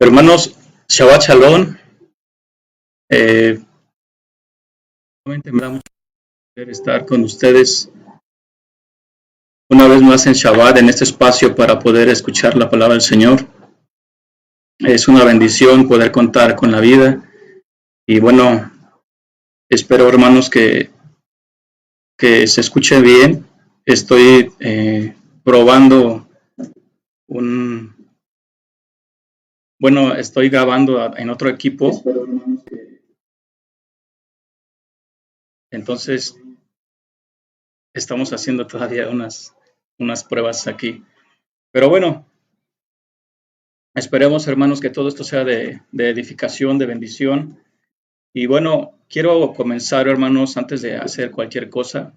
Hermanos, Shabbat Shalom. Eh, Nuevamente me da mucho placer estar con ustedes una vez más en Shabbat, en este espacio para poder escuchar la palabra del Señor. Es una bendición poder contar con la vida y bueno, espero hermanos que se escuche bien. Estoy probando un, estoy grabando en otro equipo, entonces estamos haciendo todavía unas pruebas aquí. Pero bueno, esperemos, hermanos, que todo esto sea de edificación, de bendición. Y bueno, quiero comenzar, hermanos, antes de hacer cualquier cosa,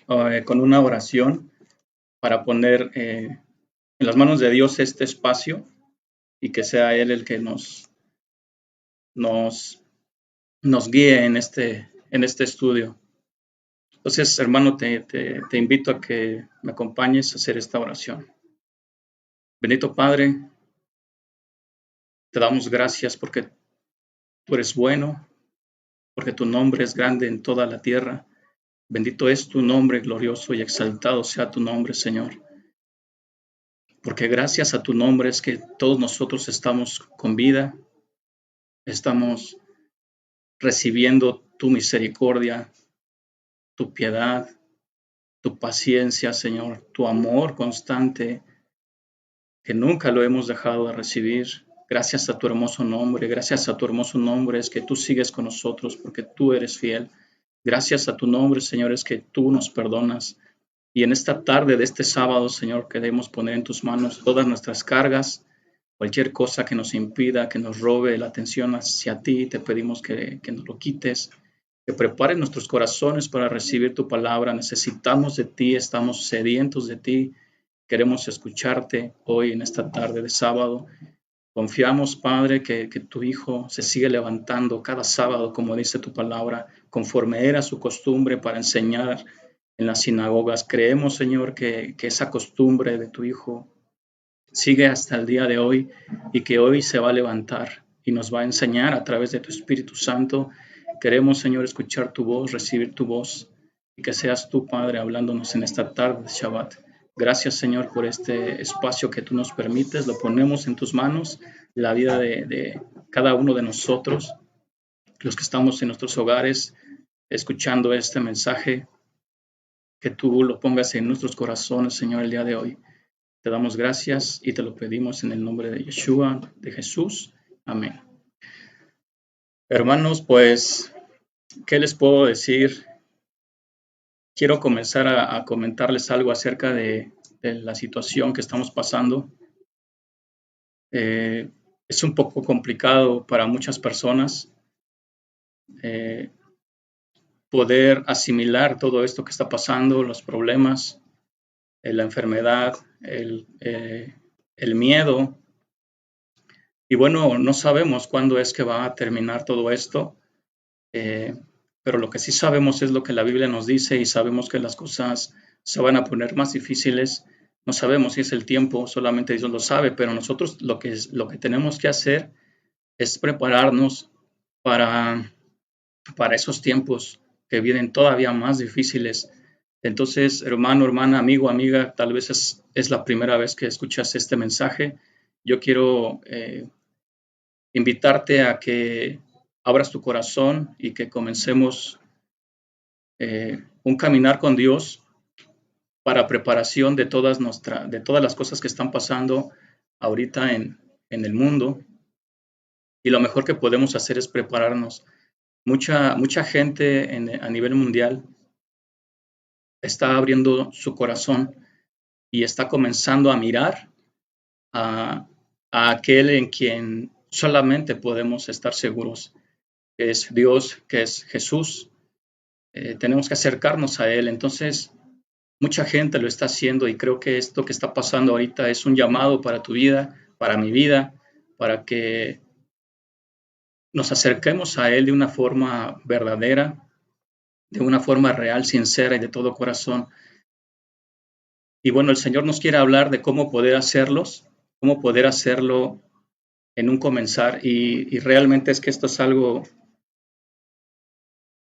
con una oración para poner en las manos de Dios este espacio y que sea Él el que nos, nos guíe en este estudio. Entonces, hermano, te invito a que me acompañes a hacer esta oración. Bendito Padre, te damos gracias porque tú eres bueno, porque tu nombre es grande en toda la tierra. Bendito es tu nombre, glorioso y exaltado sea tu nombre, Señor. Porque gracias a tu nombre es que todos nosotros estamos con vida, estamos recibiendo tu misericordia, tu piedad, tu paciencia, Señor, tu amor constante, que nunca lo hemos dejado de recibir. Gracias a tu hermoso nombre, gracias a tu hermoso nombre es que tú sigues con nosotros porque tú eres fiel. Gracias a tu nombre, Señor, es que tú nos perdonas. Y en esta tarde de este sábado, Señor, queremos poner en tus manos todas nuestras cargas, cualquier cosa que nos impida, que nos robe la atención hacia ti, te pedimos que nos lo quites, que prepares nuestros corazones para recibir tu palabra. Necesitamos de ti, estamos sedientos de ti, queremos escucharte hoy en esta tarde de sábado. Confiamos, Padre, que tu Hijo se sigue levantando cada sábado, como dice tu palabra, conforme era su costumbre para enseñar en las sinagogas. Creemos, Señor, que esa costumbre de tu Hijo sigue hasta el día de hoy y que hoy se va a levantar y nos va a enseñar a través de tu Espíritu Santo. Queremos, Señor, escuchar tu voz, recibir tu voz y que seas tú, Padre, hablándonos en esta tarde de Shabbat. Gracias, Señor, por este espacio que tú nos permites. Lo ponemos en tus manos, la vida de cada uno de nosotros, los que estamos en nuestros hogares, escuchando este mensaje, que tú lo pongas en nuestros corazones, Señor, el día de hoy. Te damos gracias y te lo pedimos en el nombre de Yeshua, de Jesús. Amén. Hermanos, pues, ¿qué les puedo decir? Quiero comenzar a comentarles algo acerca de la situación que estamos pasando. Es un poco complicado para muchas personas poder asimilar todo esto que está pasando, los problemas, la enfermedad, el miedo. Y bueno, no sabemos cuándo es que va a terminar todo esto, pero lo que sí sabemos es lo que la Biblia nos dice y sabemos que las cosas se van a poner más difíciles. No sabemos si es el tiempo, solamente Dios lo sabe, pero nosotros lo que tenemos que hacer es prepararnos para, para esos tiempos que vienen todavía más difíciles. Entonces, hermano, hermana, amigo, amiga, tal vez es la primera vez que escuchas este mensaje. Yo quiero invitarte a que abras tu corazón y que comencemos un caminar con Dios para preparación de de todas las cosas que están pasando ahorita en el mundo. Y lo mejor que podemos hacer es prepararnos. Mucha gente a nivel mundial está abriendo su corazón y está comenzando a mirar a aquel en quien solamente podemos estar seguros, que es Dios, que es Jesús. Tenemos que acercarnos a Él. Entonces, mucha gente lo está haciendo y creo que esto que está pasando ahorita es un llamado para tu vida, para mi vida, para que nos acerquemos a Él de una forma verdadera, de una forma real, sincera y de todo corazón. Y bueno, el Señor nos quiere hablar de cómo poder hacerlo en un comenzar y realmente es que esto es algo,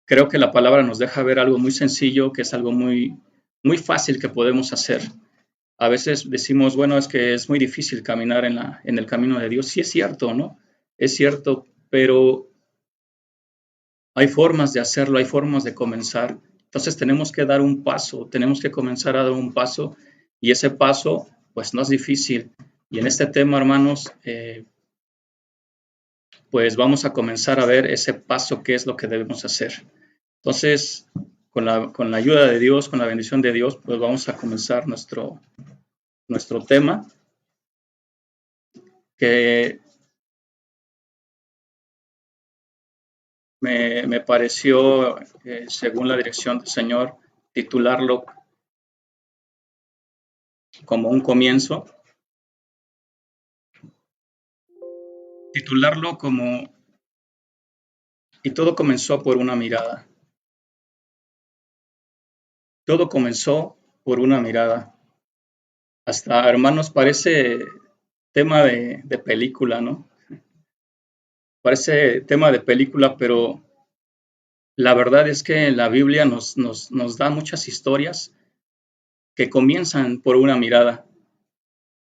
creo que la palabra nos deja ver algo muy sencillo, que es algo muy, muy fácil que podemos hacer. A veces decimos, bueno, es que es muy difícil caminar en el camino de Dios. Sí es cierto, ¿no? Es cierto, pero hay formas de hacerlo, hay formas de comenzar. Entonces tenemos que dar un paso, tenemos que comenzar a dar un paso y ese paso, pues no es difícil. Y en este tema, hermanos, pues vamos a comenzar a ver ese paso, qué es lo que debemos hacer. Entonces, con la ayuda de Dios, con la bendición de Dios, pues vamos a comenzar nuestro tema, que me pareció, según la dirección del Señor, titularlo como un comienzo, titularlo como, y todo comenzó por una mirada. Todo comenzó por una mirada. Hasta, hermanos, parece tema de película, ¿no? Parece tema de película, pero la verdad es que la Biblia nos da muchas historias que comienzan por una mirada,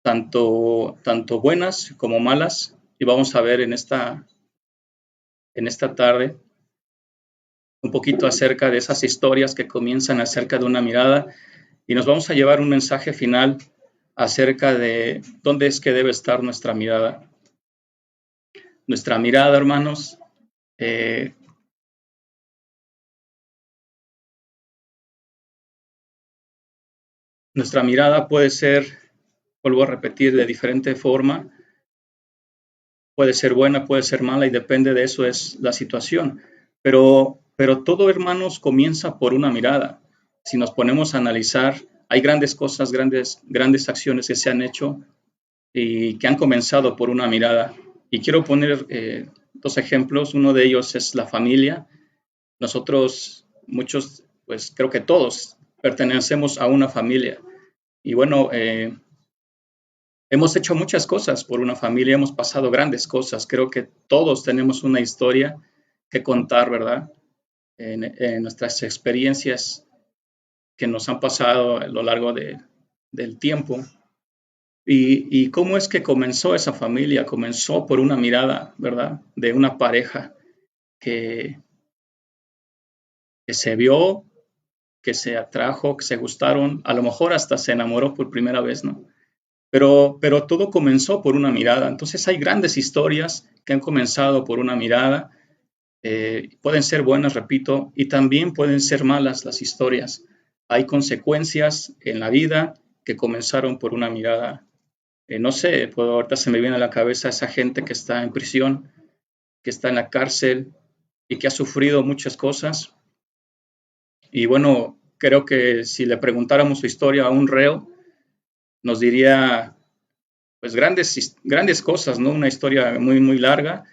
tanto buenas como malas, y vamos a ver en esta tarde un poquito acerca de esas historias que comienzan acerca de una mirada, y nos vamos a llevar un mensaje final acerca de dónde es que debe estar nuestra mirada. Nuestra mirada, hermanos, eh, nuestra mirada puede ser, vuelvo a repetir, de diferente forma, puede ser buena, puede ser mala y depende de eso es la situación. Pero todo, hermanos, comienza por una mirada. Si nos ponemos a analizar, hay grandes cosas, grandes acciones que se han hecho y que han comenzado por una mirada. Y quiero poner dos ejemplos. Uno de ellos es la familia. Nosotros, muchos, pues creo que todos pertenecemos a una familia. Y bueno, hemos hecho muchas cosas por una familia, hemos pasado grandes cosas. Creo que todos tenemos una historia que contar, ¿verdad? En nuestras experiencias que nos han pasado a lo largo del tiempo. Y cómo es que comenzó esa familia? Comenzó por una mirada, ¿verdad? De una pareja que, que se vio, que se atrajo, que se gustaron, a lo mejor hasta se enamoró por primera vez, ¿no? Pero todo comenzó por una mirada. Entonces hay grandes historias que han comenzado por una mirada. Pueden ser buenas, repito, y también pueden ser malas las historias. Hay consecuencias en la vida que comenzaron por una mirada. No sé, ahorita se me viene a la cabeza esa gente que está en prisión, que está en la cárcel y que ha sufrido muchas cosas. Y bueno, creo que si le preguntáramos su historia a un reo, nos diría pues grandes cosas, ¿no? Una historia muy, muy larga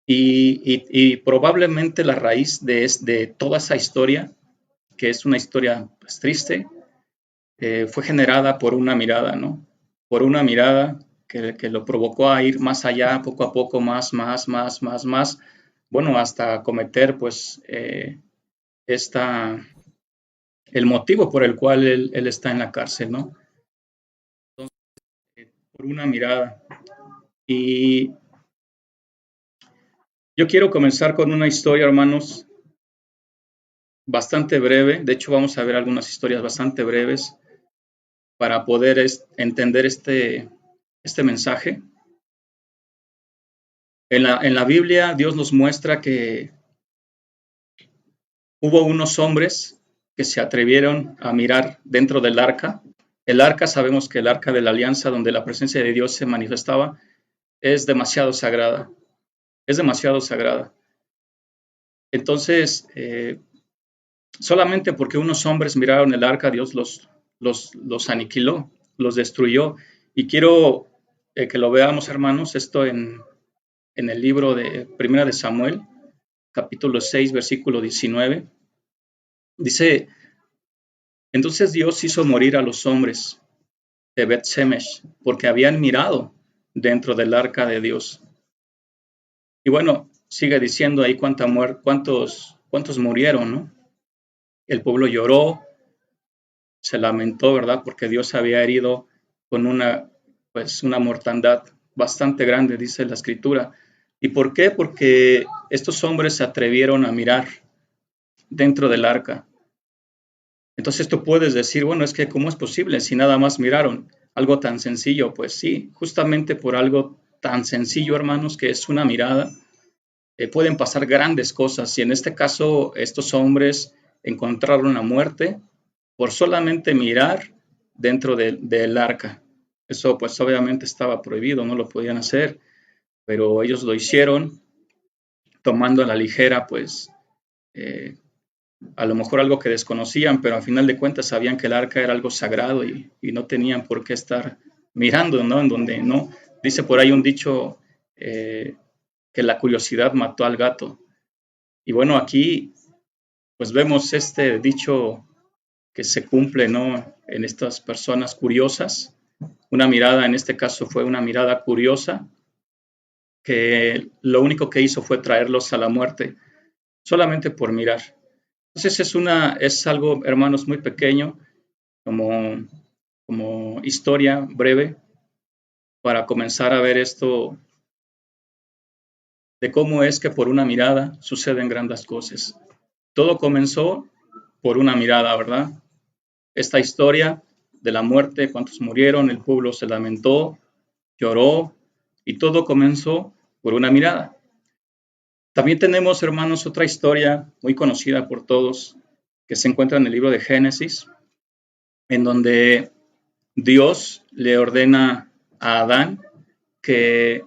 y probablemente la raíz de toda esa historia, que es una historia pues, triste, fue generada por una mirada, ¿no? Por una mirada que lo provocó a ir más allá, poco a poco, más, bueno, hasta cometer pues el motivo por el cual él está en la cárcel, ¿no? Por una mirada. Y yo quiero comenzar con una historia, hermanos, bastante breve. De hecho, vamos a ver algunas historias bastante breves para poder entender este mensaje. En la Biblia, Dios nos muestra que hubo unos hombres que se atrevieron a mirar dentro del arca. El arca, sabemos que el arca de la alianza, donde la presencia de Dios se manifestaba, es demasiado sagrada. Es demasiado sagrada. Entonces, solamente porque unos hombres miraron el arca, Dios los aniquiló, los destruyó. Y quiero que lo veamos, hermanos, esto en el libro de Primera de Samuel, capítulo 6, versículo 19. Dice, entonces Dios hizo morir a los hombres de Bet-Semesh, porque habían mirado dentro del arca de Dios. Y bueno, sigue diciendo ahí cuántos murieron, ¿no? El pueblo lloró, se lamentó, ¿verdad? Porque Dios había herido con una mortandad bastante grande, dice la escritura. ¿Y por qué? Porque estos hombres se atrevieron a mirar dentro del arca. Entonces tú puedes decir, bueno, es que ¿cómo es posible si nada más miraron algo tan sencillo? Pues sí, justamente por algo tan sencillo, hermanos, que es una mirada, pueden pasar grandes cosas. Y en este caso, estos hombres encontraron la muerte por solamente mirar dentro del arca. Eso pues obviamente estaba prohibido, no lo podían hacer, pero ellos lo hicieron tomando a la ligera pues eh, a lo mejor algo que desconocían, pero al final de cuentas sabían que el arca era algo sagrado y no tenían por qué estar mirando, ¿no? En donde no. Dice por ahí un dicho que la curiosidad mató al gato. Y bueno, aquí pues vemos este dicho que se cumple, ¿no? En estas personas curiosas. Una mirada, en este caso fue una mirada curiosa, que lo único que hizo fue traerlos a la muerte, solamente por mirar. Entonces es algo, hermanos, muy pequeño, como historia breve, para comenzar a ver esto de cómo es que por una mirada suceden grandes cosas. Todo comenzó por una mirada, ¿verdad? Esta historia de la muerte, cuántos murieron, el pueblo se lamentó, lloró, y todo comenzó por una mirada. También tenemos, hermanos, otra historia muy conocida por todos, que se encuentra en el libro de Génesis, en donde Dios le ordena a Adán que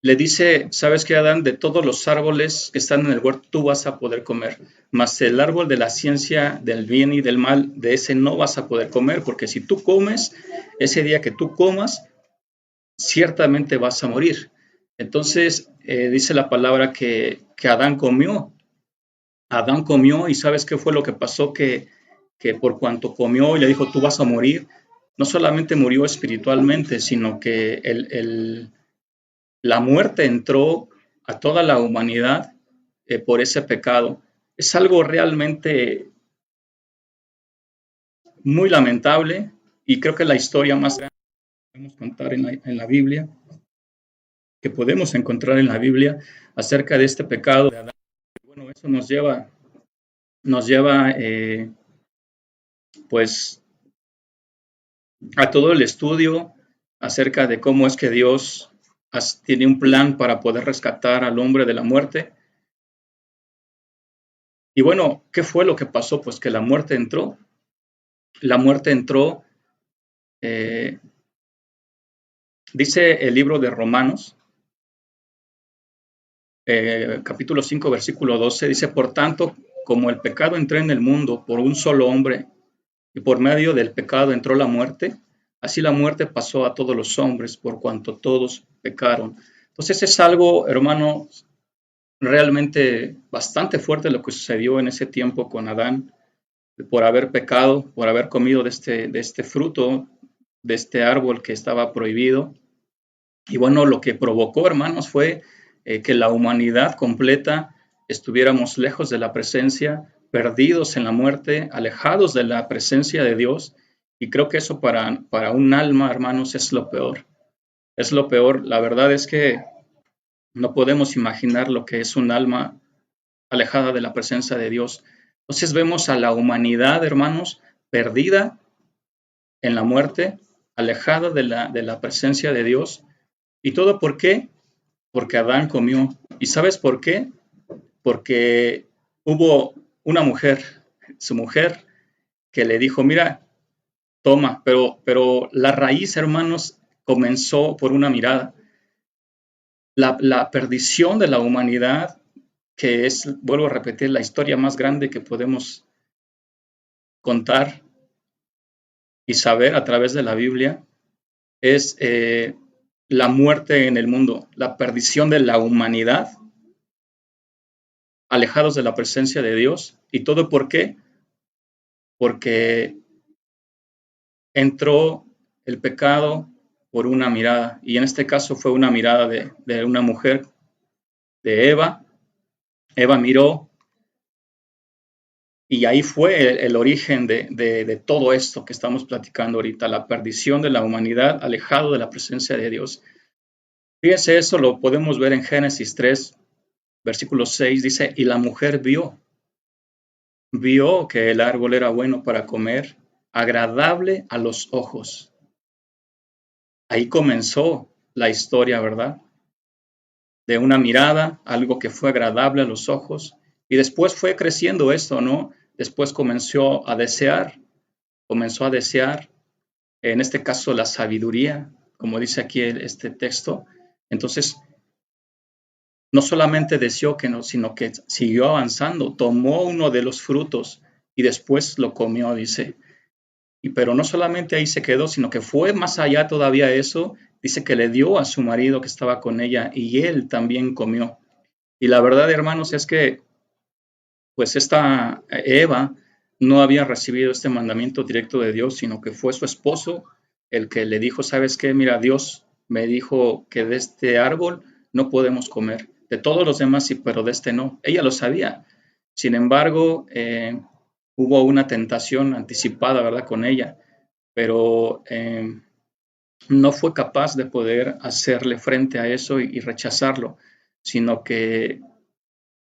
le dice, ¿sabes qué, Adán? De todos los árboles que están en el huerto, tú vas a poder comer, mas el árbol de la ciencia del bien y del mal, de ese no vas a poder comer, porque si tú comes, ese día que tú comas, ciertamente vas a morir. Entonces, dice la palabra que Adán comió. Adán comió y ¿sabes qué fue lo que pasó? Que por cuanto comió y le dijo, tú vas a morir, no solamente murió espiritualmente, sino que la muerte entró a toda la humanidad por ese pecado. Es algo realmente muy lamentable y creo que la historia más grande que podemos contar en la Biblia, que podemos encontrar en la Biblia acerca de este pecado de Adán. Bueno, eso nos lleva pues a todo el estudio acerca de cómo es que Dios tiene un plan para poder rescatar al hombre de la muerte. Y bueno, ¿qué fue lo que pasó? Pues que la muerte entró. La muerte entró, eh, dice el libro de Romanos, capítulo 5, versículo 12, dice, por tanto, como el pecado entró en el mundo por un solo hombre, y por medio del pecado entró la muerte, así la muerte pasó a todos los hombres por cuanto todos pecaron. Entonces es algo, hermano, realmente bastante fuerte lo que sucedió en ese tiempo con Adán, por haber pecado, por haber comido de este fruto, de este árbol que estaba prohibido. Y bueno, lo que provocó, hermanos, fue que la humanidad completa estuviéramos lejos de la presencia, perdidos en la muerte, alejados de la presencia de Dios. Y creo que eso para un alma, hermanos, es lo peor. Es lo peor. La verdad es que no podemos imaginar lo que es un alma alejada de la presencia de Dios. Entonces vemos a la humanidad, hermanos, perdida en la muerte, alejada de la presencia de Dios. ¿Y todo por qué? Porque Adán comió. ¿Y sabes por qué? Porque hubo una mujer, su mujer, que le dijo, mira, toma, pero la raíz, hermanos, comenzó por una mirada. La perdición de la humanidad, que es, vuelvo a repetir, la historia más grande que podemos contar y saber a través de la Biblia, es la muerte en el mundo, la perdición de la humanidad, alejados de la presencia de Dios. ¿Y todo por qué? Porque entró el pecado por una mirada. Y en este caso fue una mirada de una mujer, de Eva. Eva miró y ahí fue el origen de todo esto que estamos platicando ahorita, la perdición de la humanidad alejado de la presencia de Dios. Fíjense, eso lo podemos ver en Génesis 3, versículo 6, dice, y la mujer vio que el árbol era bueno para comer, agradable a los ojos. Ahí comenzó la historia, ¿verdad? De una mirada, algo que fue agradable a los ojos, y después fue creciendo esto, ¿no? Después comenzó a desear, en este caso la sabiduría, como dice aquí este texto. Entonces, no solamente deseó que no, sino que siguió avanzando, tomó uno de los frutos y después lo comió, dice. Pero no solamente ahí se quedó, sino que fue más allá todavía eso, dice que le dio a su marido que estaba con ella y él también comió. Y la verdad, hermanos, es que pues esta Eva no había recibido este mandamiento directo de Dios, sino que fue su esposo el que le dijo, ¿sabes qué? Mira, Dios me dijo que de este árbol no podemos comer. De todos los demás sí, pero de este no. Ella lo sabía. Sin embargo, hubo una tentación anticipada, ¿verdad? Con ella, pero no fue capaz de poder hacerle frente a eso y rechazarlo, sino que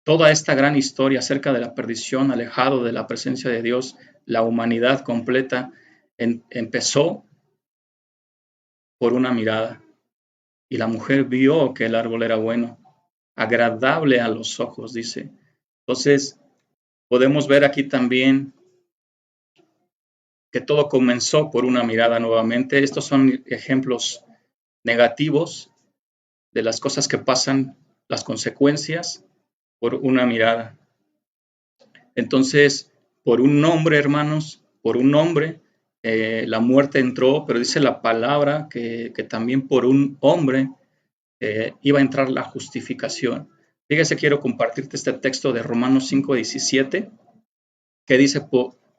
toda esta gran historia acerca de la perdición, alejado de la presencia de Dios, la humanidad completa, empezó por una mirada. Y la mujer vio que el árbol era bueno, agradable a los ojos, dice. Entonces, podemos ver aquí también que todo comenzó por una mirada nuevamente. Estos son ejemplos negativos de las cosas que pasan, las consecuencias por una mirada. Entonces, por un hombre, hermanos, por un hombre, la muerte entró, pero dice la palabra que también por un hombre iba a entrar la justificación. Fíjese, quiero compartirte este texto de Romanos 5:17, que dice,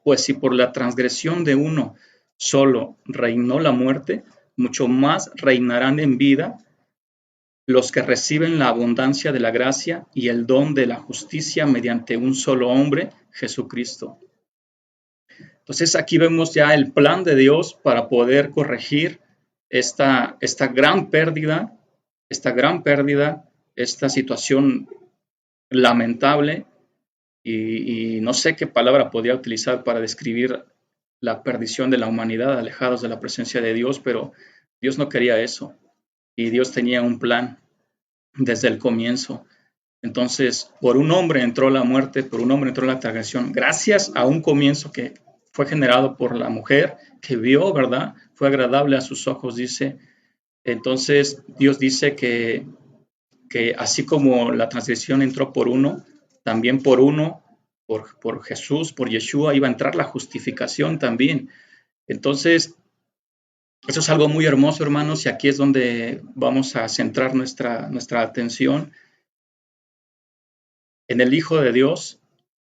pues si por la transgresión de uno solo reinó la muerte, mucho más reinarán en vida los que reciben la abundancia de la gracia y el don de la justicia mediante un solo hombre, Jesucristo. Entonces aquí vemos ya el plan de Dios para poder corregir esta gran pérdida, esta situación lamentable, y no sé qué palabra podría utilizar para describir la perdición de la humanidad, alejados de la presencia de Dios, pero Dios no quería eso, y Dios tenía un plan desde el comienzo. Entonces, por un hombre entró la muerte, por un hombre entró la transgresión, gracias a un comienzo que fue generado por la mujer que vio, ¿verdad? Fue agradable a sus ojos, dice. Entonces, Dios dice que así como la transgresión entró por uno, también por uno, por Jesús, por Yeshua, iba a entrar la justificación también. Entonces, eso es algo muy hermoso, hermanos, y aquí es donde vamos a centrar nuestra atención en el Hijo de Dios,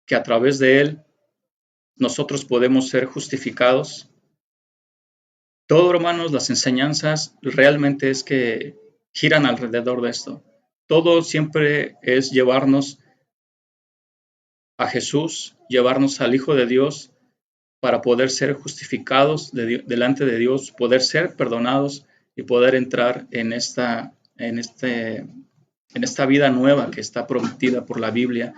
que a través de él nosotros podemos ser justificados. Todo, hermanos, las enseñanzas realmente es que giran alrededor de esto. Todo siempre es llevarnos a Jesús, llevarnos al Hijo de Dios para poder ser justificados delante de Dios, poder ser perdonados y poder entrar en esta vida nueva que está prometida por la Biblia.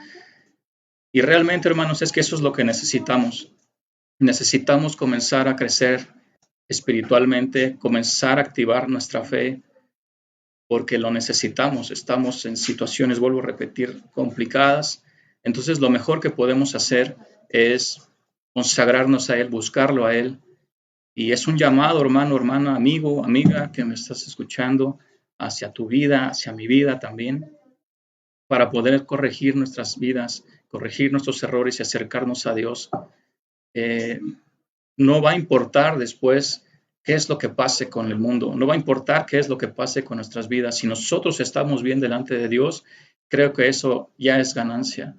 Y realmente, hermanos, es que eso es lo que necesitamos. Necesitamos comenzar a crecer espiritualmente, comenzar a activar nuestra fe, porque lo necesitamos. Estamos en situaciones, vuelvo a repetir, complicadas. Entonces, lo mejor que podemos hacer es consagrarnos a Él, buscarlo a Él. Y es un llamado, hermano, hermana, amigo, amiga, que me estás escuchando, hacia tu vida, hacia mi vida también, para poder corregir nuestras vidas, corregir nuestros errores y acercarnos a Dios. No va a importar después qué es lo que pase con el mundo, no va a importar qué es lo que pase con nuestras vidas. Si nosotros estamos bien delante de Dios, creo que eso ya es ganancia.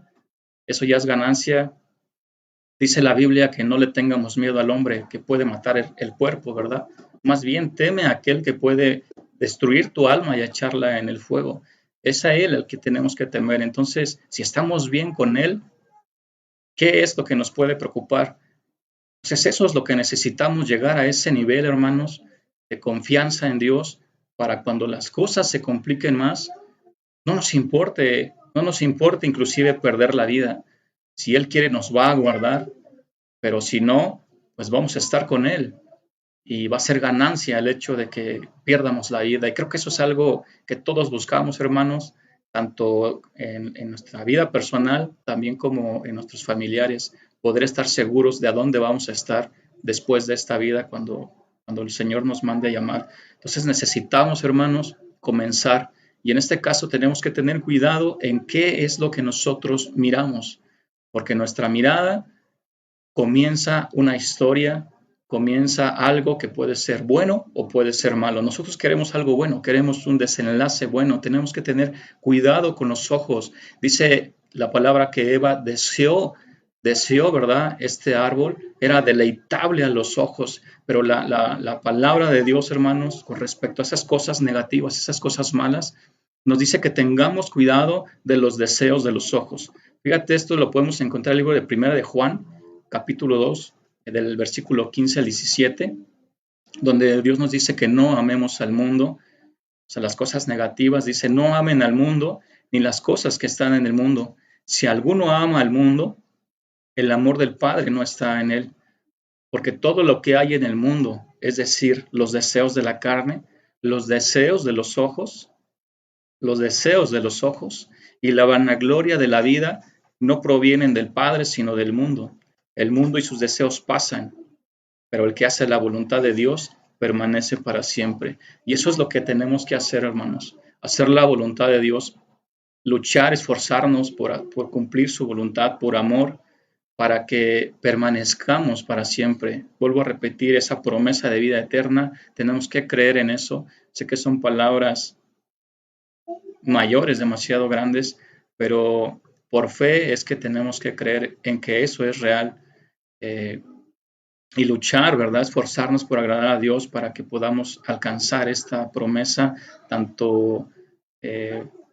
Eso ya es ganancia. Dice la Biblia que no le tengamos miedo al hombre que puede matar el cuerpo, ¿verdad? más bien teme a aquel que puede destruir tu alma y echarla en el fuego. Es a Él el que tenemos que temer. Entonces, si estamos bien con Él, ¿qué es lo que nos puede preocupar? Entonces, eso es lo que necesitamos, llegar a ese nivel, hermanos, de confianza en Dios, para cuando las cosas se compliquen más, no nos importe inclusive perder la vida. Si Él quiere, nos va a guardar, pero si no, pues vamos a estar con Él y va a ser ganancia el hecho de que pierdamos la vida. Y creo que eso es algo que todos buscamos, hermanos, tanto en nuestra vida personal, también como en nuestros familiares, poder estar seguros de a dónde vamos a estar después de esta vida cuando el Señor nos mande a llamar. Entonces necesitamos, hermanos, comenzar. Y en este caso tenemos que tener cuidado en qué es lo que nosotros miramos, porque nuestra mirada comienza una historia, comienza algo que puede ser bueno o puede ser malo. Nosotros queremos algo bueno, queremos un desenlace bueno, tenemos que tener cuidado con los ojos. Dice la palabra que Eva deseó, ¿verdad? Este árbol era deleitable a los ojos, pero la palabra de Dios, hermanos, con respecto a esas cosas negativas, esas cosas malas, nos dice que tengamos cuidado de los deseos de los ojos. Fíjate, esto lo podemos encontrar en el libro de Primera de Juan, capítulo 2, del versículo 15 al 17, donde Dios nos dice que no amemos al mundo, o sea, las cosas negativas, dice, no amen al mundo ni las cosas que están en el mundo. Si alguno ama al mundo, el amor del Padre no está en él, porque todo lo que hay en el mundo, es decir, los deseos de la carne, los deseos de los ojos y la vanagloria de la vida no provienen del Padre, sino del mundo. El mundo y sus deseos pasan, pero el que hace la voluntad de Dios permanece para siempre. Y eso es lo que tenemos que hacer, hermanos, hacer la voluntad de Dios, luchar, esforzarnos por cumplir su voluntad, por amor, para que permanezcamos para siempre. Vuelvo a repetir esa promesa de vida eterna, tenemos que creer en eso. Sé que son palabras mayores, demasiado grandes, pero por fe es que tenemos que creer en que eso es real. Y luchar, ¿verdad? Esforzarnos por agradar a Dios para que podamos alcanzar esta promesa, tanto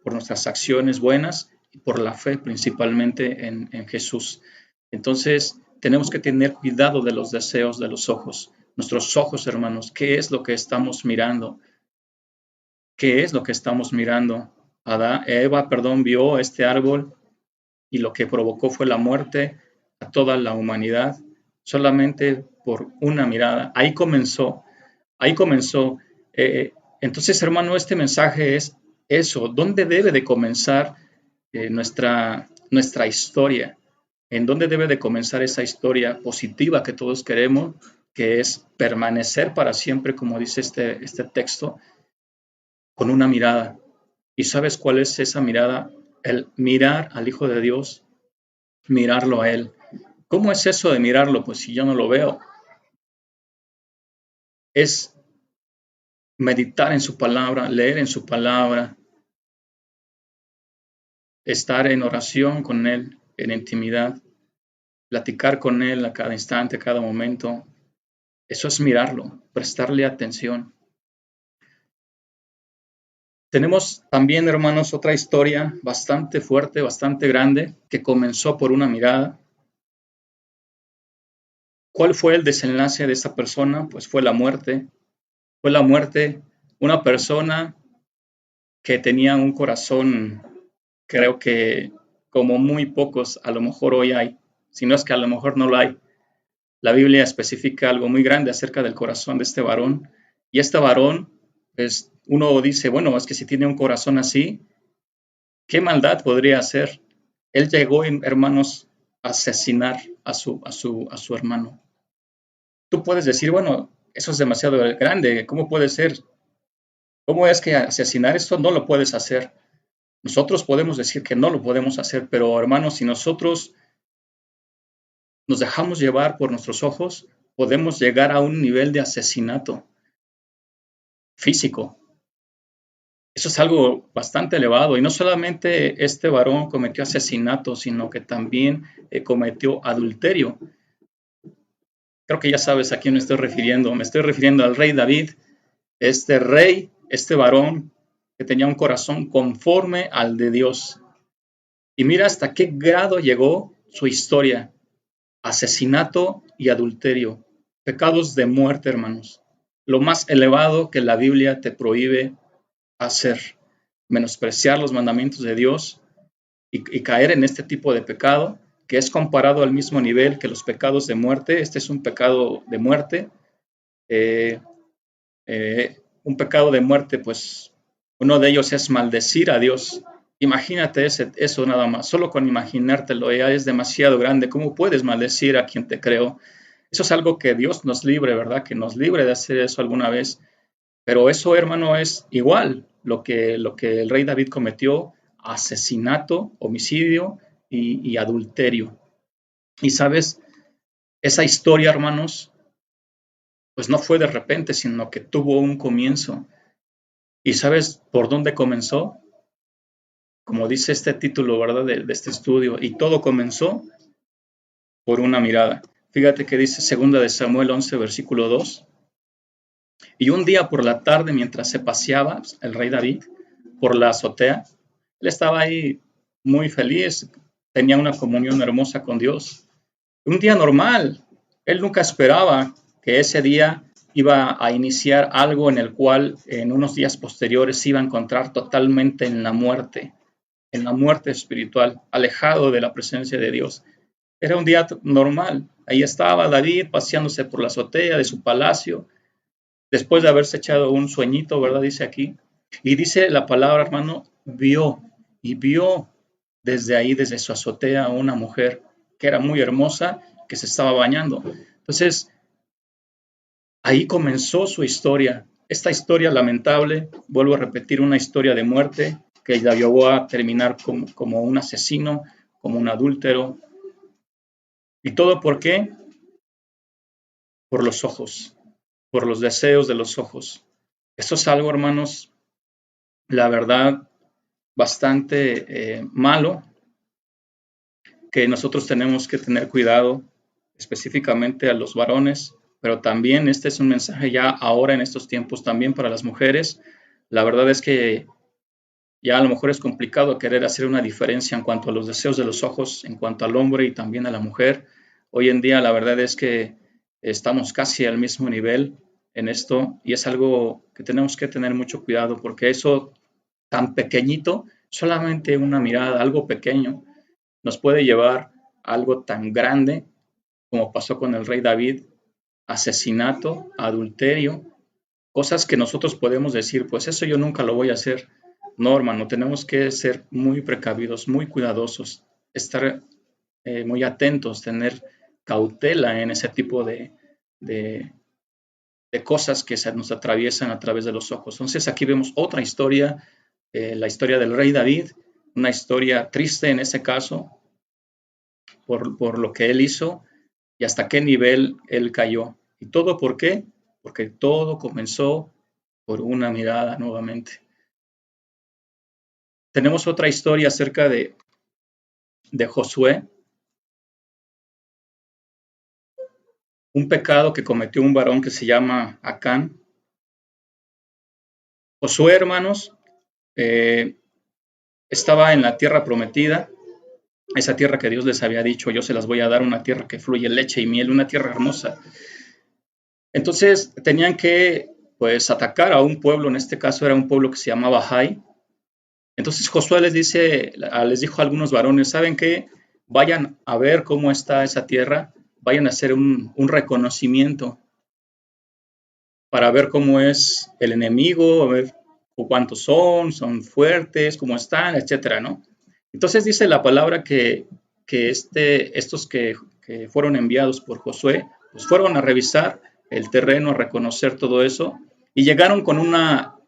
por nuestras acciones buenas y por la fe principalmente en Jesús. Entonces, tenemos que tener cuidado de los deseos de los ojos. Nuestros ojos, hermanos, ¿qué es lo que estamos mirando? ¿Qué es lo que estamos mirando? Eva, vio este árbol y lo que provocó fue la muerte a toda la humanidad solamente por una mirada. Ahí comenzó. Entonces, hermano, este mensaje es eso. ¿Dónde debe de comenzar nuestra historia? ¿En dónde debe de comenzar esa historia positiva que todos queremos, que es permanecer para siempre, como dice este texto, con una mirada? ¿Y sabes cuál es esa mirada? El mirar al Hijo de Dios, mirarlo a Él. ¿Cómo es eso de mirarlo? Pues si yo no lo veo, es meditar en su palabra, leer en su palabra, estar en oración con Él, en intimidad, platicar con Él a cada instante, a cada momento. Eso es mirarlo, prestarle atención. Tenemos también, hermanos, otra historia bastante fuerte, bastante grande, que comenzó por una mirada. ¿Cuál fue el desenlace de esa persona? Pues fue la muerte. Fue la muerte, una persona que tenía un corazón, creo que como muy pocos a lo mejor hoy hay, si no es que a lo mejor no lo hay. La Biblia especifica algo muy grande acerca del corazón de este varón, y este varón, pues uno dice, bueno, es que si tiene un corazón así, ¿qué maldad podría hacer? Él llegó, hermanos, a asesinar a su hermano. Tú puedes decir, bueno, eso es demasiado grande, ¿cómo puede ser? ¿Cómo es que asesinar esto no lo puedes hacer? Nosotros podemos decir que no lo podemos hacer, pero hermanos, si nosotros nos dejamos llevar por nuestros ojos, podemos llegar a un nivel de asesinato físico. Eso es algo bastante elevado. Y no solamente este varón cometió asesinato, sino que también cometió adulterio. Creo que ya sabes a quién me estoy refiriendo. Me estoy refiriendo al rey David, este rey, este varón que tenía un corazón conforme al de Dios. Y mira hasta qué grado llegó su historia. Asesinato y adulterio. Pecados de muerte, hermanos. Lo más elevado que la Biblia te prohíbe hacer. Menospreciar los mandamientos de Dios y caer en este tipo de pecado que es comparado al mismo nivel que los pecados de muerte. Este es un pecado de muerte. Eh, un pecado de muerte, pues uno de ellos es maldecir a Dios. Imagínate eso nada más. Solo con imaginártelo ya es demasiado grande. ¿Cómo puedes maldecir a quien te creó? Eso es algo que Dios nos libre, ¿verdad? Que nos libre de hacer eso alguna vez. Pero eso, hermano, es igual lo que el rey David cometió: asesinato, homicidio y adulterio. Y sabes, esa historia, hermanos, pues no fue de repente, sino que tuvo un comienzo. ¿Y sabes por dónde comenzó? Como dice este título, ¿verdad? De este estudio. Y todo comenzó por una mirada. Fíjate que dice 2 Samuel 11, versículo 2. Y un día por la tarde, mientras se paseaba el rey David por la azotea, él estaba ahí muy feliz, tenía una comunión hermosa con Dios. Un día normal. Él nunca esperaba que ese día iba a iniciar algo en el cual en unos días posteriores se iba a encontrar totalmente en la muerte espiritual, alejado de la presencia de Dios. Era un día normal. Ahí estaba David paseándose por la azotea de su palacio, después de haberse echado un sueñito, ¿verdad? Dice aquí. Y dice la palabra, hermano, vio desde ahí, desde su azotea, a una mujer que era muy hermosa, que se estaba bañando. Entonces, ahí comenzó su historia. Esta historia lamentable, vuelvo a repetir, una historia de muerte que la llevó a terminar como un asesino, como un adúltero. ¿Y todo por qué? Por los ojos, por los deseos de los ojos. Esto es algo, hermanos, la verdad, bastante malo, que nosotros tenemos que tener cuidado, específicamente a los varones, pero también este es un mensaje ya ahora en estos tiempos también para las mujeres. La verdad es que ya a lo mejor es complicado querer hacer una diferencia en cuanto a los deseos de los ojos, en cuanto al hombre y también a la mujer. Hoy en día la verdad es que estamos casi al mismo nivel en esto y es algo que tenemos que tener mucho cuidado porque eso tan pequeñito, solamente una mirada, algo pequeño, nos puede llevar a algo tan grande como pasó con el rey David: asesinato, adulterio, cosas que nosotros podemos decir, pues eso yo nunca lo voy a hacer. No, hermano, tenemos que ser muy precavidos, muy cuidadosos, estar muy atentos, tener cautela en ese tipo de, de cosas que se nos atraviesan a través de los ojos. Entonces aquí vemos otra historia, la historia del rey David, una historia triste en ese caso, por lo que él hizo y hasta qué nivel él cayó. ¿Y todo por qué? Porque todo comenzó por una mirada nuevamente. Tenemos otra historia acerca de Josué, un pecado que cometió un varón que se llama Acán. Josué, hermanos, eh, estaba en la tierra prometida, esa tierra que Dios les había dicho: yo se las voy a dar, una tierra que fluye leche y miel, una tierra hermosa. Entonces tenían que pues atacar a un pueblo, en este caso era un pueblo que se llamaba Jai. Entonces Josué les dijo a algunos varones: ¿saben qué? Vayan a ver cómo está esa tierra, vayan a hacer un reconocimiento para ver cómo es el enemigo, a ver cuántos son fuertes, cómo están, etcétera, ¿no? Entonces dice la palabra que estos que fueron enviados por Josué, pues fueron a revisar el terreno, a reconocer todo eso, y llegaron con una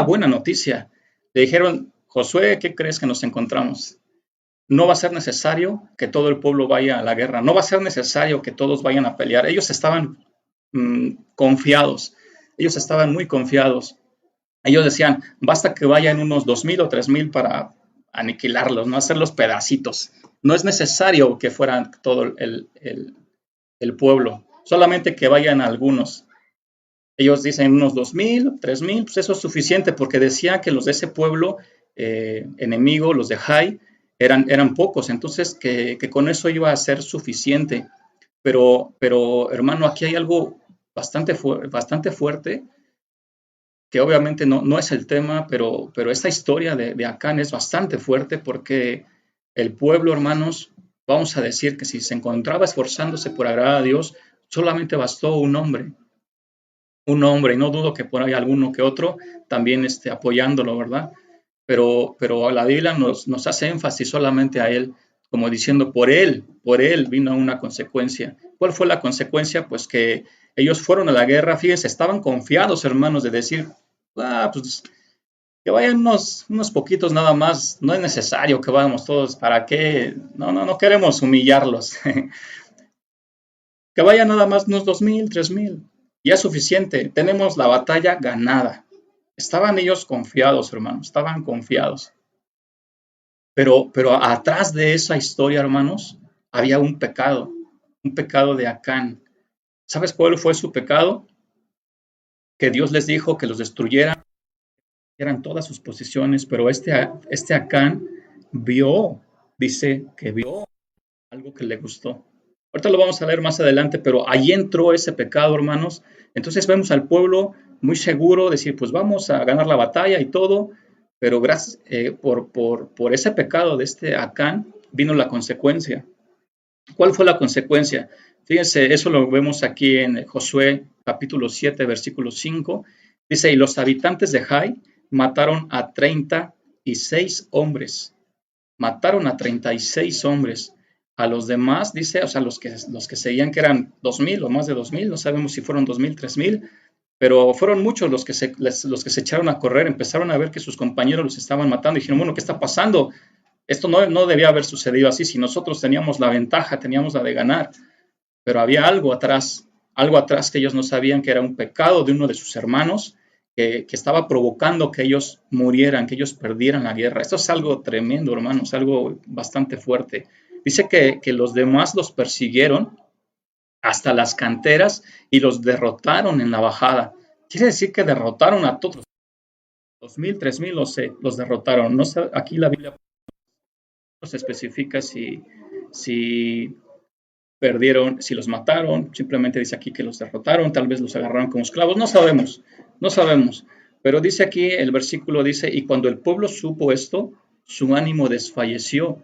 buena noticia. Le dijeron: Josué, ¿qué crees que nos encontramos? No va a ser necesario que todo el pueblo vaya a la guerra, no va a ser necesario que todos vayan a pelear. Ellos estaban confiados, ellos estaban muy confiados. Ellos decían: basta que vayan unos 2,000 o 3,000 para aniquilarlos, no hacerlos pedacitos. No es necesario que fueran todo el pueblo, solamente que vayan algunos. Ellos dicen unos 2,000, 3,000, pues eso es suficiente, porque decía que los de ese pueblo enemigo, los de Jai, eran pocos, entonces que con eso iba a ser suficiente. Pero hermano, aquí hay algo bastante fuerte, que obviamente no es el tema, pero esta historia de Acán es bastante fuerte, porque el pueblo, hermanos, vamos a decir que si se encontraba esforzándose por agradar a Dios, solamente bastó un hombre, y no dudo que por ahí alguno que otro también esté apoyándolo, ¿verdad? Pero la Biblia nos hace énfasis solamente a él, como diciendo, por él vino una consecuencia. ¿Cuál fue la consecuencia? Pues que ellos fueron a la guerra, fíjense, estaban confiados, hermanos, de decir, pues que vayan unos poquitos nada más, no es necesario que vayamos todos, ¿para qué? No queremos humillarlos. Que vayan nada más unos 2,000, 3,000, ya es suficiente, tenemos la batalla ganada. Estaban ellos confiados, hermanos, estaban confiados. Pero atrás de esa historia, hermanos, había un pecado de Acán. ¿Sabes cuál fue su pecado? Que Dios les dijo que los destruyeran, eran todas sus posesiones, pero este Acán vio, dice que vio algo que le gustó. Ahorita lo vamos a leer más adelante, pero ahí entró ese pecado, hermanos. Entonces vemos al pueblo muy seguro, decir, pues vamos a ganar la batalla y todo, pero gracias por ese pecado de este Acán vino la consecuencia. ¿Cuál fue la consecuencia? Fíjense, eso lo vemos aquí en Josué capítulo 7, versículo 5. Dice, y los habitantes de Jai mataron a 36 hombres. Mataron a 36 hombres. A los demás, dice, o sea, los que seguían, que eran 2,000 o más de 2,000, no sabemos si fueron 2,000, 3,000, pero fueron muchos los que se echaron a correr, empezaron a ver que sus compañeros los estaban matando y dijeron, bueno, ¿qué está pasando? Esto no debía haber sucedido así, si nosotros teníamos la ventaja, teníamos la de ganar, pero había algo atrás que ellos no sabían, que era un pecado de uno de sus hermanos, que estaba provocando que ellos murieran, que ellos perdieran la guerra. Esto es algo tremendo, hermanos, algo bastante fuerte. Dice que los demás los persiguieron hasta las canteras y los derrotaron en la bajada. Quiere decir que derrotaron a todos. 2,000, 3,000 los derrotaron. No sé, aquí la Biblia no se especifica si perdieron, si los mataron, simplemente dice aquí que los derrotaron, tal vez los agarraron como esclavos, no sabemos. Pero dice aquí, el versículo dice, y cuando el pueblo supo esto, su ánimo desfalleció,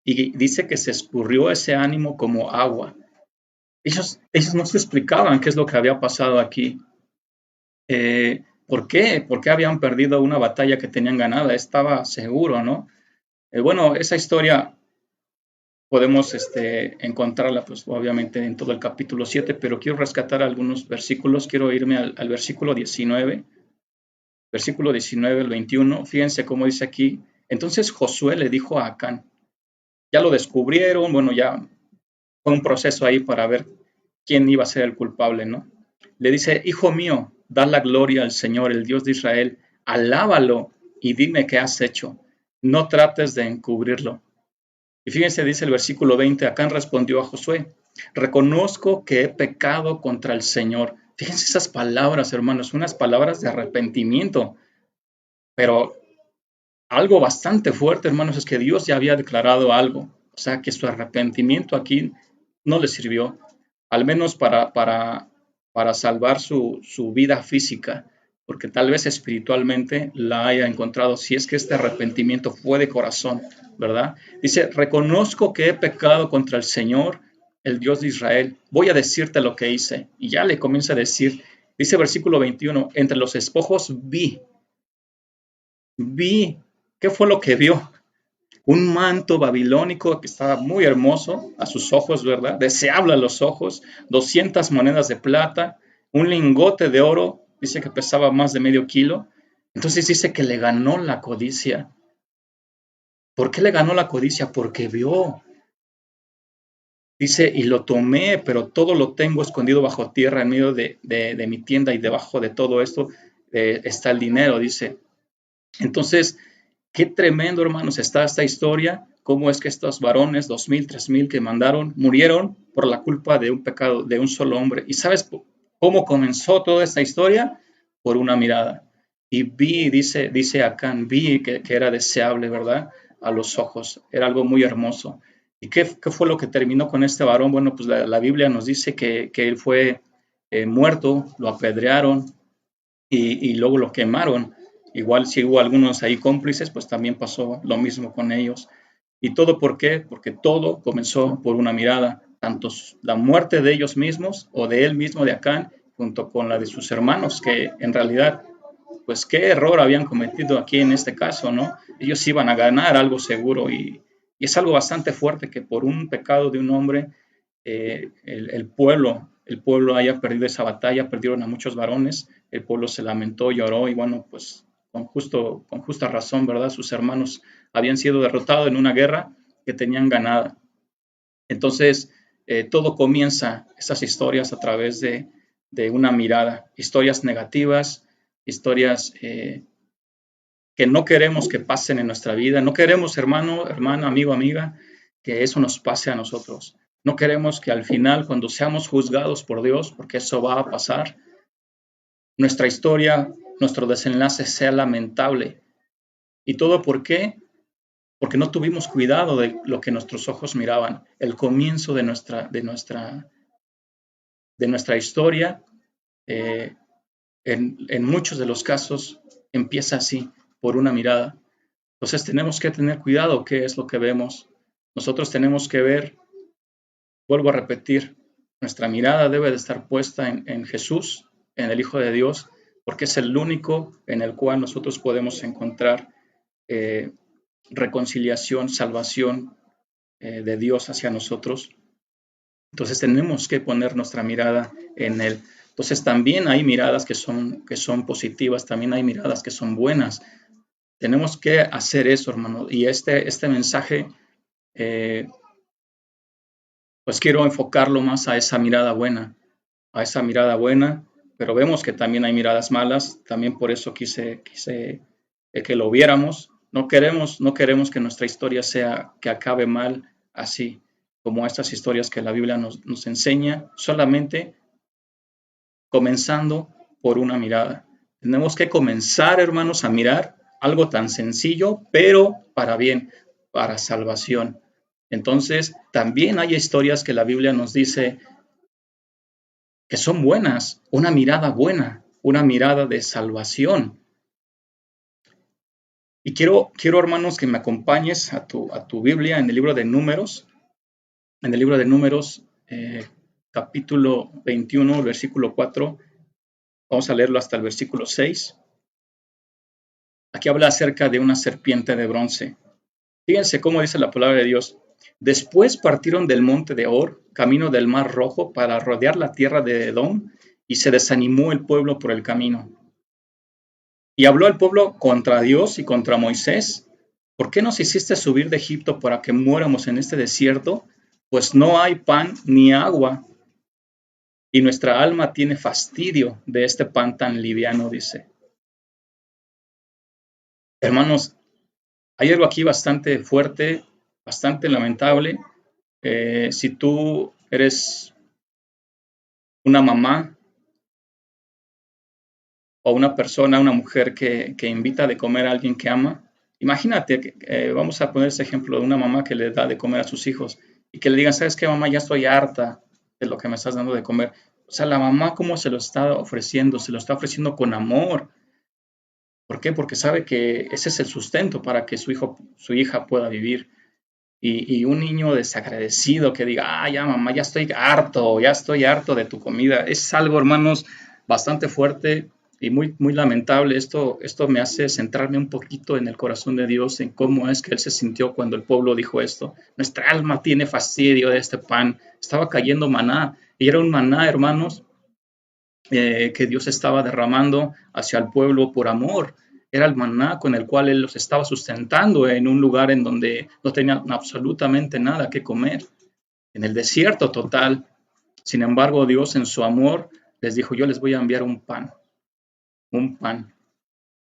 y dice que se escurrió ese ánimo como agua. Ellos no se explicaban qué es lo que había pasado aquí. ¿Por qué? ¿Por qué habían perdido una batalla que tenían ganada? Estaba seguro, ¿no? Bueno, esa historia podemos encontrarla, pues obviamente en todo el capítulo 7, pero quiero rescatar algunos versículos, quiero irme al versículo 19, versículo 19 al 21, fíjense cómo dice aquí, entonces Josué le dijo a Acán, ya lo descubrieron, bueno, ya fue un proceso ahí para ver quién iba a ser el culpable, ¿no? Le dice, hijo mío, da la gloria al Señor, el Dios de Israel, alábalo y dime qué has hecho, no trates de encubrirlo. Y fíjense, dice el versículo 20, Acán respondió a Josué, reconozco que he pecado contra el Señor. Fíjense esas palabras, hermanos, unas palabras de arrepentimiento, pero algo bastante fuerte, hermanos, es que Dios ya había declarado algo, o sea, que su arrepentimiento aquí no le sirvió, al menos para salvar su vida física, porque tal vez espiritualmente la haya encontrado, si es que este arrepentimiento fue de corazón, ¿verdad? Dice, reconozco que he pecado contra el Señor, el Dios de Israel, voy a decirte lo que hice. Y ya le comienza a decir, dice versículo 21, entre los despojos vi, ¿qué fue lo que vio? Un manto babilónico que estaba muy hermoso a sus ojos, ¿verdad? Deseable a los ojos, 200 monedas de plata, un lingote de oro, dice que pesaba más de medio kilo. Entonces dice que le ganó la codicia. ¿Por qué le ganó la codicia? Porque vio. Dice, y lo tomé, pero todo lo tengo escondido bajo tierra en medio de mi tienda y debajo de todo esto está el dinero, dice. Entonces, qué tremendo, hermanos, está esta historia, cómo es que estos varones, 2000, 3000 que mandaron, murieron por la culpa de un pecado de un solo hombre. ¿Y sabes cómo comenzó toda esta historia? Por una mirada. Y vi, dice Acán, vi que era deseable, ¿verdad? A los ojos. Era algo muy hermoso. ¿Y qué fue lo que terminó con este varón? Bueno, pues la Biblia nos dice que él fue muerto, lo apedrearon y luego lo quemaron. Igual si hubo algunos ahí cómplices, pues también pasó lo mismo con ellos. ¿Y todo por qué? Porque todo comenzó por una mirada, tanto la muerte de ellos mismos o de él mismo, de Acán, junto con la de sus hermanos, que en realidad, pues qué error habían cometido aquí en este caso, ¿no? Ellos iban a ganar algo seguro y es algo bastante fuerte que por un pecado de un hombre el pueblo haya perdido esa batalla, perdieron a muchos varones, el pueblo se lamentó, lloró y bueno, pues con justa razón, ¿verdad? Sus hermanos habían sido derrotados en una guerra que tenían ganada. Entonces, todo comienza, estas historias, a través de una mirada, historias negativas, historias que no queremos que pasen en nuestra vida, no queremos, hermano, hermana, amigo, amiga, que eso nos pase a nosotros. No queremos que al final, cuando seamos juzgados por Dios, porque eso va a pasar, nuestra historia, nuestro desenlace sea lamentable. ¿Y todo por qué? Porque no tuvimos cuidado de lo que nuestros ojos miraban. El comienzo de nuestra historia, eh, en muchos de los casos, empieza así, por una mirada. Entonces tenemos que tener cuidado qué es lo que vemos. Nosotros tenemos que ver, vuelvo a repetir, nuestra mirada debe de estar puesta en Jesús, en el Hijo de Dios, porque es el único en el cual nosotros podemos encontrar reconciliación, salvación de Dios hacia nosotros. Entonces tenemos que poner nuestra mirada en Él. Entonces también hay miradas que son positivas, también hay miradas que son buenas. Tenemos que hacer eso, hermano. Y este mensaje, pues quiero enfocarlo más a esa mirada buena, pero vemos que también hay miradas malas. También por eso quise que lo viéramos. No queremos que nuestra historia sea que acabe mal así como estas historias que la Biblia nos enseña, solamente comenzando por una mirada. Tenemos que comenzar, hermanos, a mirar algo tan sencillo, pero para bien, para salvación. Entonces, también hay historias que la Biblia nos dice que son buenas, una mirada buena, una mirada de salvación. Y quiero hermanos, que me acompañes a tu Biblia en el libro de Números, capítulo 21, versículo 4. Vamos a leerlo hasta el versículo 6. Aquí habla acerca de una serpiente de bronce. Fíjense cómo dice la palabra de Dios. Después partieron del monte de Or, camino del Mar Rojo, para rodear la tierra de Edom, y se desanimó el pueblo por el camino. Y habló el pueblo contra Dios y contra Moisés. ¿Por qué nos hiciste subir de Egipto para que muéramos en este desierto? Pues no hay pan ni agua, y nuestra alma tiene fastidio de este pan tan liviano, dice. Hermanos, hay algo aquí bastante fuerte, bastante lamentable. Si tú eres una mamá o una persona, una mujer que invita de comer a alguien que ama, imagínate, vamos a poner ese ejemplo de una mamá que le da de comer a sus hijos y que le digan, ¿sabes qué, mamá? Ya estoy harta de lo que me estás dando de comer. O sea, la mamá, ¿cómo se lo está ofreciendo? Se lo está ofreciendo con amor. ¿Por qué? Porque sabe que ese es el sustento para que su hija pueda vivir. Y un niño desagradecido que diga, ya mamá, ya estoy harto de tu comida. Es algo, hermanos, bastante fuerte y muy, muy lamentable. Esto me hace centrarme un poquito en el corazón de Dios, en cómo es que Él se sintió cuando el pueblo dijo esto. Nuestra alma tiene fastidio de este pan. Estaba cayendo maná, y era un maná, hermanos, que Dios estaba derramando hacia el pueblo por amor. Era el maná con el cual Él los estaba sustentando en un lugar en donde no tenían absolutamente nada que comer, en el desierto total. Sin embargo, Dios en su amor les dijo, yo les voy a enviar un pan.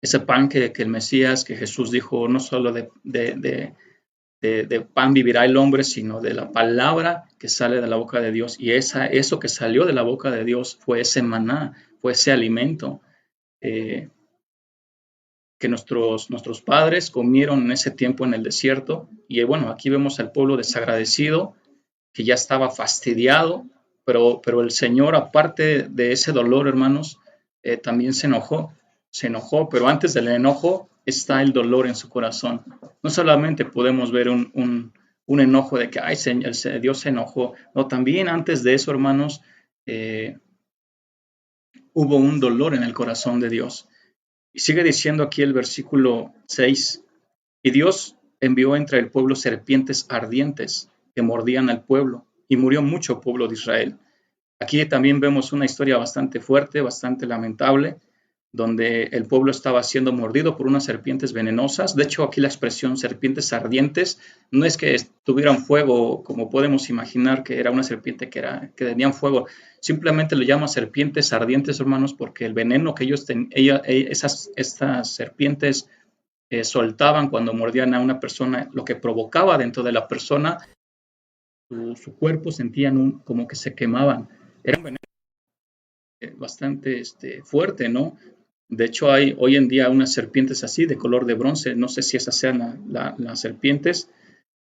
Ese pan que el Mesías, que Jesús dijo, no solo de pan vivirá el hombre, sino de la palabra que sale de la boca de Dios. Y eso que salió de la boca de Dios fue ese maná, fue ese alimento que nuestros padres comieron en ese tiempo en el desierto. Y bueno, aquí vemos al pueblo desagradecido, que ya estaba fastidiado, pero el Señor, aparte de ese dolor, hermanos, también se enojó, pero antes del enojo está el dolor en su corazón. No solamente podemos ver un enojo de que ay, Dios se enojó, no, también antes de eso, hermanos, hubo un dolor en el corazón de Dios. Y sigue diciendo aquí el versículo 6, y Dios envió entre el pueblo serpientes ardientes que mordían al pueblo, y murió mucho pueblo de Israel. Aquí también vemos una historia bastante fuerte, bastante lamentable, donde el pueblo estaba siendo mordido por unas serpientes venenosas. De hecho, aquí la expresión serpientes ardientes no es que tuvieran fuego, como podemos imaginar que era una serpiente que tenían fuego. Simplemente lo llaman serpientes ardientes, hermanos, porque el veneno que estas serpientes soltaban cuando mordían a una persona, lo que provocaba dentro de la persona, su cuerpo sentían como que se quemaban. Era un veneno bastante fuerte, ¿no? De hecho, hay hoy en día unas serpientes así, de color de bronce. No sé si esas sean las serpientes.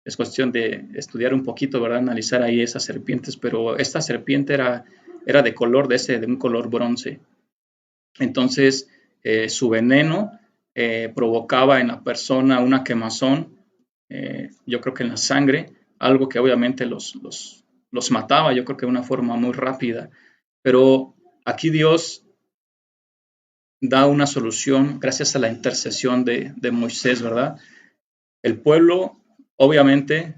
Es cuestión de estudiar un poquito, ¿verdad? Analizar ahí esas serpientes. Pero esta serpiente era de color de un color bronce. Entonces, su veneno provocaba en la persona una quemazón, yo creo que en la sangre, algo que obviamente los mataba, yo creo que de una forma muy rápida. Pero aquí Dios da una solución gracias a la intercesión de Moisés, ¿verdad? El pueblo, obviamente,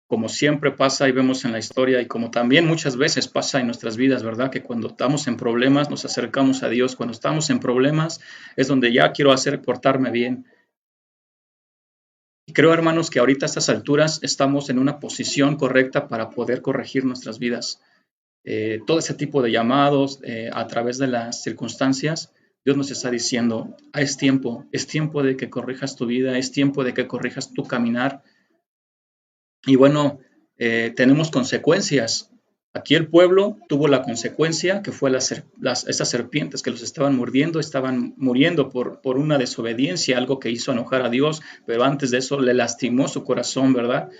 como siempre pasa y vemos en la historia y como también muchas veces pasa en nuestras vidas, ¿verdad? Que cuando estamos en problemas nos acercamos a Dios. Cuando estamos en problemas es donde ya quiero portarme bien. Y creo, hermanos, que ahorita a estas alturas estamos en una posición correcta para poder corregir nuestras vidas. Todo ese tipo de llamados a través de las circunstancias, Dios nos está diciendo, es tiempo de que corrijas tu vida, es tiempo de que corrijas tu caminar. Y bueno, tenemos consecuencias. Aquí el pueblo tuvo la consecuencia que fue esas serpientes que los estaban mordiendo, estaban muriendo por una desobediencia, algo que hizo enojar a Dios, pero antes de eso le lastimó su corazón, ¿verdad?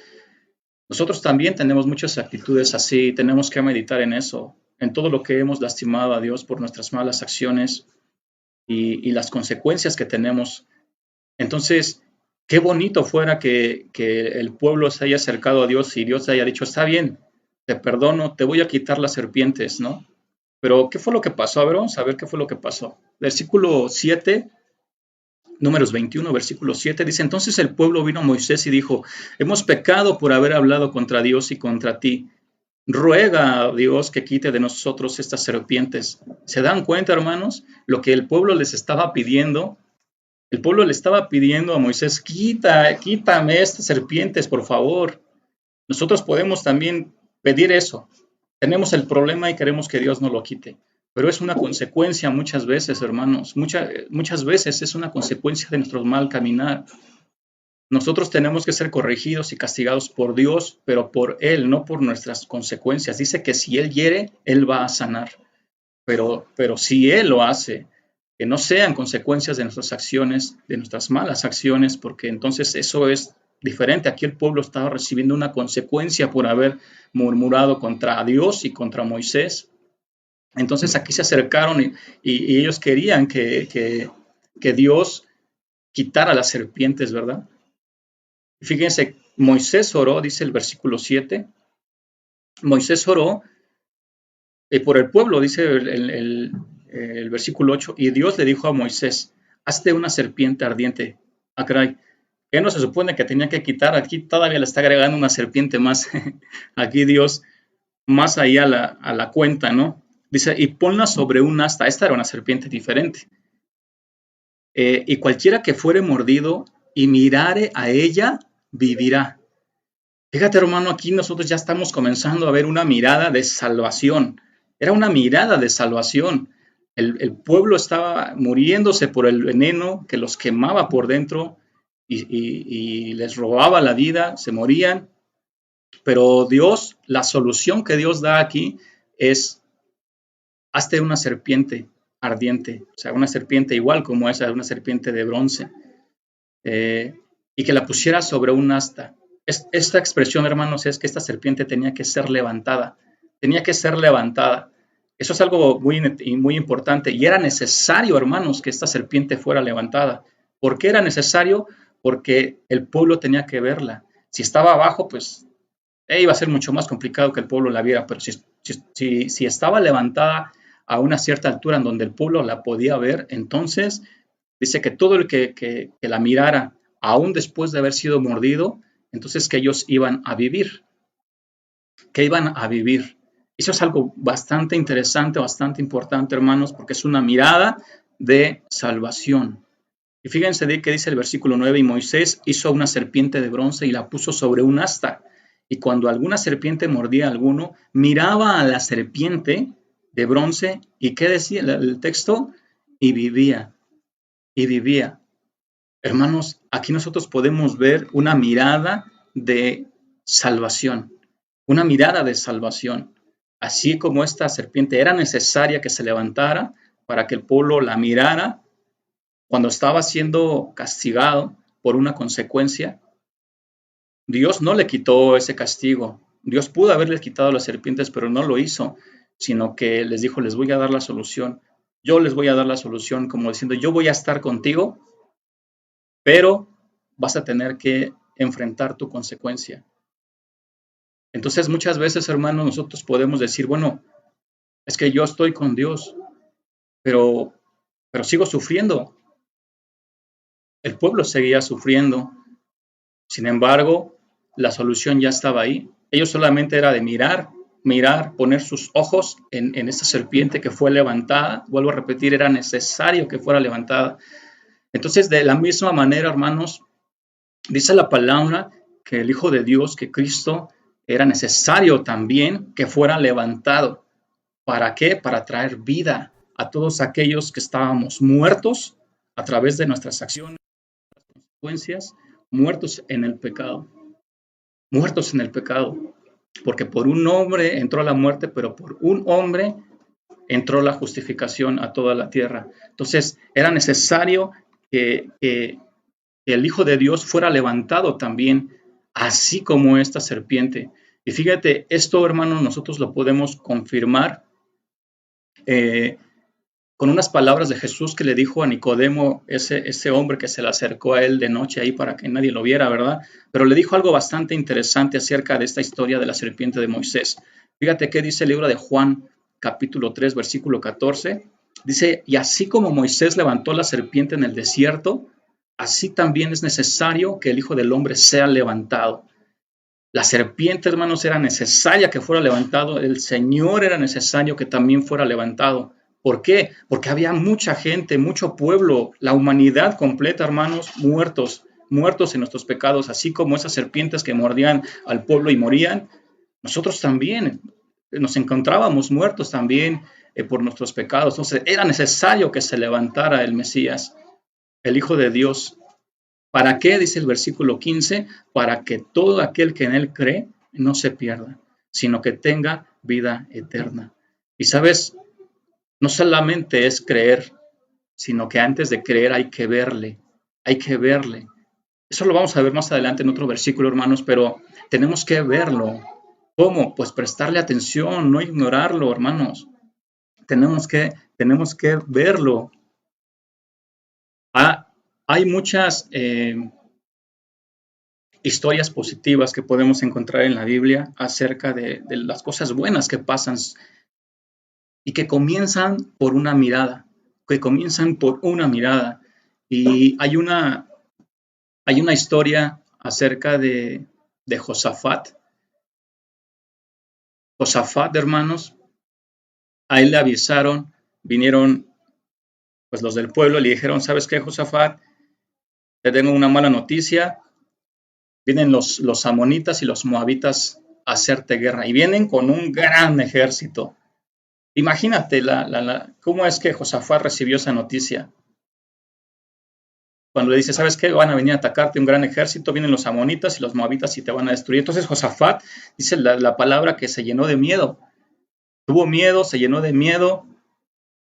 Nosotros también tenemos muchas actitudes así, tenemos que meditar en eso, en todo lo que hemos lastimado a Dios por nuestras malas acciones y las consecuencias que tenemos. Entonces, qué bonito fuera que el pueblo se haya acercado a Dios y Dios haya dicho, está bien, te perdono, te voy a quitar las serpientes, ¿no? Pero, ¿qué fue lo que pasó? A ver, vamos a ver qué fue lo que pasó. Versículo 7, Números 21, versículo 7, dice, entonces el pueblo vino a Moisés y dijo, hemos pecado por haber hablado contra Dios y contra ti. Ruega a Dios que quite de nosotros estas serpientes. ¿Se dan cuenta, hermanos? Lo que el pueblo les estaba pidiendo. El pueblo le estaba pidiendo a Moisés, quítame estas serpientes, por favor. Nosotros podemos también pedir eso. Tenemos el problema y queremos que Dios nos lo quite. Pero es una consecuencia muchas veces, hermanos. Muchas veces es una consecuencia de nuestro mal caminar. Nosotros tenemos que ser corregidos y castigados por Dios, pero por Él, no por nuestras consecuencias. Dice que si Él hiere, Él va a sanar. Pero si Él lo hace, que no sean consecuencias de nuestras acciones, de nuestras malas acciones, porque entonces eso es diferente. Aquí el pueblo estaba recibiendo una consecuencia por haber murmurado contra Dios y contra Moisés. Entonces aquí se acercaron y ellos querían que Dios quitara las serpientes, ¿verdad? Fíjense, Moisés oró, dice el versículo 7, Moisés oró por el pueblo, dice el versículo 8, y Dios le dijo a Moisés, hazte una serpiente ardiente. Ah, caray, ¿qué no se supone que tenía que quitar? Aquí todavía le está agregando una serpiente más. Aquí Dios, más ahí a la cuenta, ¿no? Dice, y ponla sobre un asta. Esta era una serpiente diferente. Y cualquiera que fuere mordido y mirare a ella, vivirá. Fíjate, hermano, aquí nosotros ya estamos comenzando a ver una mirada de salvación. Era una mirada de salvación. El pueblo estaba muriéndose por el veneno que los quemaba por dentro y les robaba la vida, se morían. Pero Dios, la solución que Dios da aquí es: hazte una serpiente ardiente, o sea, una serpiente igual como esa, una serpiente de bronce, y que la pusiera sobre un asta. Esta expresión, hermanos, es que esta serpiente tenía que ser levantada, tenía que ser levantada. Eso es algo muy importante, y era necesario, hermanos, que esta serpiente fuera levantada. ¿Por qué era necesario? Porque el pueblo tenía que verla. Si estaba abajo, pues iba a ser mucho más complicado que el pueblo la viera, pero si estaba levantada a una cierta altura en donde el pueblo la podía ver, entonces dice que todo el que la mirara, aún después de haber sido mordido, entonces que ellos iban a vivir, que iban a vivir. Eso es algo bastante interesante, bastante importante, hermanos, porque es una mirada de salvación. Y fíjense de que dice el versículo 9, y Moisés hizo una serpiente de bronce y la puso sobre un asta. Y cuando alguna serpiente mordía a alguno, miraba a la serpiente de bronce, ¿y qué decía el texto? Y vivía, y vivía. Hermanos, aquí nosotros podemos ver una mirada de salvación, una mirada de salvación. Así como esta serpiente era necesaria que se levantara para que el pueblo la mirara cuando estaba siendo castigado por una consecuencia, Dios no le quitó ese castigo. Dios pudo haberle quitado las serpientes, pero no lo hizo, sino que les dijo: les voy a dar la solución. Yo les voy a dar la solución, como diciendo: yo voy a estar contigo, pero vas a tener que enfrentar tu consecuencia. Entonces, muchas veces, hermanos, nosotros podemos decir: bueno, es que yo estoy con Dios, pero sigo sufriendo. El pueblo seguía sufriendo. Sin embargo, la solución ya estaba ahí. Ellos solamente era de mirar, poner sus ojos en esta serpiente que fue levantada. Vuelvo a repetir, era necesario que fuera levantada. Entonces, de la misma manera, hermanos, dice la palabra que el Hijo de Dios, que Cristo, era necesario también que fuera levantado. ¿Para qué? Para traer vida a todos aquellos que estábamos muertos a través de nuestras acciones, consecuencias, muertos en el pecado. Muertos en el pecado. Porque por un hombre entró la muerte, pero por un hombre entró la justificación a toda la tierra. Entonces, era necesario que el Hijo de Dios fuera levantado también, así como esta serpiente. Y fíjate, esto, hermanos, nosotros lo podemos confirmar con unas palabras de Jesús que le dijo a Nicodemo, ese hombre que se le acercó a él de noche ahí para que nadie lo viera, ¿verdad? Pero le dijo algo bastante interesante acerca de esta historia de la serpiente de Moisés. Fíjate qué dice el libro de Juan, capítulo 3, versículo 14. Dice: y así como Moisés levantó la serpiente en el desierto, así también es necesario que el Hijo del Hombre sea levantado. La serpiente, hermanos, era necesaria que fuera levantado. El Señor era necesario que también fuera levantado. ¿Por qué? Porque había mucha gente, mucho pueblo, la humanidad completa, hermanos, muertos en nuestros pecados, así como esas serpientes que mordían al pueblo y morían. Nosotros también nos encontrábamos muertos también por nuestros pecados. Entonces era necesario que se levantara el Mesías, el Hijo de Dios. ¿Para qué? Dice el versículo 15, para que todo aquel que en él cree no se pierda, sino que tenga vida eterna. Y sabes, no solamente es creer, sino que antes de creer hay que verle, hay que verle. Eso lo vamos a ver más adelante en otro versículo, hermanos, pero tenemos que verlo. ¿Cómo? Pues prestarle atención, no ignorarlo, hermanos. Tenemos que verlo. Hay muchas historias positivas que podemos encontrar en la Biblia acerca de las cosas buenas que pasan y que comienzan por una mirada, Y hay una historia acerca de Josafat. Josafat, hermanos, a él le avisaron, vinieron pues los del pueblo, le dijeron: ¿sabes qué, Josafat? Te tengo una mala noticia. Vienen los amonitas y los moabitas a hacerte guerra, y vienen con un gran ejército. Imagínate cómo es que Josafat recibió esa noticia. cuando le dice, ¿sabes qué? Van a venir a atacarte un gran ejército, vienen los amonitas y los moabitas y te van a destruir. Entonces Josafat dice la palabra que se llenó de miedo. Tuvo miedo, se llenó de miedo.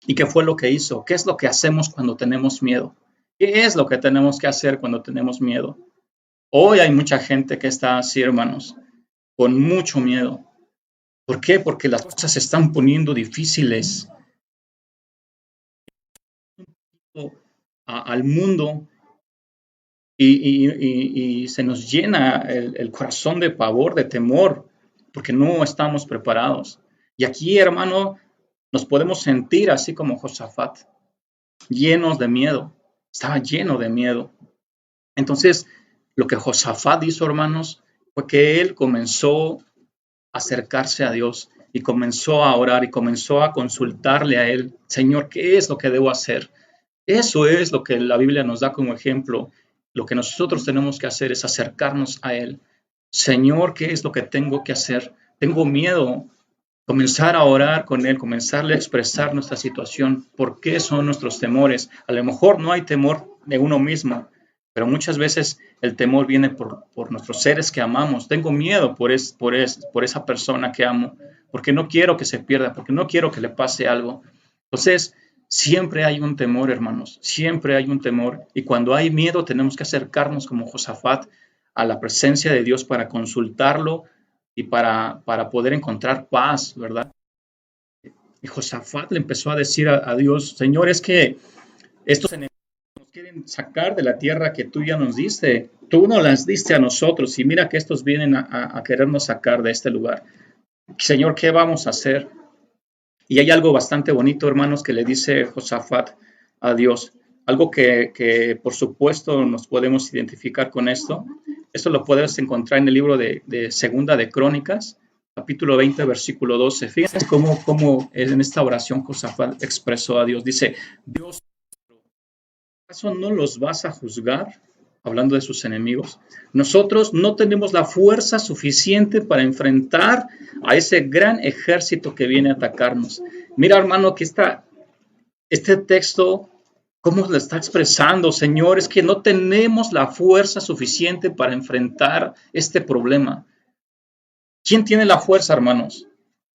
¿Y qué fue lo que hizo? ¿Qué es lo que hacemos cuando tenemos miedo? ¿Qué es lo que tenemos que hacer cuando tenemos miedo? Hoy hay mucha gente que está así, hermanos, con mucho miedo. ¿Por qué? Porque las cosas se están poniendo difíciles. Al mundo y se nos llena el corazón de pavor, de temor, porque no estamos preparados. Y aquí, hermano, nos podemos sentir así como Josafat, llenos de miedo. Estaba lleno de miedo. Entonces, lo que Josafat hizo, hermanos, fue que él comenzó a acercarse a Dios y comenzó a orar y comenzó a consultarle a él, Señor, ¿qué es lo que debo hacer? Eso es lo que la Biblia nos da como ejemplo. Lo que nosotros tenemos que hacer es acercarnos a Él. Señor, ¿qué es lo que tengo que hacer? Tengo miedo. Comenzar a orar con Él, comenzarle a expresar nuestra situación. ¿Por qué son nuestros temores? A lo mejor no hay temor de uno mismo, pero muchas veces el temor viene por nuestros seres que amamos. Tengo miedo por esa persona que amo, porque no quiero que se pierda, porque no quiero que le pase algo. Entonces, siempre hay un temor, hermanos, siempre hay un temor. Y cuando hay miedo tenemos que acercarnos como Josafat a la presencia de Dios para consultarlo y para poder encontrar paz, ¿verdad? Y Josafat le empezó a decir a Dios, Señor, es que estos enemigos nos quieren sacar de la tierra que tú ya nos diste. Tú no las diste a nosotros y mira que estos vienen a querernos sacar de este lugar. Señor, ¿qué vamos a hacer? Y hay algo bastante bonito, hermanos, que le dice Josafat a Dios. Algo que por supuesto nos podemos identificar con esto. Esto lo puedes encontrar en el libro de Segunda de Crónicas, capítulo 20, versículo 12. Fíjense cómo en esta oración Josafat expresó a Dios. Dice, Dios, ¿acaso no los vas a juzgar? Hablando de sus enemigos. Nosotros no tenemos la fuerza suficiente para enfrentar a ese gran ejército que viene a atacarnos. Mira, hermano, que este texto, ¿cómo lo está expresando? Señor, es que no tenemos la fuerza suficiente para enfrentar este problema. ¿Quién tiene la fuerza, hermanos?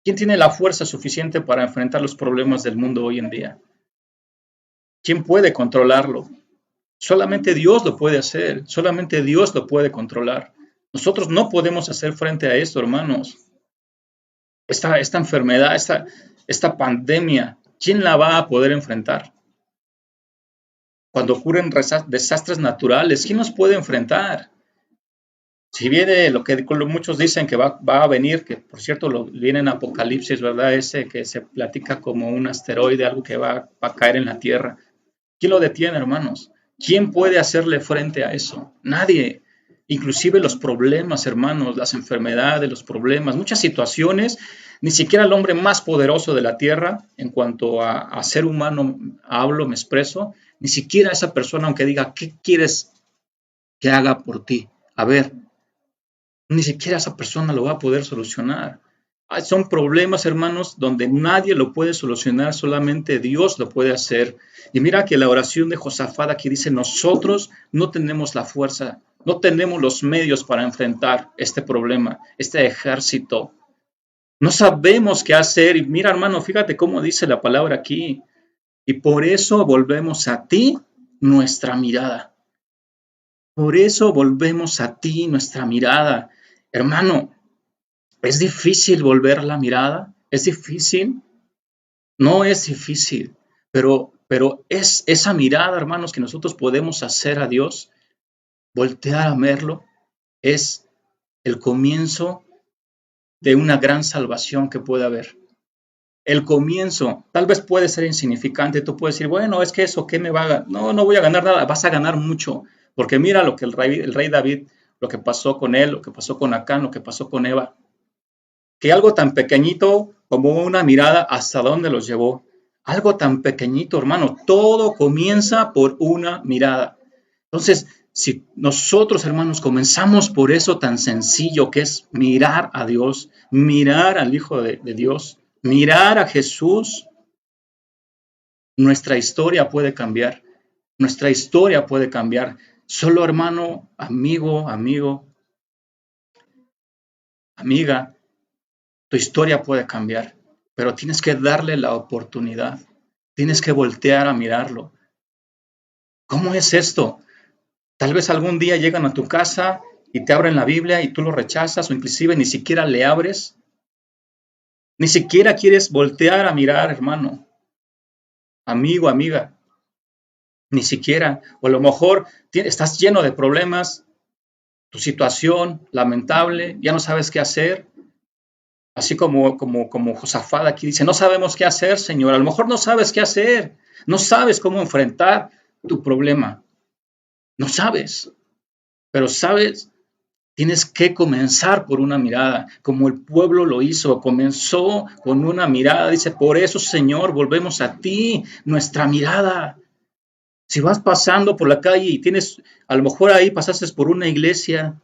¿Quién tiene la fuerza suficiente para enfrentar los problemas del mundo hoy en día? ¿Quién puede controlarlo? Solamente Dios lo puede hacer, solamente Dios lo puede controlar. Nosotros no podemos hacer frente a esto, hermanos. Esta enfermedad, esta pandemia, ¿quién la va a poder enfrentar? Cuando ocurren desastres naturales, ¿quién nos puede enfrentar? Si viene lo que muchos dicen que va a venir, que por cierto viene en Apocalipsis, ¿verdad? Ese que se platica como un asteroide, algo que va a caer en la Tierra. ¿Quién lo detiene, hermanos? ¿Quién puede hacerle frente a eso? Nadie. Inclusive los problemas, hermanos, las enfermedades, los problemas, muchas situaciones, ni siquiera el hombre más poderoso de la tierra, en cuanto a ser humano hablo, me expreso, ni siquiera esa persona, aunque diga, ¿qué quieres que haga por ti? A ver, ni siquiera esa persona lo va a poder solucionar. Son problemas, hermanos, donde nadie lo puede solucionar, solamente Dios lo puede hacer. Y mira que la oración de Josafat aquí dice, nosotros no tenemos la fuerza, no tenemos los medios para enfrentar este problema, este ejército. No sabemos qué hacer. Y mira, hermano, fíjate cómo dice la palabra aquí. Y por eso volvemos a ti nuestra mirada. Por eso volvemos a ti nuestra mirada. Hermano, ¿es difícil volver la mirada? ¿Es difícil? No es difícil, pero es esa mirada, hermanos, que nosotros podemos hacer a Dios, voltear a verlo, es el comienzo de una gran salvación que puede haber. El comienzo, tal vez puede ser insignificante, tú puedes decir, bueno, es que eso, ¿qué me va a ganar? No voy a ganar nada, vas a ganar mucho, porque mira lo que el rey David, lo que pasó con él, lo que pasó con Acán, lo que pasó con Eva, que algo tan pequeñito como una mirada, ¿hasta dónde los llevó? Algo tan pequeñito, hermano, todo comienza por una mirada. Entonces, si nosotros, hermanos, comenzamos por eso tan sencillo que es mirar a Dios, mirar al Hijo de Dios, mirar a Jesús, nuestra historia puede cambiar. Nuestra historia puede cambiar. Solo hermano, amigo, amiga, tu historia puede cambiar, pero tienes que darle la oportunidad. Tienes que voltear a mirarlo. ¿Cómo es esto? Tal vez algún día llegan a tu casa y te abren la Biblia y tú lo rechazas o inclusive ni siquiera le abres. Ni siquiera quieres voltear a mirar, hermano, amigo, amiga. Ni siquiera. O a lo mejor estás lleno de problemas, tu situación lamentable, ya no sabes qué hacer. Así como Josafat aquí dice, no sabemos qué hacer, Señor. A lo mejor no sabes qué hacer. No sabes cómo enfrentar tu problema. No sabes. Pero sabes, tienes que comenzar por una mirada, como el pueblo lo hizo, comenzó con una mirada. Dice, por eso, Señor, volvemos a ti, nuestra mirada. Si vas pasando por la calle y tienes, a lo mejor ahí pasaste por una iglesia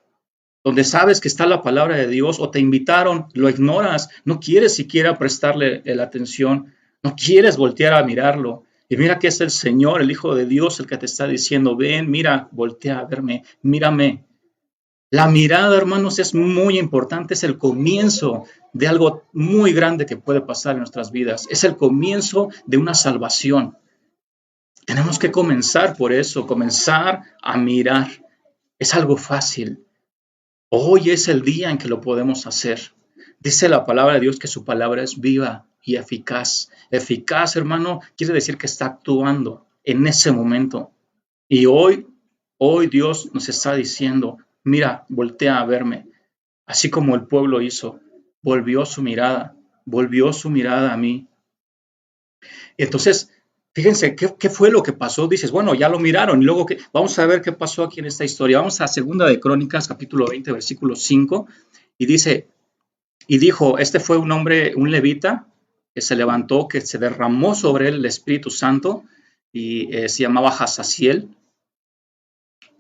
donde sabes que está la palabra de Dios o te invitaron, lo ignoras, no quieres siquiera prestarle la atención, no quieres voltear a mirarlo. Y mira que es el Señor, el Hijo de Dios, el que te está diciendo, ven, mira, voltea a verme, mírame. La mirada, hermanos, es muy importante, es el comienzo de algo muy grande que puede pasar en nuestras vidas, es el comienzo de una salvación. Tenemos que comenzar por eso, comenzar a mirar. Es algo fácil. Hoy es el día en que lo podemos hacer. Dice la palabra de Dios que su palabra es viva y eficaz. Eficaz, hermano, quiere decir que está actuando en ese momento. Y hoy Dios nos está diciendo, mira, voltea a verme. Así como el pueblo hizo, volvió su mirada a mí. Entonces, fíjense, ¿qué fue lo que pasó? Dices, bueno, ya lo miraron, y luego, vamos a ver qué pasó aquí en esta historia. Vamos a Segunda de Crónicas, capítulo 20, versículo 5, y dice, y dijo, este fue un hombre, un levita, que se levantó, que se derramó sobre él el Espíritu Santo, y se llamaba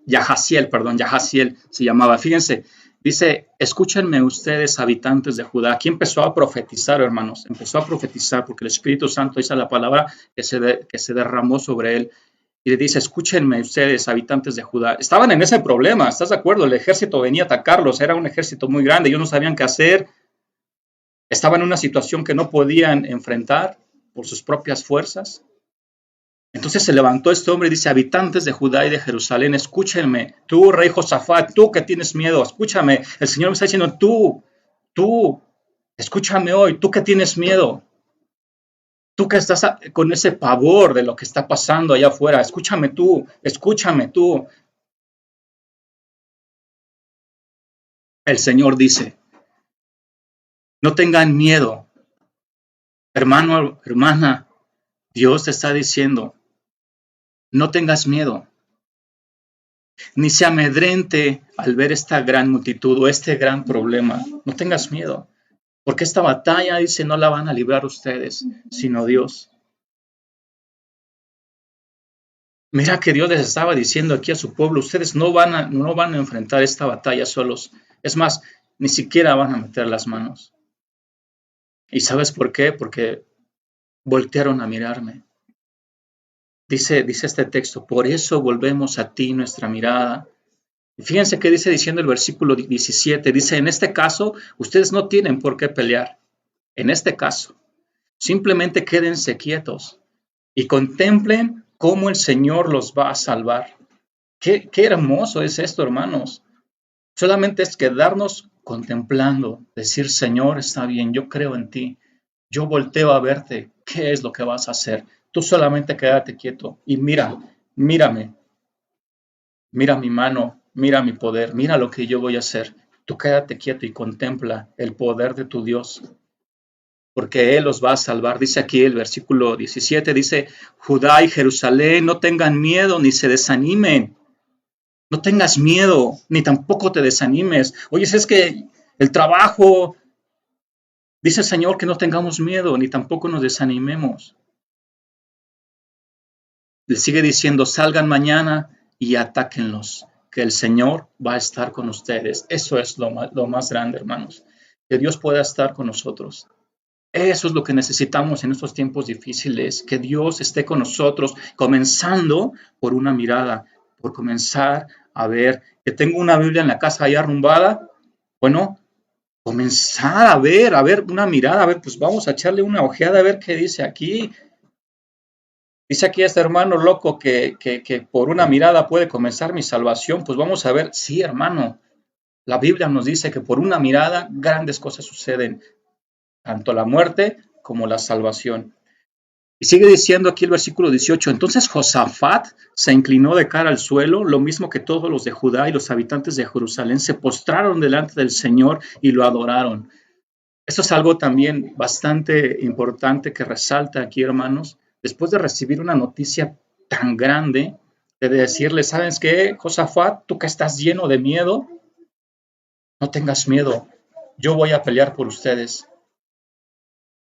Yahaziel se llamaba. Fíjense, dice, escúchenme ustedes, habitantes de Judá. Aquí empezó a profetizar, hermanos, empezó a profetizar porque el Espíritu Santo dice la palabra que se derramó sobre él. Y le dice, escúchenme ustedes, habitantes de Judá. Estaban en ese problema, ¿estás de acuerdo? El ejército venía a atacarlos, era un ejército muy grande, ellos no sabían qué hacer. Estaban en una situación que no podían enfrentar por sus propias fuerzas. Entonces se levantó este hombre y dice, habitantes de Judá y de Jerusalén, escúchenme, tú, rey Josafat, tú que tienes miedo, escúchame. El Señor me está diciendo, tú, escúchame hoy, tú que tienes miedo, tú que estás con ese pavor de lo que está pasando allá afuera, escúchame tú, escúchame tú. El Señor dice, no tengan miedo, hermano, hermana, Dios te está diciendo, no tengas miedo. Ni se amedrente al ver esta gran multitud o este gran problema. No tengas miedo, porque esta batalla, dice, no la van a librar ustedes, sino Dios. Mira que Dios les estaba diciendo aquí a su pueblo, ustedes no van a enfrentar esta batalla solos. Es más, ni siquiera van a meter las manos. ¿Y sabes por qué? Porque voltearon a mirarme. Dice este texto, por eso volvemos a ti nuestra mirada. Y fíjense qué dice diciendo el versículo 17, dice, en este caso, ustedes no tienen por qué pelear. En este caso, simplemente quédense quietos y contemplen cómo el Señor los va a salvar. Qué hermoso es esto, hermanos. Solamente es quedarnos contemplando, decir, Señor, está bien, yo creo en ti. Yo volteo a verte. ¿Qué es lo que vas a hacer? Tú solamente quédate quieto y mírame, mira mi mano, mira mi poder, mira lo que yo voy a hacer. Tú quédate quieto y contempla el poder de tu Dios, porque Él los va a salvar. Dice aquí el versículo 17, dice, Judá y Jerusalén, no tengan miedo ni se desanimen. No tengas miedo, ni tampoco te desanimes. Oye, es que el trabajo, dice el Señor que no tengamos miedo, ni tampoco nos desanimemos. Le sigue diciendo, salgan mañana y atáquenlos, que el Señor va a estar con ustedes. Eso es lo más grande, hermanos, que Dios pueda estar con nosotros. Eso es lo que necesitamos en estos tiempos difíciles, que Dios esté con nosotros, comenzando por una mirada, por comenzar a ver, que tengo una Biblia en la casa ahí arrumbada, bueno, comenzar a ver una mirada, a ver, pues vamos a echarle una ojeada a ver qué dice aquí. Dice aquí este hermano loco que por una mirada puede comenzar mi salvación, pues vamos a ver, sí hermano, la Biblia nos dice que por una mirada grandes cosas suceden, tanto la muerte como la salvación. Y sigue diciendo aquí el versículo 18, entonces Josafat se inclinó de cara al suelo, lo mismo que todos los de Judá y los habitantes de Jerusalén se postraron delante del Señor y lo adoraron. Esto es algo también bastante importante que resalta aquí, hermanos, después de recibir una noticia tan grande, de decirle, ¿sabes qué, Josafat? Tú que estás lleno de miedo, no tengas miedo, yo voy a pelear por ustedes.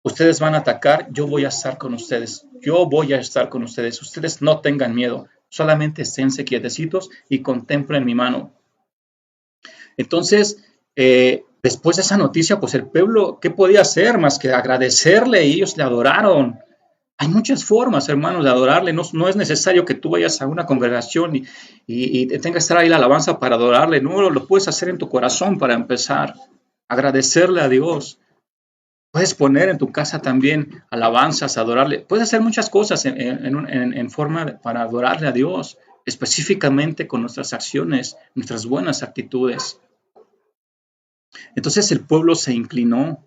Ustedes van a atacar, yo voy a estar con ustedes. Yo voy a estar con ustedes. Ustedes no tengan miedo. Solamente esténse quietecitos y contemplen mi mano. Entonces, después de esa noticia, pues el pueblo, ¿qué podía hacer más que agradecerle? Y ellos le adoraron. Hay muchas formas, hermanos, de adorarle. No, no es necesario que tú vayas a una congregación y tengas que estar ahí la alabanza para adorarle. No, lo puedes hacer en tu corazón para empezar. Agradecerle a Dios. Puedes poner en tu casa también alabanzas, adorarle. Puedes hacer muchas cosas en forma para adorarle a Dios, específicamente con nuestras acciones, nuestras buenas actitudes. Entonces el pueblo se inclinó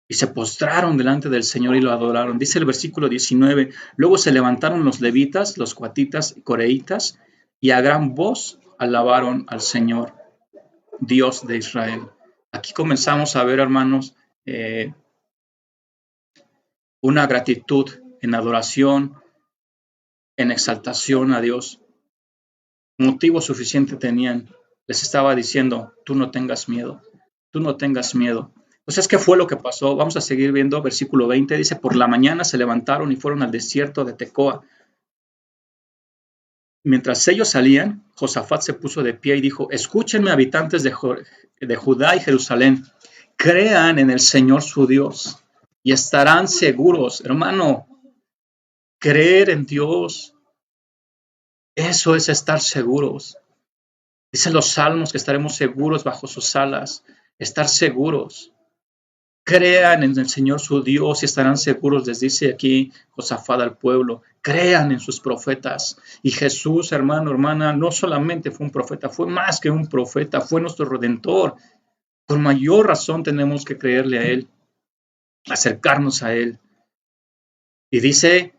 y se postraron delante del Señor y lo adoraron. Dice el versículo 19, luego se levantaron los levitas, los coatitas y coreitas, y a gran voz alabaron al Señor, Dios de Israel. Aquí comenzamos a ver, hermanos, una gratitud en adoración, en exaltación a Dios. Motivo suficiente tenían. Les estaba diciendo, tú no tengas miedo, tú no tengas miedo. Entonces, ¿qué fue lo que pasó? Vamos a seguir viendo versículo 20. Dice, por la mañana se levantaron y fueron al desierto de Tecoa. Mientras ellos salían, Josafat se puso de pie y dijo, escúchenme habitantes de Judá y Jerusalén, crean en el Señor su Dios y estarán seguros. Hermano, creer en Dios, eso es estar seguros. Dicen los salmos que estaremos seguros bajo sus alas, estar seguros. Crean en el Señor su Dios y estarán seguros, les dice aquí Josafat al pueblo. Crean en sus profetas. Y Jesús, hermano, hermana, no solamente fue un profeta, fue más que un profeta, fue nuestro Redentor. Por mayor razón tenemos que creerle a Él, acercarnos a Él. Y dice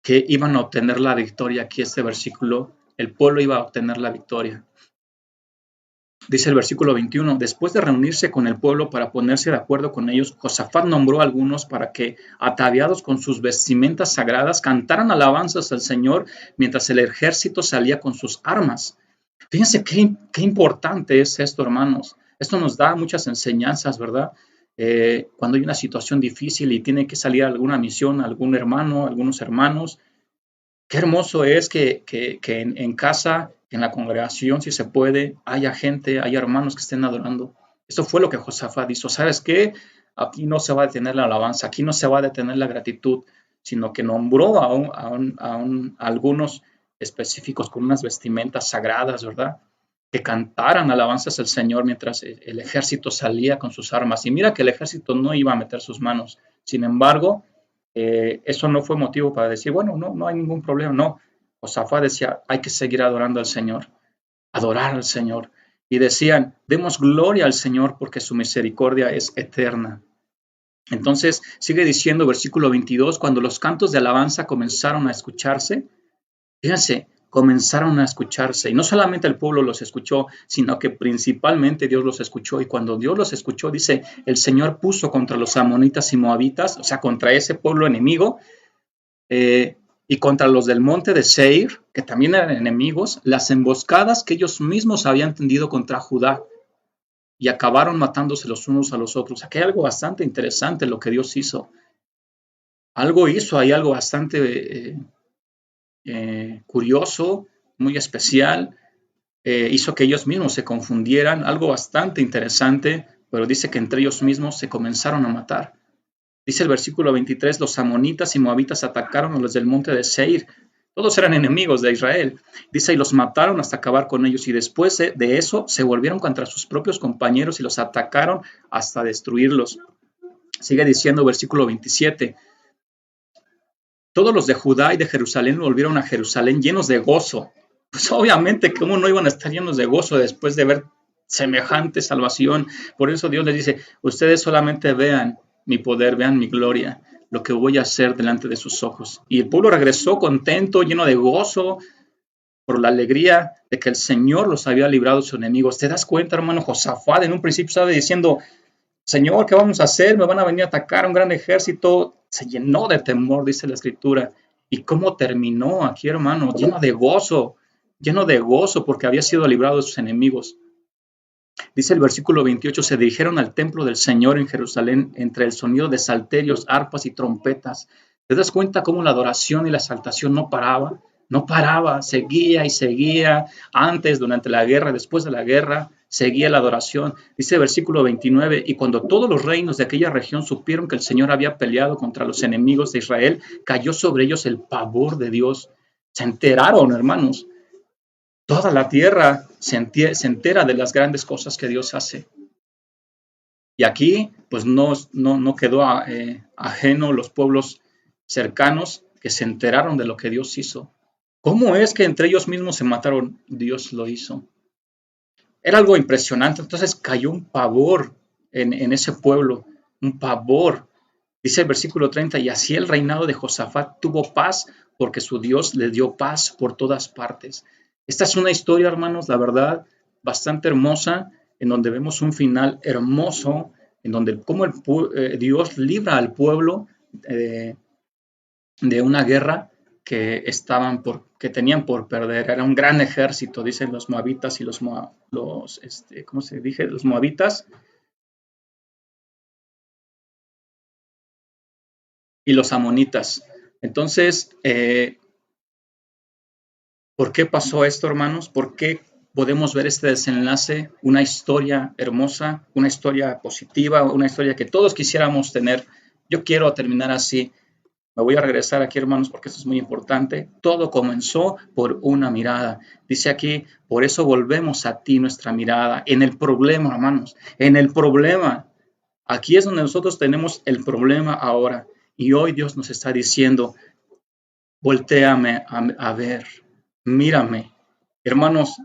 que iban a obtener la victoria. Aquí este versículo, el pueblo iba a obtener la victoria. Dice el versículo 21, después de reunirse con el pueblo para ponerse de acuerdo con ellos, Josafat nombró a algunos para que, ataviados con sus vestimentas sagradas, cantaran alabanzas al Señor mientras el ejército salía con sus armas. Fíjense qué importante es esto, hermanos. Esto nos da muchas enseñanzas, ¿verdad? Cuando hay una situación difícil y tiene que salir a alguna misión, algún hermano, algunos hermanos, qué hermoso es que en casa, en la congregación, si se puede, haya gente, haya hermanos que estén adorando. Eso fue lo que Josafat hizo. ¿Sabes qué? Aquí no se va a detener la alabanza, aquí no se va a detener la gratitud, sino que nombró a algunos específicos con unas vestimentas sagradas, ¿verdad? Que cantaran alabanzas al Señor mientras el ejército salía con sus armas. Y mira que el ejército no iba a meter sus manos. Sin embargo, eso no fue motivo para decir, bueno, no hay ningún problema, no. Josafat decía, hay que seguir adorando al Señor, adorar al Señor. Y decían, demos gloria al Señor porque su misericordia es eterna. Entonces sigue diciendo versículo 22, cuando los cantos de alabanza comenzaron a escucharse, fíjense, comenzaron a escucharse. Y no solamente el pueblo los escuchó, sino que principalmente Dios los escuchó. Y cuando Dios los escuchó, dice, el Señor puso contra los amonitas y moabitas, o sea, contra ese pueblo enemigo, y contra los del monte de Seir, que también eran enemigos, las emboscadas que ellos mismos habían tendido contra Judá. Y acabaron matándose los unos a los otros. Aquí hay algo bastante interesante lo que Dios hizo. Hay algo bastante curioso, muy especial, hizo que ellos mismos se confundieran, algo bastante interesante, pero dice que entre ellos mismos se comenzaron a matar. Dice el versículo 23, los amonitas y moabitas atacaron a los del monte de Seir. Todos eran enemigos de Israel. Dice, y los mataron hasta acabar con ellos. Y después de eso se volvieron contra sus propios compañeros y los atacaron hasta destruirlos. Sigue diciendo versículo 27. Todos los de Judá y de Jerusalén volvieron a Jerusalén llenos de gozo. Pues obviamente, ¿cómo no iban a estar llenos de gozo después de ver semejante salvación? Por eso Dios les dice, ustedes solamente vean mi poder, vean mi gloria, lo que voy a hacer delante de sus ojos. Y el pueblo regresó contento, lleno de gozo, por la alegría de que el Señor los había librado de sus enemigos. ¿Te das cuenta, hermano? Josafat en un principio estaba diciendo, Señor, ¿qué vamos a hacer? Me van a venir a atacar un gran ejército. Se llenó de temor, dice la Escritura. ¿Y cómo terminó aquí, hermano? Lleno de gozo porque había sido librado de sus enemigos. Dice el versículo 28, se dirigieron al templo del Señor en Jerusalén entre el sonido de salterios, arpas y trompetas. ¿Te das cuenta cómo la adoración y la exaltación no paraba? No paraba, seguía y seguía. Antes, durante la guerra, después de la guerra, seguía la adoración. Dice el versículo 29, y cuando todos los reinos de aquella región supieron que el Señor había peleado contra los enemigos de Israel, cayó sobre ellos el pavor de Dios. Se enteraron, hermanos. Toda la tierra se entera de las grandes cosas que Dios hace. Y aquí, pues no quedó ajeno los pueblos cercanos que se enteraron de lo que Dios hizo. ¿Cómo es que entre ellos mismos se mataron? Dios lo hizo. Era algo impresionante. Entonces cayó un pavor en ese pueblo, un pavor. Dice el versículo 30, y así el reinado de Josafat tuvo paz porque su Dios le dio paz por todas partes. Esta es una historia, hermanos, la verdad, bastante hermosa, en donde vemos un final hermoso, en donde cómo Dios libra al pueblo de una guerra que tenían por perder. Era un gran ejército, dicen los moabitas y los moabitas y los amonitas. Entonces, ¿por qué pasó esto, hermanos? ¿Por qué podemos ver este desenlace? Una historia hermosa, una historia positiva, una historia que todos quisiéramos tener. Yo quiero terminar así. Me voy a regresar aquí, hermanos, porque esto es muy importante. Todo comenzó por una mirada. Dice aquí, por eso volvemos a ti nuestra mirada. En el problema, hermanos, en el problema. Aquí es donde nosotros tenemos el problema ahora. Y hoy Dios nos está diciendo, voltéame a ver, mírame. Hermanos,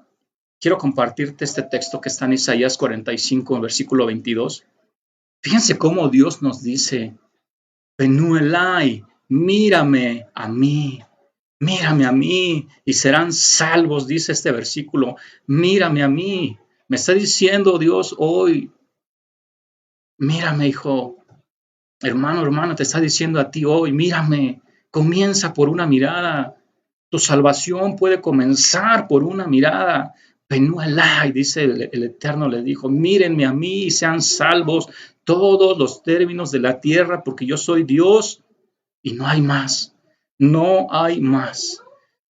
quiero compartirte este texto que está en Isaías 45, versículo 22. Fíjense cómo Dios nos dice, Penuelai, mírame a mí, y serán salvos, dice este versículo, mírame a mí. Me está diciendo Dios hoy, mírame, hijo, hermano, hermana, te está diciendo a ti hoy, mírame, comienza por una mirada. Tu salvación puede comenzar por una mirada. Penuelai, dice el Eterno, le dijo, mírenme a mí y sean salvos todos los términos de la tierra, porque yo soy Dios y no hay más. No hay más.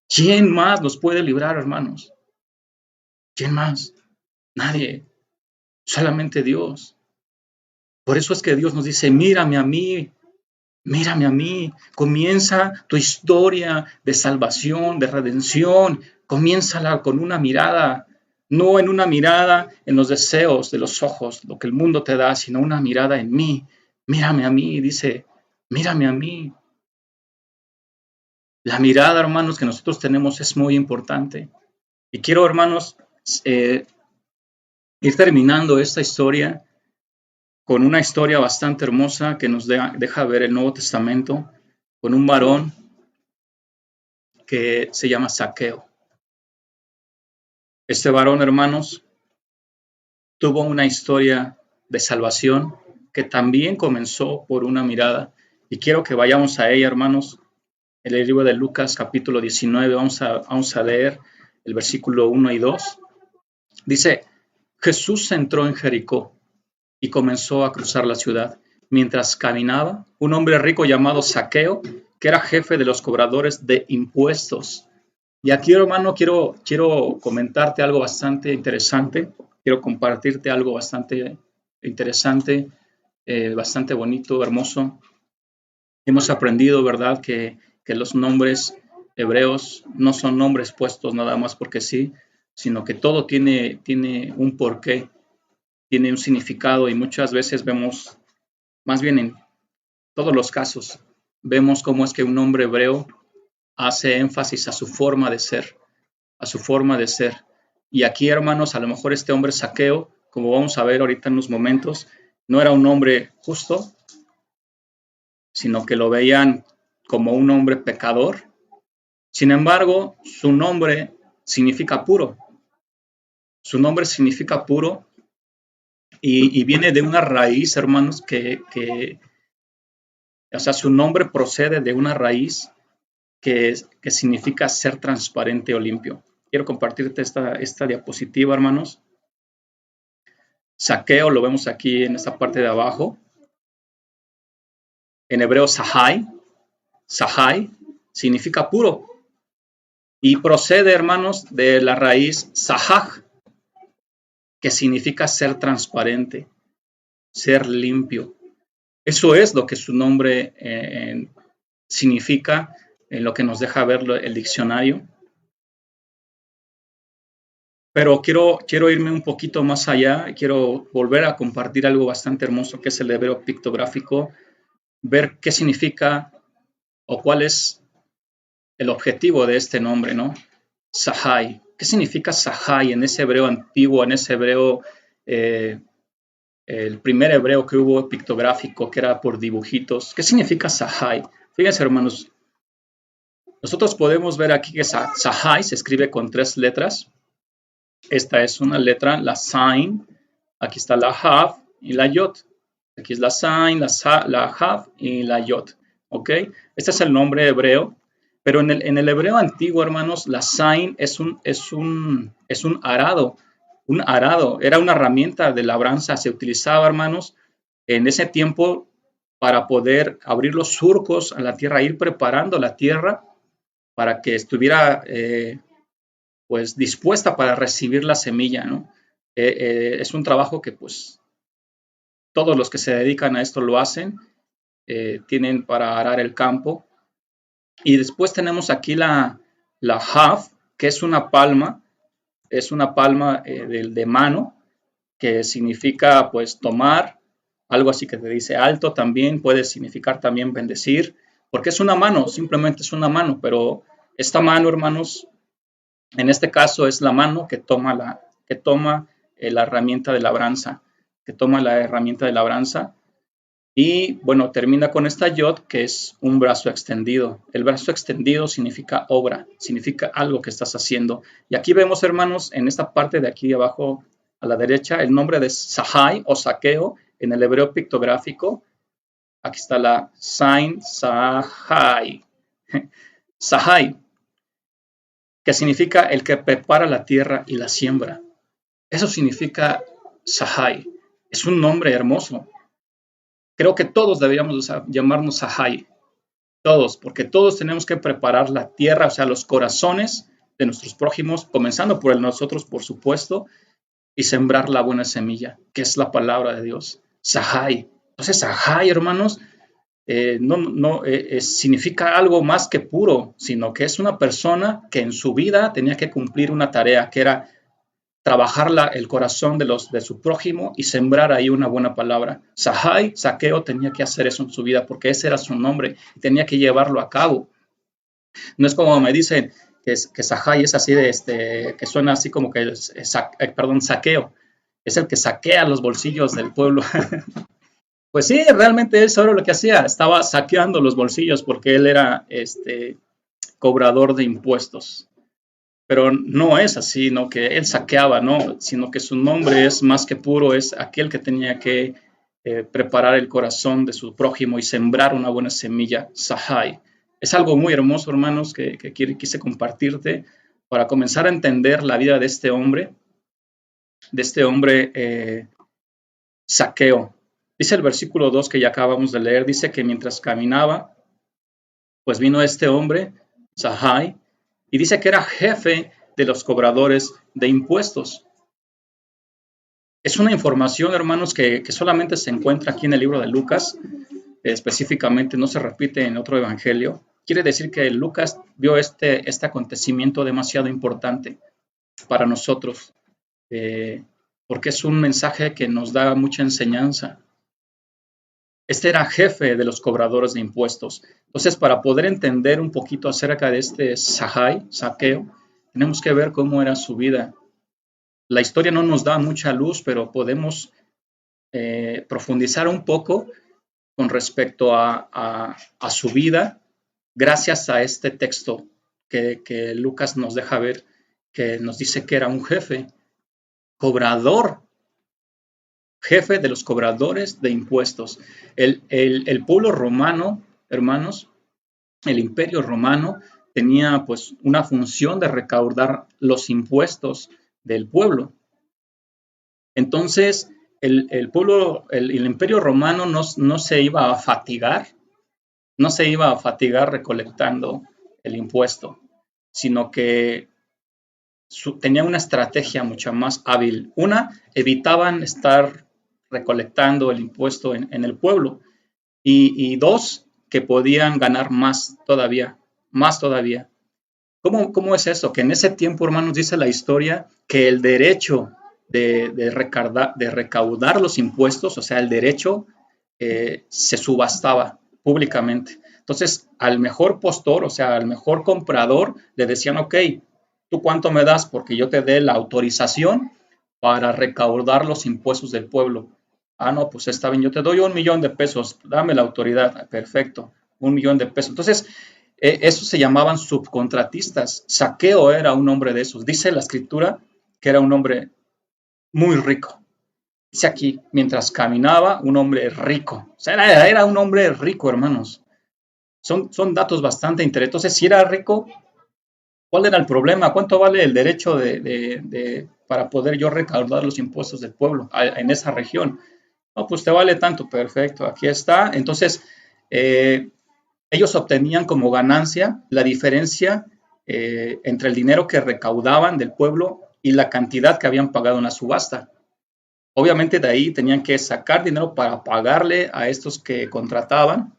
¿Quién más nos puede librar, hermanos? ¿Quién más? Nadie. Solamente Dios. Por eso es que Dios nos dice, mírame a mí, comienza tu historia de salvación, de redención, comiénzala con una mirada, no en una mirada en los deseos de los ojos, lo que el mundo te da, sino una mirada en mí. Mírame a mí, dice, mírame a mí. La mirada, hermanos, que nosotros tenemos es muy importante. Y quiero, hermanos, ir terminando esta historia con una historia bastante hermosa que nos deja ver el Nuevo Testamento, con un varón que se llama Zaqueo. Este varón, hermanos, tuvo una historia de salvación que también comenzó por una mirada. Y quiero que vayamos a ella, hermanos. En el libro de Lucas, capítulo 19, vamos a leer el versículo 1 y 2. Dice, Jesús entró en Jericó y comenzó a cruzar la ciudad. Mientras caminaba, un hombre rico llamado Zaqueo, que era jefe de los cobradores de impuestos. Y aquí, hermano, quiero comentarte algo bastante interesante. Quiero compartirte algo bastante interesante, bastante bonito, hermoso. Hemos aprendido, ¿verdad?, que los nombres hebreos no son nombres puestos nada más porque sí, sino que todo tiene un porqué, tiene un significado y muchas veces vemos, más bien en todos los casos, vemos cómo es que un nombre hebreo hace énfasis a su forma de ser, a su forma de ser. Y aquí, hermanos, a lo mejor este hombre Zaqueo, como vamos a ver ahorita en unos momentos, no era un hombre justo, sino que lo veían como un hombre pecador. Sin embargo, su nombre significa puro. Su nombre significa puro y viene de una raíz, hermanos, o sea, su nombre procede de una raíz que significa ser transparente o limpio. Quiero compartirte esta diapositiva, hermanos. Zaqueo lo vemos aquí en esta parte de abajo. En hebreo, Sahai. Sahai significa puro. Y procede, hermanos, de la raíz Sahaj, que significa ser transparente, ser limpio. Eso es lo que su nombre significa, en lo que nos deja ver el diccionario. Pero quiero irme un poquito más allá, quiero volver a compartir algo bastante hermoso que es el hebreo pictográfico, ver qué significa o cuál es el objetivo de este nombre, ¿no? Sahai. ¿Qué significa Sahai en ese hebreo antiguo, en ese hebreo, el primer hebreo que hubo pictográfico, que era por dibujitos? ¿Qué significa Sahai? Fíjense, hermanos, nosotros podemos ver aquí que Sahai se escribe con 3 letras. Esta es una letra, la Zain, aquí está la Hav y la Yod. Aquí es la Zain, la Hav y la Yod. ¿Ok? Este es el nombre hebreo. Pero en el hebreo antiguo, hermanos, la Zain es un arado. Un arado. Era una herramienta de labranza. Se utilizaba, hermanos, en ese tiempo para poder abrir los surcos a la tierra, ir preparando la tierra para que estuviera pues dispuesta para recibir la semilla, ¿no? Es un trabajo que pues todos los que se dedican a esto lo hacen, tienen para arar el campo. Y después tenemos aquí la Hav, que es una palma de mano, que significa pues tomar, algo así que te dice alto también, puede significar también bendecir, porque es una mano, simplemente es una mano, pero esta mano, hermanos, en este caso es la mano que toma la herramienta de labranza, y bueno, termina con esta yod, que es un brazo extendido. El brazo extendido significa obra, significa algo que estás haciendo. Y aquí vemos, hermanos, en esta parte de aquí abajo a la derecha, el nombre de Sahai o Saqueo en el hebreo pictográfico. Aquí está la Zain Sahai. Sahai, que significa el que prepara la tierra y la siembra. Eso significa Sahai. Es un nombre hermoso. Creo que todos deberíamos llamarnos Sahai. Todos, porque todos tenemos que preparar la tierra, o sea, los corazones de nuestros prójimos, comenzando por nosotros, por supuesto, y sembrar la buena semilla, que es la palabra de Dios. Sahai. Entonces, Sahai, hermanos, no significa algo más que puro, sino que es una persona que en su vida tenía que cumplir una tarea, que era trabajar el corazón de su prójimo y sembrar ahí una buena palabra. Sahai, Zaqueo, tenía que hacer eso en su vida porque ese era su nombre y tenía que llevarlo a cabo. No es como me dicen que Sahai es así que suena así como que saqueo. Es el que saquea los bolsillos del pueblo. Pues sí, realmente eso era lo que hacía. Estaba saqueando los bolsillos porque él era cobrador de impuestos. Pero no es así, no que él saqueaba, no, sino que su nombre es más que puro, es aquel que tenía que preparar el corazón de su prójimo y sembrar una buena semilla, Sahai. Es algo muy hermoso, hermanos, que quise compartirte para comenzar a entender la vida de este hombre Zaqueo. Dice el versículo 2 que ya acabamos de leer, dice que mientras caminaba, pues vino este hombre, Sahai, y dice que era jefe de los cobradores de impuestos. Es una información, hermanos, que solamente se encuentra aquí en el libro de Lucas, específicamente no se repite en otro evangelio. Quiere decir que Lucas vio este acontecimiento demasiado importante para nosotros, porque es un mensaje que nos da mucha enseñanza. Este era jefe de los cobradores de impuestos. Entonces, para poder entender un poquito acerca de este Saqueo, tenemos que ver cómo era su vida. La historia no nos da mucha luz, pero podemos profundizar un poco con respecto a su vida gracias a este texto que Lucas nos deja ver, que nos dice que era un cobrador, jefe de los cobradores de impuestos. El pueblo romano, hermanos, el imperio romano tenía pues una función de recaudar los impuestos del pueblo. Entonces, el pueblo, el imperio romano no se iba a fatigar, no se iba a fatigar recolectando el impuesto, sino que tenía una estrategia mucho más hábil. Una, evitaban estar recolectando el impuesto en el pueblo. Y dos, que podían ganar más todavía, más todavía. ¿Cómo es eso? Que en ese tiempo, hermanos, dice la historia que el derecho de recaudar los impuestos, o sea, el derecho se subastaba públicamente. Entonces, al mejor postor, o sea, al mejor comprador, le decían, ok, ¿tú cuánto me das? Porque yo te dé la autorización para recaudar los impuestos del pueblo. Ah, no, pues está bien, yo te doy 1,000,000 de pesos, dame la autoridad, perfecto, 1,000,000 de pesos. Entonces, esos se llamaban subcontratistas. Saqueo era un hombre de esos. Dice la escritura que era un hombre muy rico. Dice aquí, mientras caminaba, un hombre rico. O sea, era un hombre rico, hermanos. Son datos bastante interesantes. Entonces, si era rico, ¿cuál era el problema? ¿Cuánto vale el derecho para poder yo recaudar los impuestos del pueblo en esa región? No, pues te vale tanto, perfecto, aquí está. Entonces, ellos obtenían como ganancia la diferencia entre el dinero que recaudaban del pueblo y la cantidad que habían pagado en la subasta. Obviamente de ahí tenían que sacar dinero para pagarle a estos que contrataban.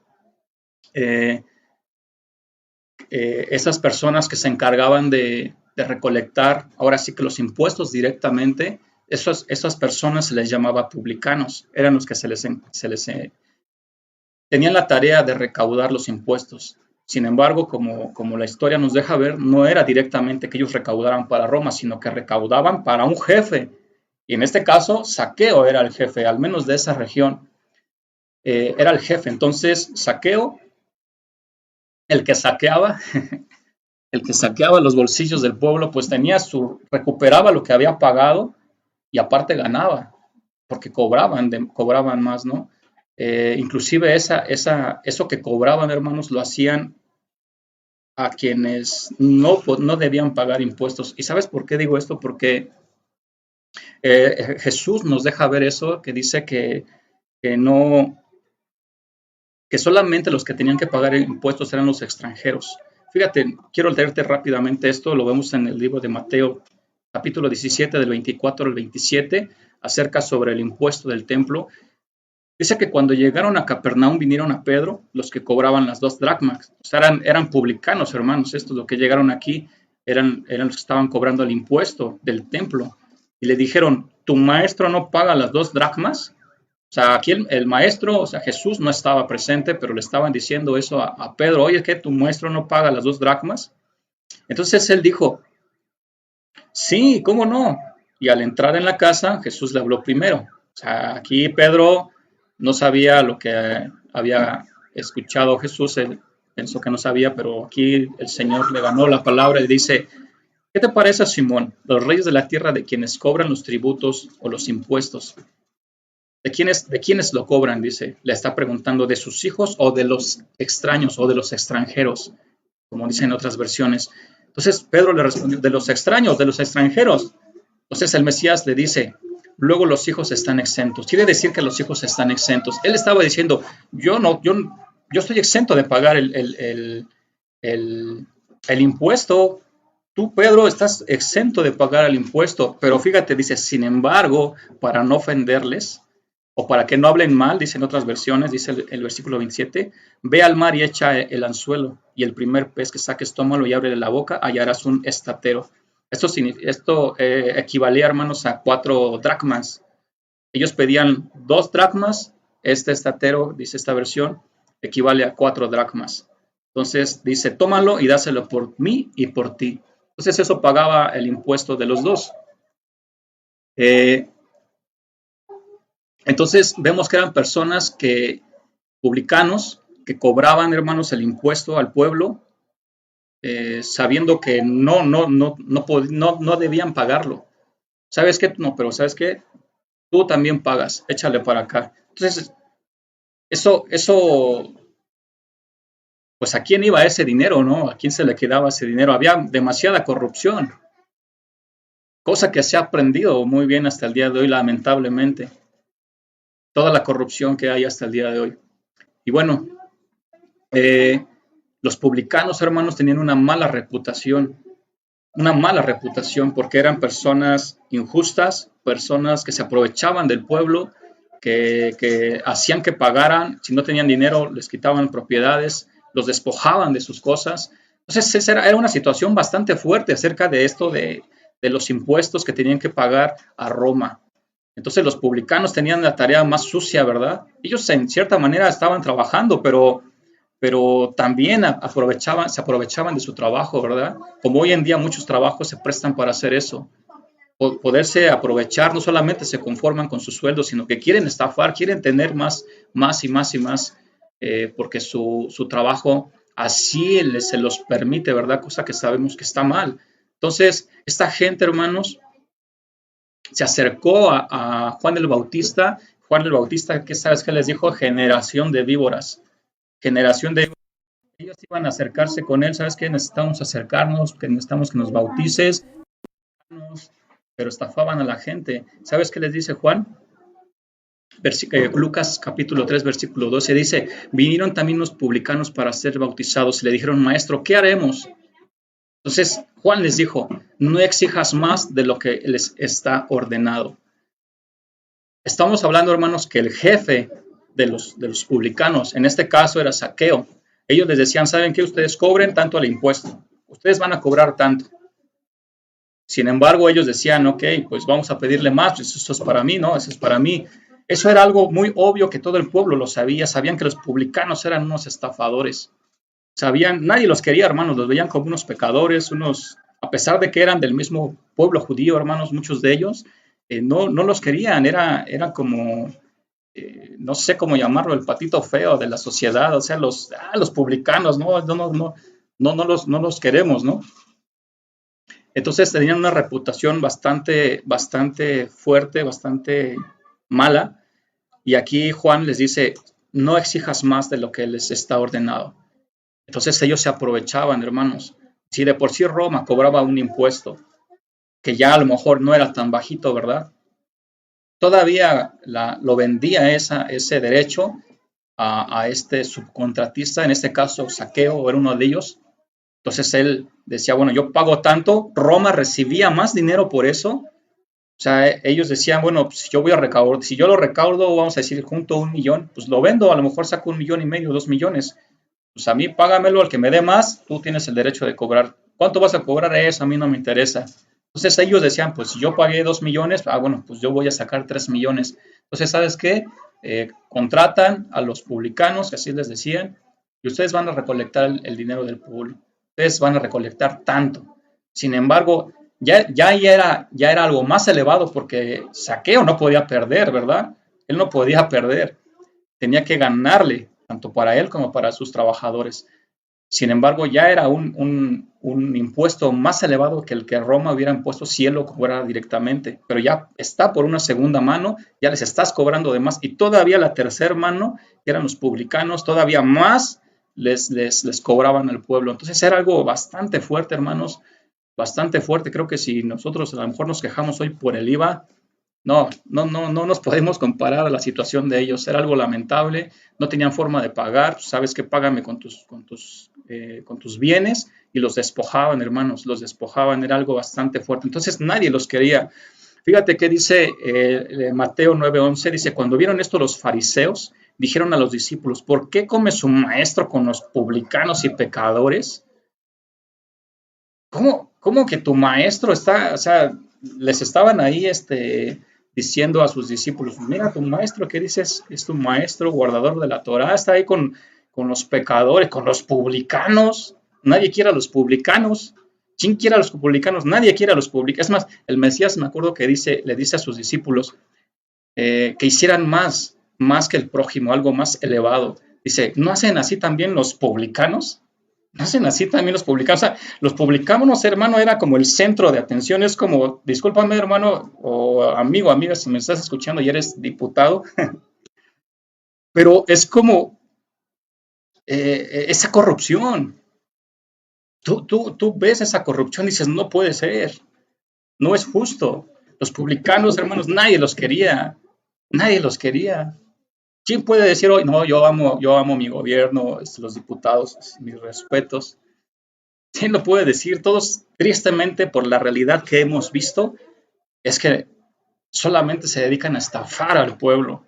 Esas personas que se encargaban de recolectar, ahora sí que los impuestos directamente, esas personas se les llamaba publicanos, eran los que tenían la tarea de recaudar los impuestos. Sin embargo, como la historia nos deja ver, no era directamente que ellos recaudaran para Roma, sino que recaudaban para un jefe. Y en este caso, Saqueo era el jefe, al menos de esa región. Era el jefe. Entonces, Saqueo, el que saqueaba, el que saqueaba los bolsillos del pueblo, pues recuperaba lo que había pagado y aparte ganaba, porque cobraban más, ¿no? Inclusive eso que cobraban, hermanos, lo hacían a quienes no debían pagar impuestos. ¿Y sabes por qué digo esto? Porque Jesús nos deja ver eso, que dice que solamente los que tenían que pagar impuestos eran los extranjeros. Fíjate, quiero leerte rápidamente esto, lo vemos en el libro de Mateo, capítulo 17, del 24 al 27, acerca sobre el impuesto del templo. Dice que cuando llegaron a Capernaum vinieron a Pedro los que cobraban las 2 dracmas. O sea, eran publicanos, hermanos. Estos, los que llegaron aquí, eran los que estaban cobrando el impuesto del templo. Y le dijeron, ¿tu maestro no paga las 2 dracmas? O sea, aquí el maestro, o sea, Jesús no estaba presente, pero le estaban diciendo eso a Pedro. Oye, ¿qué? ¿Tu maestro no paga las 2 dracmas? Entonces él dijo, sí, ¿cómo no? Y al entrar en la casa, Jesús le habló primero. O sea, aquí Pedro no sabía lo que había escuchado Jesús, él pensó que no sabía, pero aquí el Señor le ganó la palabra y dice, ¿qué te parece, Simón? Los reyes de la tierra de quienes cobran los tributos o los impuestos. ¿De quiénes lo cobran? Dice, le está preguntando, ¿de sus hijos o de los extraños o de los extranjeros? Como dicen otras versiones. Entonces Pedro le respondió, de los extraños, de los extranjeros. Entonces el Mesías le dice, luego los hijos están exentos. Quiere decir que los hijos están exentos. Él estaba diciendo, yo estoy exento de pagar el impuesto. tú, Pedro, estás exento de pagar el impuesto, pero fíjate, dice, sin embargo, para no ofenderles, o para que no hablen mal, dicen otras versiones, dice el versículo 27, ve al mar y echa el anzuelo, y el primer pez que saques, tómalo y ábrele la boca, hallarás un estatero. Esto equivalía, hermanos, a 4 dracmas. Ellos pedían 2 dracmas, este estatero, dice esta versión, equivale a 4 dracmas. Entonces dice, tómalo y dáselo por mí y por ti. Entonces eso pagaba el impuesto de los dos. Entonces vemos que eran personas publicanos, que cobraban, hermanos, el impuesto al pueblo, sabiendo que no debían pagarlo. ¿Sabes qué? No, pero ¿sabes qué? Tú también pagas, échale para acá. Entonces, eso, pues ¿a quién iba ese dinero, no? ¿A quién se le quedaba ese dinero? Había demasiada corrupción, cosa que se ha aprendido muy bien hasta el día de hoy, lamentablemente. Toda la corrupción que hay hasta el día de hoy. Y bueno, los publicanos, hermanos, tenían una mala reputación porque eran personas injustas, personas que se aprovechaban del pueblo, que hacían que pagaran, si no tenían dinero les quitaban propiedades, los despojaban de sus cosas. Entonces esa era una situación bastante fuerte acerca de esto de los impuestos que tenían que pagar a Roma. Entonces los publicanos tenían la tarea más sucia, ¿verdad? Ellos en cierta manera estaban trabajando, pero también se aprovechaban de su trabajo, ¿verdad? Como hoy en día muchos trabajos se prestan para hacer eso. Poderse aprovechar, no solamente se conforman con su sueldo, sino que quieren estafar, quieren tener más y más, porque su trabajo así se los permite, ¿verdad? Cosa que sabemos que está mal. Entonces, esta gente, hermanos, se acercó a Juan el Bautista. Juan el Bautista, ¿qué sabes qué les dijo? Generación de víboras. Generación de víboras. Ellos iban a acercarse con él, ¿sabes qué? Necesitamos acercarnos, que necesitamos que nos bautices, pero estafaban a la gente. ¿Sabes qué les dice Juan? Lucas capítulo 3, versículo 12 dice, vinieron también los publicanos para ser bautizados y le dijeron, maestro, ¿qué haremos? Entonces Juan les dijo, no exijas más de lo que les está ordenado. Estamos hablando, hermanos, que el jefe de los publicanos, en este caso era Zaqueo, ellos les decían, ¿saben qué? Ustedes cobren tanto al impuesto, ustedes van a cobrar tanto. Sin embargo, ellos decían, ok, pues vamos a pedirle más, pues eso es para mí, ¿no? Eso es para mí. Eso era algo muy obvio que todo el pueblo lo sabía, sabían que los publicanos eran unos estafadores. Sabían, nadie los quería, hermanos, los veían como unos pecadores, a pesar de que eran del mismo pueblo judío, hermanos, muchos de ellos, no los querían, era como, no sé cómo llamarlo, el patito feo de la sociedad, o sea, los publicanos, no los queremos, ¿no? Entonces tenían una reputación bastante fuerte, bastante mala, y aquí Juan les dice, no exijas más de lo que les está ordenado. Entonces ellos se aprovechaban, hermanos. Si de por sí Roma cobraba un impuesto, que ya a lo mejor no era tan bajito, ¿verdad? Todavía lo vendía ese derecho a este subcontratista, en este caso Zaqueo era uno de ellos. Entonces él decía, bueno, yo pago tanto, Roma recibía más dinero por eso. O sea, ellos decían, bueno, pues si yo lo recaudo, vamos a decir, junto a 1 millón, pues lo vendo, a lo mejor saco 1,5 millones, 2 millones. Pues a mí págamelo, al que me dé más, tú tienes el derecho de cobrar. ¿Cuánto vas a cobrar? Eso a mí no me interesa. Entonces ellos decían, pues si yo pagué 2 millones, bueno, pues yo voy a sacar 3 millones. Entonces, ¿sabes qué? Contratan a los publicanos, que así les decían, y ustedes van a recolectar el dinero del pueblo. Ustedes van a recolectar tanto. Sin embargo, ya era algo más elevado porque Zaqueo no podía perder, ¿verdad? Él no podía perder. Tenía que ganarle, tanto para él como para sus trabajadores. Sin embargo, ya era un impuesto más elevado que el que Roma hubiera impuesto si él lo cobrara directamente. Pero ya está por una segunda mano, ya les estás cobrando de más. Y todavía la tercera mano, que eran los publicanos, todavía más les cobraban al pueblo. Entonces era algo bastante fuerte, hermanos, bastante fuerte. Creo que si nosotros a lo mejor nos quejamos hoy por el IVA, no nos podemos comparar a la situación de ellos. Era algo lamentable, no tenían forma de pagar. Sabes que págame con tus bienes y los despojaban, hermanos, los despojaban, era algo bastante fuerte. Entonces nadie los quería. Fíjate que dice Mateo 9:11, dice, cuando vieron esto los fariseos, dijeron a los discípulos, ¿por qué come su maestro con los publicanos y pecadores? ¿Cómo que tu maestro está, o sea, les estaban ahí diciendo a sus discípulos, mira, tu maestro, ¿qué dices? Es tu maestro, guardador de la Torá, está ahí con los pecadores, con los publicanos. Nadie quiere a los publicanos. ¿Quién quiere a los publicanos? Nadie quiere a los publicanos. Es más, el Mesías, me acuerdo que le dice a sus discípulos que hicieran más que el prójimo, algo más elevado. Dice, ¿no hacen así también los publicanos? ¿No hacen así también los publicanos? O sea, los publicanos, hermano, era como el centro de atención. Es como, discúlpame, hermano, o amigo, amiga, si me estás escuchando y eres diputado, pero es como esa corrupción. Tú ves esa corrupción y dices, no puede ser, no es justo. Los publicanos, hermanos, nadie los quería. Nadie los quería. ¿Quién puede decir hoy, no, yo amo mi gobierno, los diputados, mis respetos? ¿Quién lo puede decir? Todos, tristemente, por la realidad que hemos visto, es que solamente se dedican a estafar al pueblo,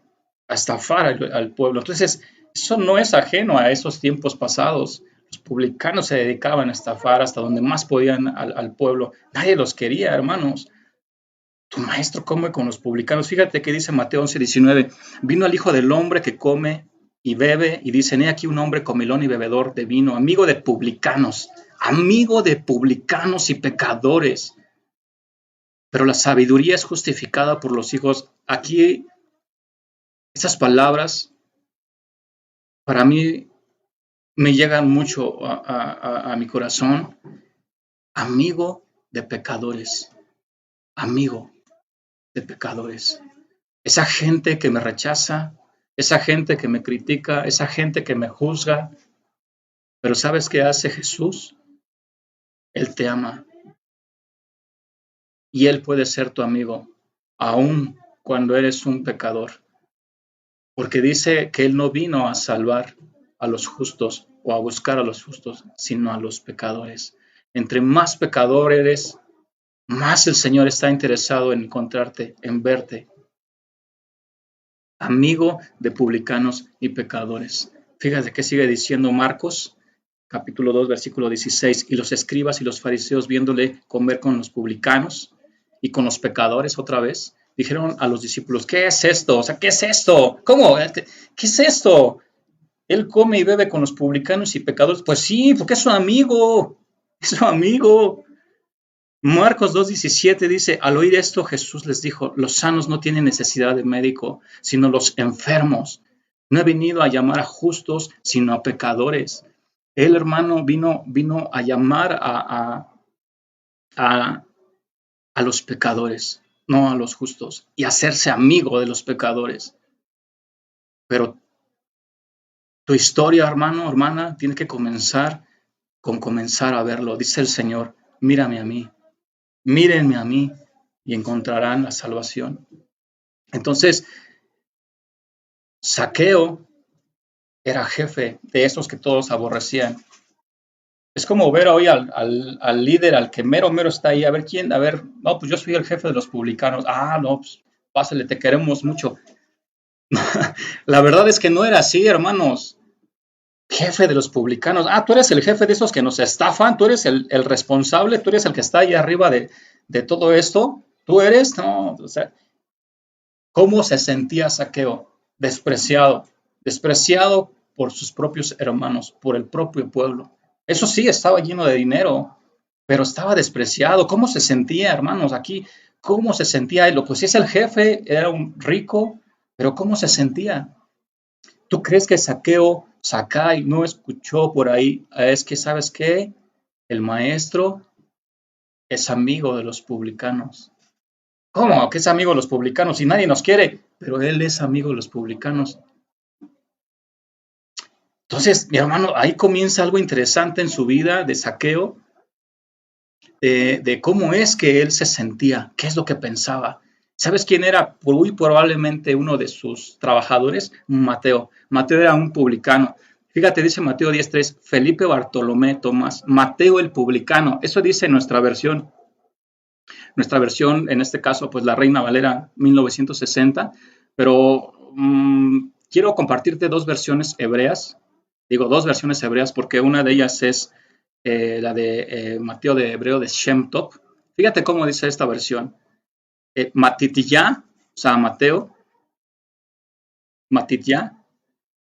a estafar al pueblo. Entonces, eso no es ajeno a esos tiempos pasados. Los publicanos se dedicaban a estafar hasta donde más podían al pueblo. Nadie los quería, hermanos. Tu maestro come con los publicanos. Fíjate que dice Mateo 11:19. Vino el Hijo del Hombre que come y bebe, y dicen, he aquí un hombre comilón y bebedor de vino, amigo de publicanos y pecadores. Pero la sabiduría es justificada por los hijos. Aquí, esas palabras, para mí, me llegan mucho a mi corazón. Amigo de pecadores. Amigo de pecadores. Esa gente que me rechaza, esa gente que me critica, esa gente que me juzga. Pero ¿sabes qué hace Jesús? Él te ama. Y Él puede ser tu amigo, aun cuando eres un pecador. Porque dice que Él no vino a salvar a los justos o a buscar a los justos, sino a los pecadores. Entre más pecador eres, más el Señor está interesado en encontrarte, en verte. Amigo de publicanos y pecadores. Fíjate que sigue diciendo Marcos, capítulo 2, versículo 16. Y los escribas y los fariseos, viéndole comer con los publicanos y con los pecadores otra vez, dijeron a los discípulos, ¿qué es esto? O sea, ¿qué es esto? ¿Cómo? ¿Qué es esto? Él come y bebe con los publicanos y pecadores. Pues sí, porque es su amigo. Es su amigo. Marcos 2:17 dice, al oír esto Jesús les dijo, los sanos no tienen necesidad de médico, sino los enfermos. No he venido a llamar a justos, sino a pecadores. Él, hermano, vino a llamar a los pecadores, no a los justos, y hacerse amigo de los pecadores. Pero tu historia, hermano, hermana, tiene que comenzar con comenzar a verlo. Dice el Señor, mírame a mí. Mírenme a mí y encontrarán la salvación. Entonces, Zaqueo era jefe de esos que todos aborrecían. Es como ver hoy al líder, al que mero está ahí, a ver quién, no, pues yo soy el jefe de los publicanos. Ah, no, pues pásale, te queremos mucho. La verdad es que no era así, hermanos. Jefe de los publicanos. Ah, tú eres el jefe de esos que nos estafan, tú eres el responsable, tú eres el que está ahí arriba de todo esto. Tú eres, no, o sea, ¿cómo se sentía Zaqueo? Despreciado por sus propios hermanos, por el propio pueblo. Eso sí, estaba lleno de dinero, pero estaba despreciado. ¿Cómo se sentía, hermanos? Aquí, ¿cómo se sentía él? Pues si es el jefe, era un rico, pero ¿cómo se sentía? ¿Tú crees que Zakai no escuchó por ahí? Es que, ¿sabes qué? El maestro es amigo de los publicanos. ¿Cómo que es amigo de los publicanos? Si nadie nos quiere, pero él es amigo de los publicanos. Entonces, mi hermano, ahí comienza algo interesante en su vida de Zaqueo, de cómo es que él se sentía, qué es lo que pensaba. ¿Sabes quién era? Muy probablemente uno de sus trabajadores, Mateo. Mateo era un publicano. Fíjate, dice Mateo 10:3, Felipe, Bartolomé, Tomás, Mateo el publicano. Eso dice nuestra versión. Nuestra versión, en este caso, pues la Reina Valera 1960. Pero quiero compartirte dos versiones hebreas. Digo dos versiones hebreas porque una de ellas es la de Mateo de Hebreo de Shem Tov. Fíjate cómo dice esta versión. Matitya, o sea, Mateo, Matitya,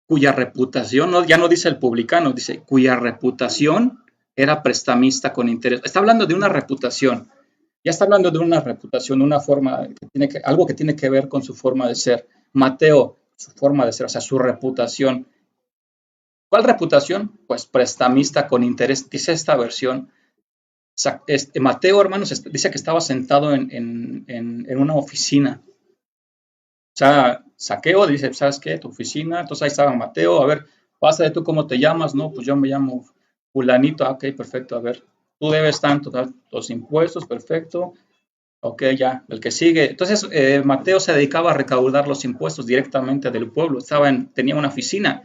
cuya reputación, ya no dice el publicano, dice cuya reputación era prestamista con interés. Está hablando de una reputación. Ya está hablando de una reputación, una forma, algo que tiene que ver con su forma de ser. Mateo, su forma de ser, o sea, su reputación. ¿Cuál reputación? Pues prestamista con interés, dice esta versión. Mateo, hermanos, dice que estaba sentado en una oficina. O sea, Saqueo dice, ¿sabes qué? Tu oficina. Entonces ahí estaba Mateo. A ver, pásale, ¿tú cómo te llamas? No, pues yo me llamo fulanito. Ok, perfecto. A ver, tú debes tanto, los impuestos, perfecto. Ok, ya, el que sigue. Entonces, Mateo se dedicaba a recaudar los impuestos directamente del pueblo. Tenía una oficina.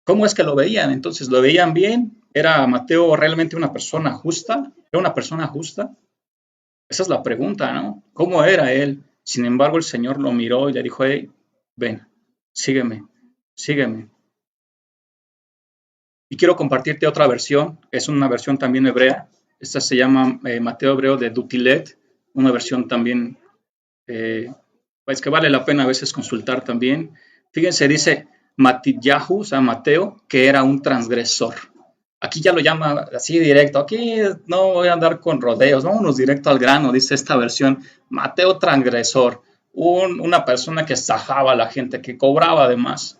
¿Cómo es que lo veían? Entonces, ¿lo veían bien? ¿Era Mateo realmente una persona justa? ¿Era una persona justa? Esa es la pregunta, ¿no? ¿Cómo era él? Sin embargo, el Señor lo miró y le dijo, hey, ven, sígueme, sígueme. Y quiero compartirte otra versión, es una versión también hebrea. Esta se llama Mateo Hebreo de Dutilet, una versión también, pues que vale la pena a veces consultar también. Fíjense, dice Matityahu, o sea, Mateo, que era un transgresor. Aquí ya lo llama así directo. Aquí no voy a andar con rodeos, vámonos directo al grano, dice esta versión. Mateo transgresor, una persona que sajaba a la gente, que cobraba además.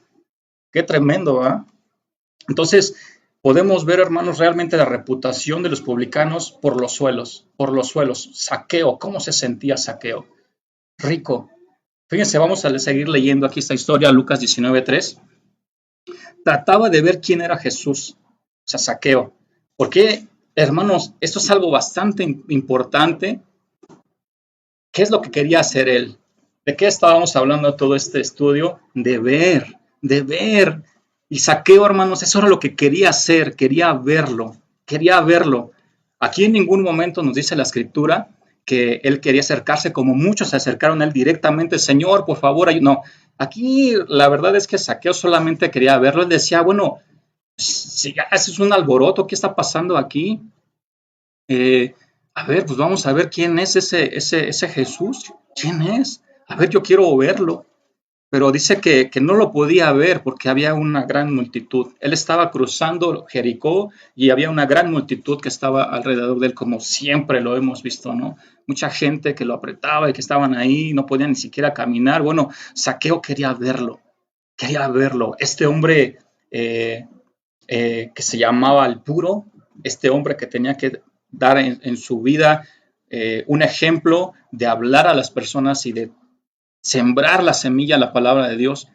Qué tremendo, ¿verdad? Entonces, podemos ver, hermanos, realmente la reputación de los publicanos por los suelos, por los suelos. Saqueo, ¿cómo se sentía Saqueo? Rico. Fíjense, vamos a seguir leyendo aquí esta historia, Lucas 19:3. Trataba de ver quién era Jesús, o sea, Saqueo. Porque, hermanos, esto es algo bastante importante. ¿Qué es lo que quería hacer él? ¿De qué estábamos hablando todo este estudio? De ver, de ver. Y Saqueo, hermanos, eso era lo que quería hacer, quería verlo, quería verlo. Aquí en ningún momento nos dice la escritura que él quería acercarse como muchos se acercaron a él directamente, Señor, por favor, no. Aquí la verdad es que Saqueo solamente quería verlo. Él decía, bueno, si ya es un alboroto, ¿qué está pasando aquí? A ver, pues vamos a ver quién es ese Jesús. ¿Quién es? A ver, yo quiero verlo. Pero dice que no lo podía ver porque había una gran multitud. Él estaba cruzando Jericó y había una gran multitud que estaba alrededor de él, como siempre lo hemos visto, ¿no? Mucha gente que lo apretaba y que estaban ahí, no podían ni siquiera caminar. Bueno, Saqueo quería verlo, quería verlo. Este hombre que se llamaba el puro, este hombre que tenía que dar en su vida un ejemplo de hablar a las personas y de sembrar la semilla, la palabra de Dios.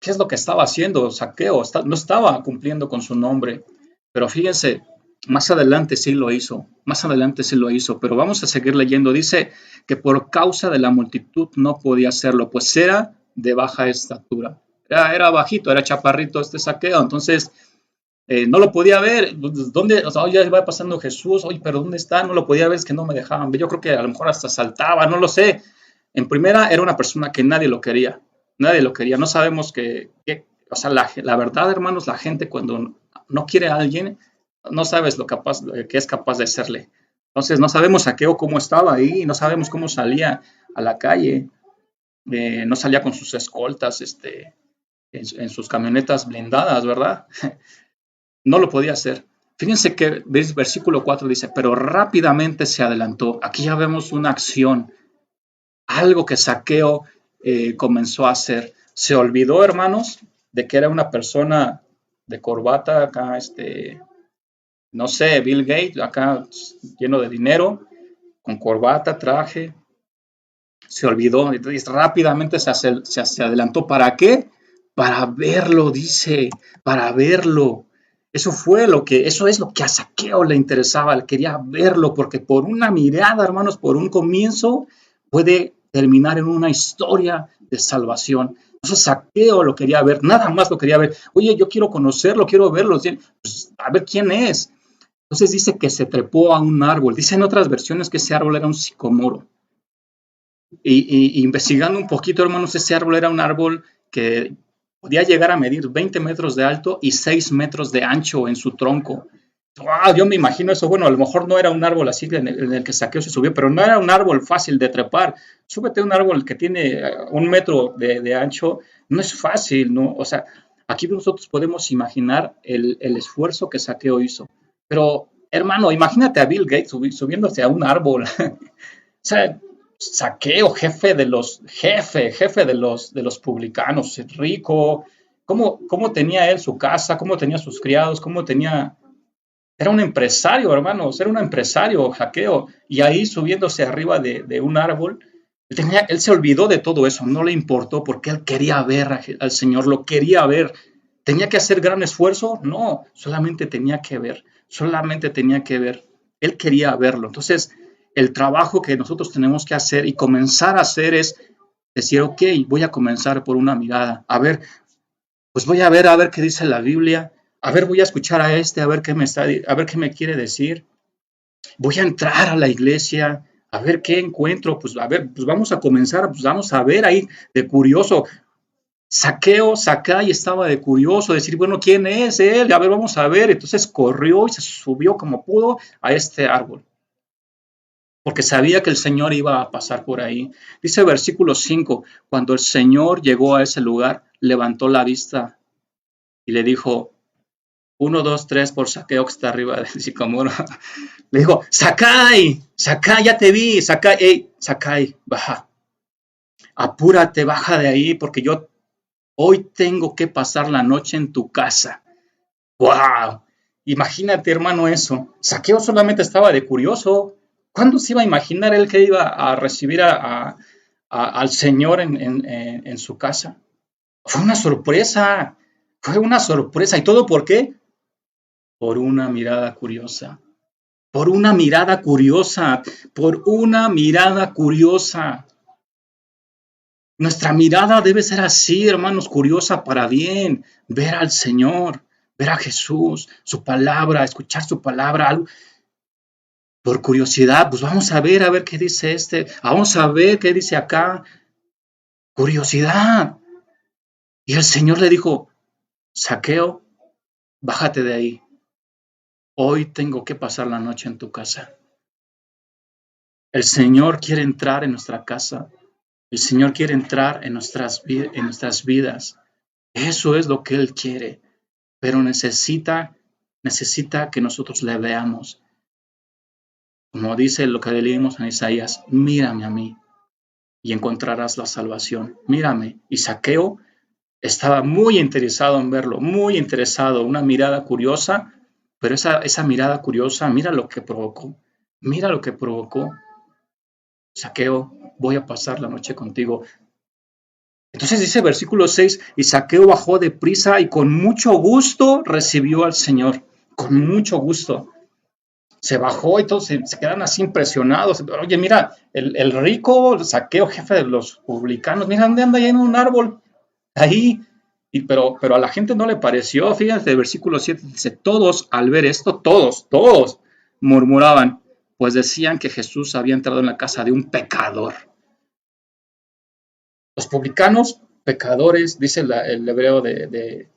¿Qué es lo que estaba haciendo Saqueo? No estaba cumpliendo con su nombre, pero fíjense, más adelante sí lo hizo, más adelante sí lo hizo, pero vamos a seguir leyendo. Dice que por causa de la multitud no podía hacerlo, pues era de baja estatura. Era bajito, era chaparrito este Saqueo, entonces no lo podía ver. ¿Dónde? O sea, hoy ya va pasando Jesús, oye, pero ¿dónde está? No lo podía ver, es que no me dejaban ver. Yo creo que a lo mejor hasta saltaba, no lo sé. En primera, era una persona que nadie lo quería. Nadie lo quería. No sabemos o sea, la verdad, hermanos, la gente cuando no quiere a alguien, no sabes que es capaz de hacerle. Entonces, no sabemos Saqueo cómo estaba ahí, no sabemos cómo salía a la calle. No salía con sus escoltas, en sus camionetas blindadas, ¿verdad? No lo podía hacer. Fíjense que el versículo 4 dice, pero rápidamente se adelantó. Aquí ya vemos una acción, algo que Saqueo comenzó a hacer. Se olvidó, hermanos, de que era una persona de corbata, acá, no sé, Bill Gates, acá lleno de dinero, con corbata, traje. Se olvidó, y rápidamente se adelantó. ¿Para qué? Para verlo, dice, para verlo. Eso es lo que a Saqueo le interesaba, él quería verlo, porque por una mirada, hermanos, por un comienzo, puede terminar en una historia de salvación. Entonces Zaqueo lo quería ver, nada más lo quería ver. Oye, yo quiero conocerlo, quiero verlo, pues, a ver quién es. Entonces dice que se trepó a un árbol. Dice en otras versiones que ese árbol era un sicomoro. Y investigando un poquito, hermanos, ese árbol era un árbol que podía llegar a medir 20 metros de alto y 6 metros de ancho en su tronco. Wow, yo me imagino eso. Bueno, a lo mejor no era un árbol así en el que Zaqueo se subió, pero no era un árbol fácil de trepar. Súbete a un árbol que tiene 1 metro de ancho, no es fácil, ¿no? O sea, aquí nosotros podemos imaginar el esfuerzo que Zaqueo hizo. Pero, hermano, imagínate a Bill Gates subiéndose a un árbol. O sea, Zaqueo, jefe de los publicanos, rico, cómo tenía él su casa, cómo tenía sus criados, era un empresario, hermanos, era un empresario, Zaqueo, y ahí subiéndose arriba de un árbol, él se olvidó de todo eso, no le importó porque él quería ver al Señor, lo quería ver. ¿Tenía que hacer gran esfuerzo? No, solamente tenía que ver. Él quería verlo. Entonces, el trabajo que nosotros tenemos que hacer y comenzar a hacer es decir, ok, voy a comenzar por una mirada. A ver, pues voy a ver qué dice la Biblia. A ver, voy a escuchar a a ver qué me quiere decir. Voy a entrar a la iglesia, a ver qué encuentro. Pues a ver, pues vamos a comenzar, pues vamos a ver ahí de curioso. Sakai estaba de curioso, decir, bueno, ¿quién es él? A ver, vamos a ver. Entonces corrió y se subió como pudo a este árbol, porque sabía que el Señor iba a pasar por ahí. Dice versículo 5, cuando el Señor llegó a ese lugar, levantó la vista y le dijo, 1, 2, 3 por Zaqueo que está arriba del sicomoro. Le dijo, Sakai, ya te vi, Sakai, baja, apúrate, baja de ahí, porque yo hoy tengo que pasar la noche en tu casa. ¡Wow! Imagínate, hermano, eso. Zaqueo solamente estaba de curioso. ¿Cuándo se iba a imaginar él que iba a recibir al Señor en su casa? Fue una sorpresa. Fue una sorpresa. ¿Y todo por qué? Por una mirada curiosa. Por una mirada curiosa. Por una mirada curiosa. Nuestra mirada debe ser así, hermanos, curiosa para bien, ver al Señor, ver a Jesús, su palabra, escuchar su palabra, algo. Por curiosidad, pues vamos a ver qué dice vamos a ver qué dice acá. Curiosidad. Y el Señor le dijo, Zaqueo, bájate de ahí. Hoy tengo que pasar la noche en tu casa. El Señor quiere entrar en nuestra casa. El Señor quiere entrar en nuestras vidas. Eso es lo que Él quiere. Pero necesita que nosotros le veamos. Como dice lo que leímos en Isaías, mírame a mí y encontrarás la salvación. Mírame. Y Zaqueo estaba muy interesado en verlo, muy interesado, una mirada curiosa, pero esa mirada curiosa, mira lo que provocó. Zaqueo, voy a pasar la noche contigo. Entonces dice versículo 6, y Zaqueo bajó de prisa y con mucho gusto recibió al Señor, con mucho gusto. Se bajó y todos se quedan así impresionados. Oye, mira, el rico Zaqueo, jefe de los publicanos, mira dónde anda ahí en un árbol, ahí. Pero a la gente no le pareció, fíjense, el versículo 7 dice, todos al ver esto, todos murmuraban, pues decían que Jesús había entrado en la casa de un pecador. Los publicanos, pecadores, dice el hebreo de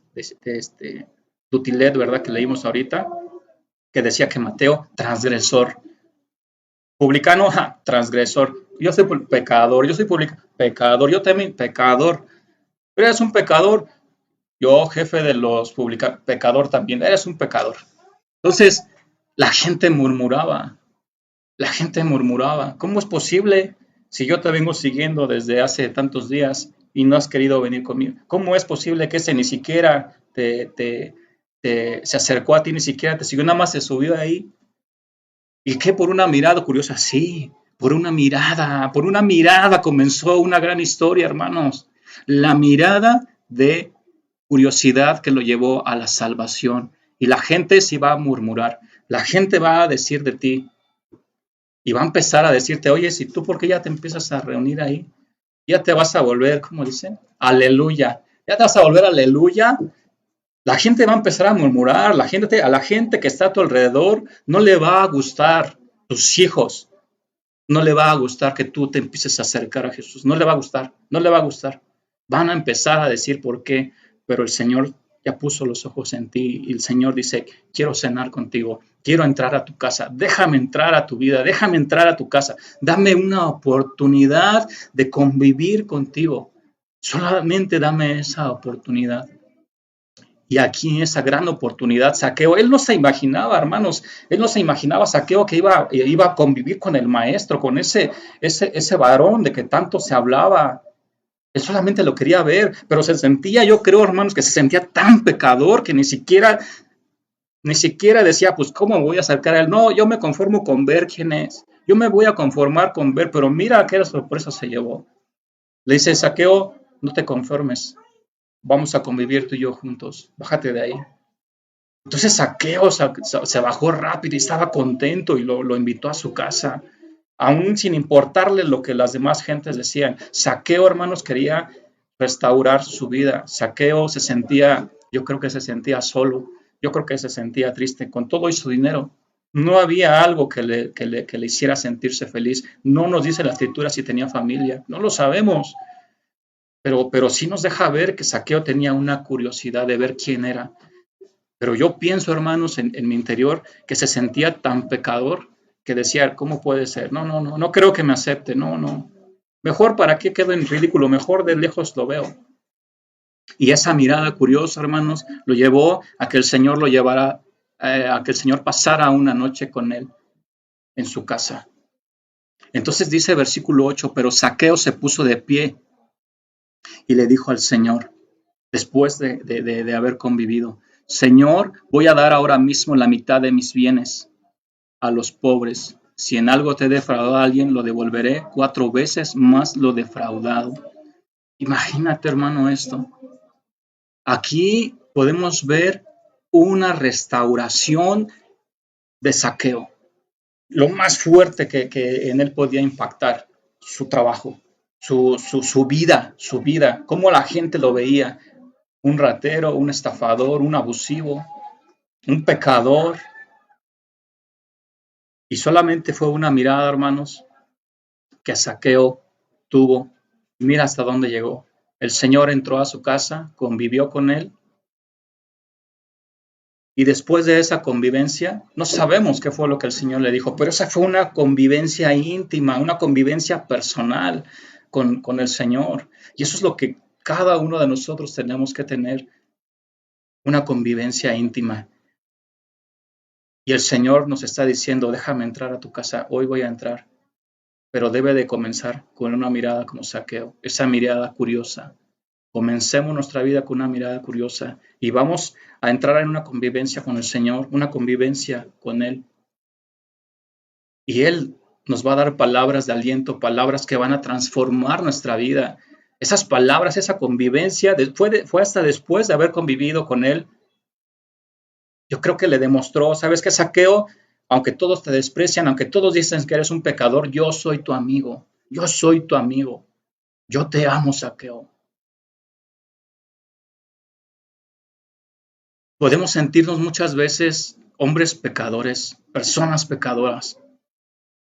Dutilet, ¿verdad? Que leímos ahorita, que decía que Mateo, transgresor. Publicano, transgresor. Yo soy pecador, yo soy pecador, yo también pecador. Pero eres un pecador. Yo, jefe de los publicanos, pecador también, eres un pecador. Entonces, la gente murmuraba. ¿Cómo es posible si yo te vengo siguiendo desde hace tantos días y no has querido venir conmigo? ¿Cómo es posible que ese ni siquiera se acercó a ti, ni siquiera te siguió, nada más se subió ahí? ¿Y qué? Por una mirada curiosa, sí, por una mirada comenzó una gran historia, hermanos. La mirada de curiosidad que lo llevó a la salvación. Y la gente sí va a murmurar, la gente va a decir de ti, y va a empezar a decirte, oye, si tú, ¿por qué ya te empiezas a reunir ahí? ya te vas a volver, ¿cómo dicen? Aleluya. Ya te vas a volver aleluya. La gente va a empezar a murmurar, a la gente que está a tu alrededor no le va a gustar, tus hijos, no le va a gustar que tú te empieces a acercar a Jesús, no le va a gustar, no le va a gustar. Van a empezar a decir por qué, pero el Señor ya puso los ojos en ti y el Señor dice, quiero cenar contigo, quiero entrar a tu casa, déjame entrar a tu vida, déjame entrar a tu casa, dame una oportunidad de convivir contigo, solamente dame esa oportunidad. Y aquí esa gran oportunidad, Zaqueo, él no se imaginaba, hermanos, él no se imaginaba Zaqueo que iba a convivir con el maestro, con ese varón de que tanto se hablaba. Él solamente lo quería ver, pero se sentía, yo creo, hermanos, que se sentía tan pecador que ni siquiera decía, pues, ¿cómo me voy a acercar a él? No, yo me conformo con ver quién es. Yo me voy a conformar con ver, pero mira qué sorpresa se llevó. Le dice, Zaqueo, no te conformes. Vamos a convivir tú y yo juntos, bájate de ahí. Entonces Zaqueo se bajó rápido y estaba contento y lo invitó a su casa, aún sin importarle lo que las demás gentes decían. Zaqueo, hermanos, quería restaurar su vida. Zaqueo yo creo que se sentía solo, yo creo que se sentía triste con todo y su dinero. No había algo que le hiciera sentirse feliz. No nos dice la escritura si tenía familia, no lo sabemos. Pero sí nos deja ver que Zaqueo tenía una curiosidad de ver quién era. Pero yo pienso, hermanos, en mi interior, que se sentía tan pecador que decía, ¿cómo puede ser? No creo que me acepte, no. Mejor, ¿para qué quedo en ridículo? Mejor de lejos lo veo. Y esa mirada curiosa, hermanos, lo llevó a que el Señor lo llevara, a que el Señor pasara una noche con él en su casa. Entonces dice versículo 8, pero Zaqueo se puso de pie y le dijo al Señor, después de haber convivido, Señor, voy a dar ahora mismo la mitad de mis bienes a los pobres. Si en algo te he defraudado a alguien, lo devolveré 4 veces más lo defraudado. Imagínate, hermano, esto. Aquí podemos ver una restauración de Zaqueo. Lo más fuerte que en él podía impactar, su trabajo, su vida, cómo la gente lo veía. Un ratero, un estafador, un abusivo, un pecador. Y solamente fue una mirada, hermanos, que Zaqueo tuvo. Mira hasta dónde llegó. El Señor entró a su casa, convivió con él. Y después de esa convivencia, no sabemos qué fue lo que el Señor le dijo, pero esa fue una convivencia íntima, una convivencia personal con el Señor. Y eso es lo que cada uno de nosotros tenemos que tener, una convivencia íntima. Y el Señor nos está diciendo, déjame entrar a tu casa, hoy voy a entrar, pero debe de comenzar con una mirada como Zaqueo, esa mirada curiosa. Comencemos nuestra vida con una mirada curiosa y vamos a entrar en una convivencia con el Señor, una convivencia con Él. Y Él nos va a dar palabras de aliento, palabras que van a transformar nuestra vida. Esas palabras, esa convivencia, fue hasta después de haber convivido con Él. Yo creo que le demostró, ¿sabes qué, Zaqueo? Aunque todos te desprecian, aunque todos dicen que eres un pecador, yo soy tu amigo. Yo soy tu amigo. Yo te amo, Zaqueo. Podemos sentirnos muchas veces hombres pecadores, personas pecadoras.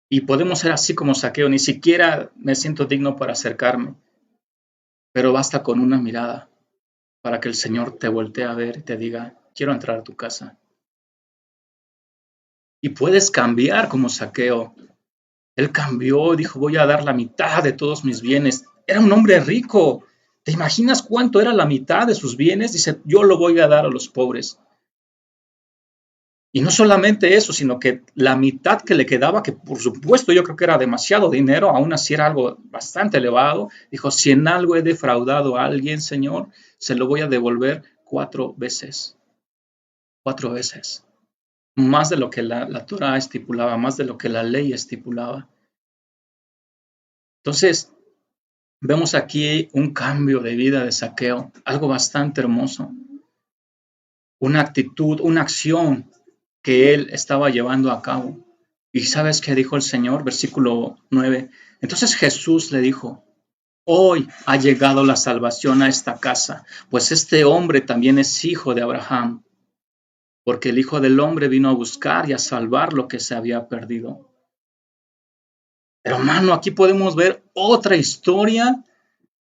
Y podemos ser así como Zaqueo. Ni siquiera me siento digno para acercarme. Pero basta con una mirada para que el Señor te voltee a ver y te diga, quiero entrar a tu casa. Y puedes cambiar como Zaqueo. Él cambió, dijo, voy a dar la mitad de todos mis bienes. Era un hombre rico. ¿Te imaginas cuánto era la mitad de sus bienes? Dice, yo lo voy a dar a los pobres. Y no solamente eso, sino que la mitad que le quedaba, que por supuesto yo creo que era demasiado dinero, aún así era algo bastante elevado, dijo, si en algo he defraudado a alguien, Señor, se lo voy a devolver 4 veces. 4 veces. Más de lo que la Torah estipulaba, más de lo que la ley estipulaba. Entonces, vemos aquí un cambio de vida de Zaqueo, algo bastante hermoso. Una actitud, una acción que él estaba llevando a cabo. ¿Y sabes qué dijo el Señor? Versículo 9. Entonces Jesús le dijo, Hoy ha llegado la salvación a esta casa, pues este hombre también es hijo de Abraham, porque el Hijo del Hombre vino a buscar y a salvar lo que se había perdido. Pero hermano, aquí podemos ver otra historia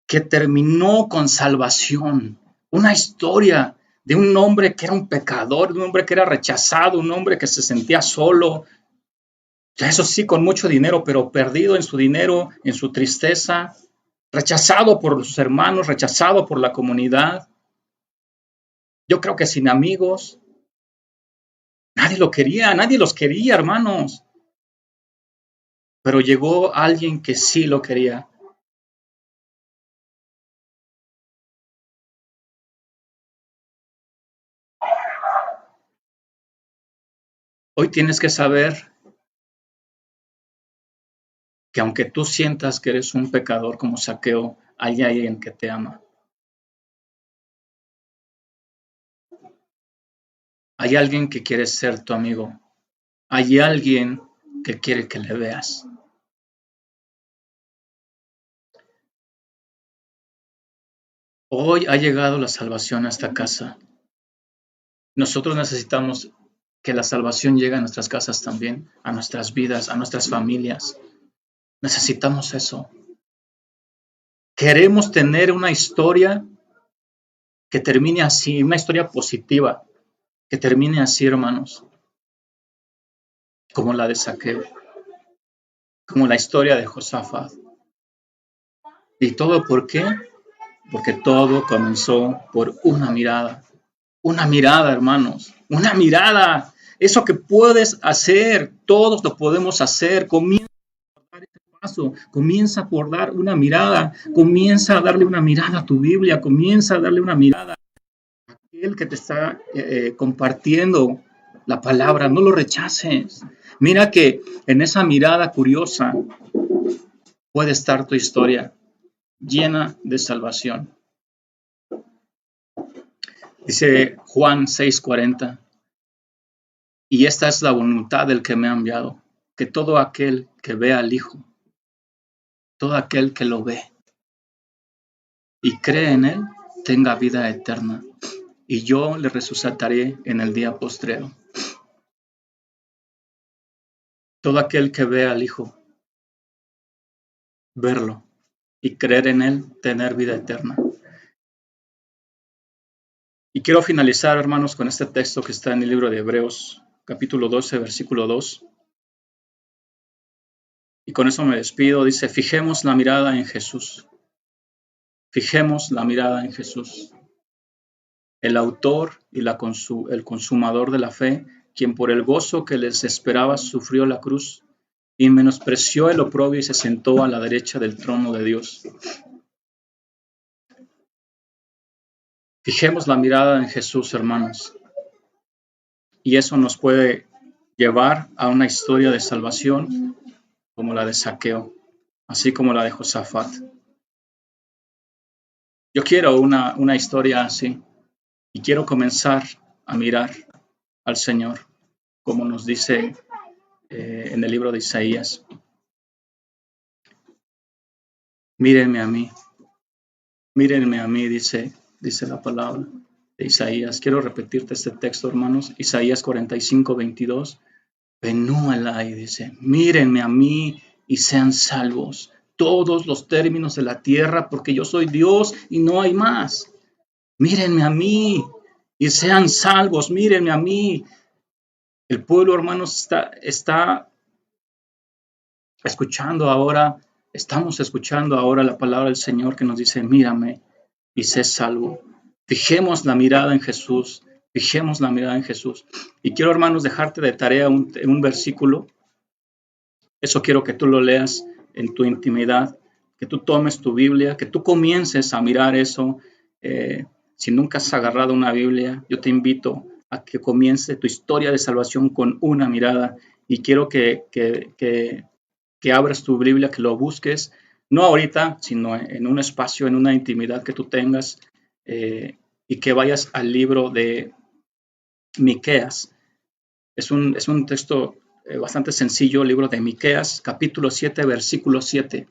que terminó con salvación. Una historia de un hombre que era un pecador, de un hombre que era rechazado, un hombre que se sentía solo, ya eso sí, con mucho dinero, pero perdido en su dinero, en su tristeza, rechazado por sus hermanos, rechazado por la comunidad. Yo creo que sin amigos, nadie lo quería, nadie los quería, hermanos. Pero llegó alguien que sí lo quería. Hoy tienes que saber que aunque tú sientas que eres un pecador como Zaqueo, hay alguien que te ama. Hay alguien que quiere ser tu amigo. Hay alguien que quiere que le veas. Hoy ha llegado la salvación a esta casa. Nosotros necesitamos que la salvación llegue a nuestras casas también, a nuestras vidas, a nuestras familias. Necesitamos eso. Queremos tener una historia que termine así, una historia positiva, que termine así, hermanos, como la de Zaqueo, como la historia de Josafat. ¿Y todo por qué? Porque todo comenzó por una mirada. Una mirada, hermanos, una mirada. Eso que puedes hacer, todos lo podemos hacer. Comienza a dar ese paso, comienza por dar una mirada, comienza a darle una mirada a tu Biblia, comienza a darle una mirada a aquel que te está compartiendo la palabra. No lo rechaces. Mira que en esa mirada curiosa puede estar tu historia llena de salvación. Dice Juan 6:40, y esta es la voluntad del que me ha enviado, que todo aquel que vea al Hijo, todo aquel que lo ve y cree en él, tenga vida eterna, y yo le resucitaré en el día postrero. Todo aquel que vea al Hijo, verlo y creer en él, tener vida eterna. Y quiero finalizar, hermanos, con este texto que está en el libro de Hebreos, capítulo 12, versículo 2. Y con eso me despido. Dice, fijemos la mirada en Jesús. Fijemos la mirada en Jesús, el autor y el consumador de la fe, quien por el gozo que les esperaba sufrió la cruz y menospreció el oprobio y se sentó a la derecha del trono de Dios. Fijemos la mirada en Jesús, hermanos, y eso nos puede llevar a una historia de salvación como la de Zaqueo, así como la de Josafat. Yo quiero una historia así y quiero comenzar a mirar al Señor, como nos dice en el libro de Isaías. Mírenme a mí, dice la palabra de Isaías. Quiero repetirte este texto, hermanos. Isaías 45:22. Venú Elai, dice, mírenme a mí y sean salvos todos los términos de la tierra, porque yo soy Dios y no hay más. Mírenme a mí y sean salvos, mírenme a mí. El pueblo, hermanos, está escuchando ahora, estamos escuchando ahora la palabra del Señor que nos dice, mírame y sé salvo. Fijemos la mirada en Jesús, fijemos la mirada en Jesús. Y quiero, hermanos, dejarte de tarea un versículo. Eso quiero que tú lo leas en tu intimidad, que tú tomes tu Biblia, que tú comiences a mirar eso. Si nunca has agarrado una Biblia, yo te invito a que comience tu historia de salvación con una mirada. Y quiero que abras tu Biblia, que lo busques, no ahorita, sino en un espacio, en una intimidad que tú tengas, y que vayas al libro de Miqueas. Es un texto bastante sencillo, libro de Miqueas, capítulo 7, versículo 7.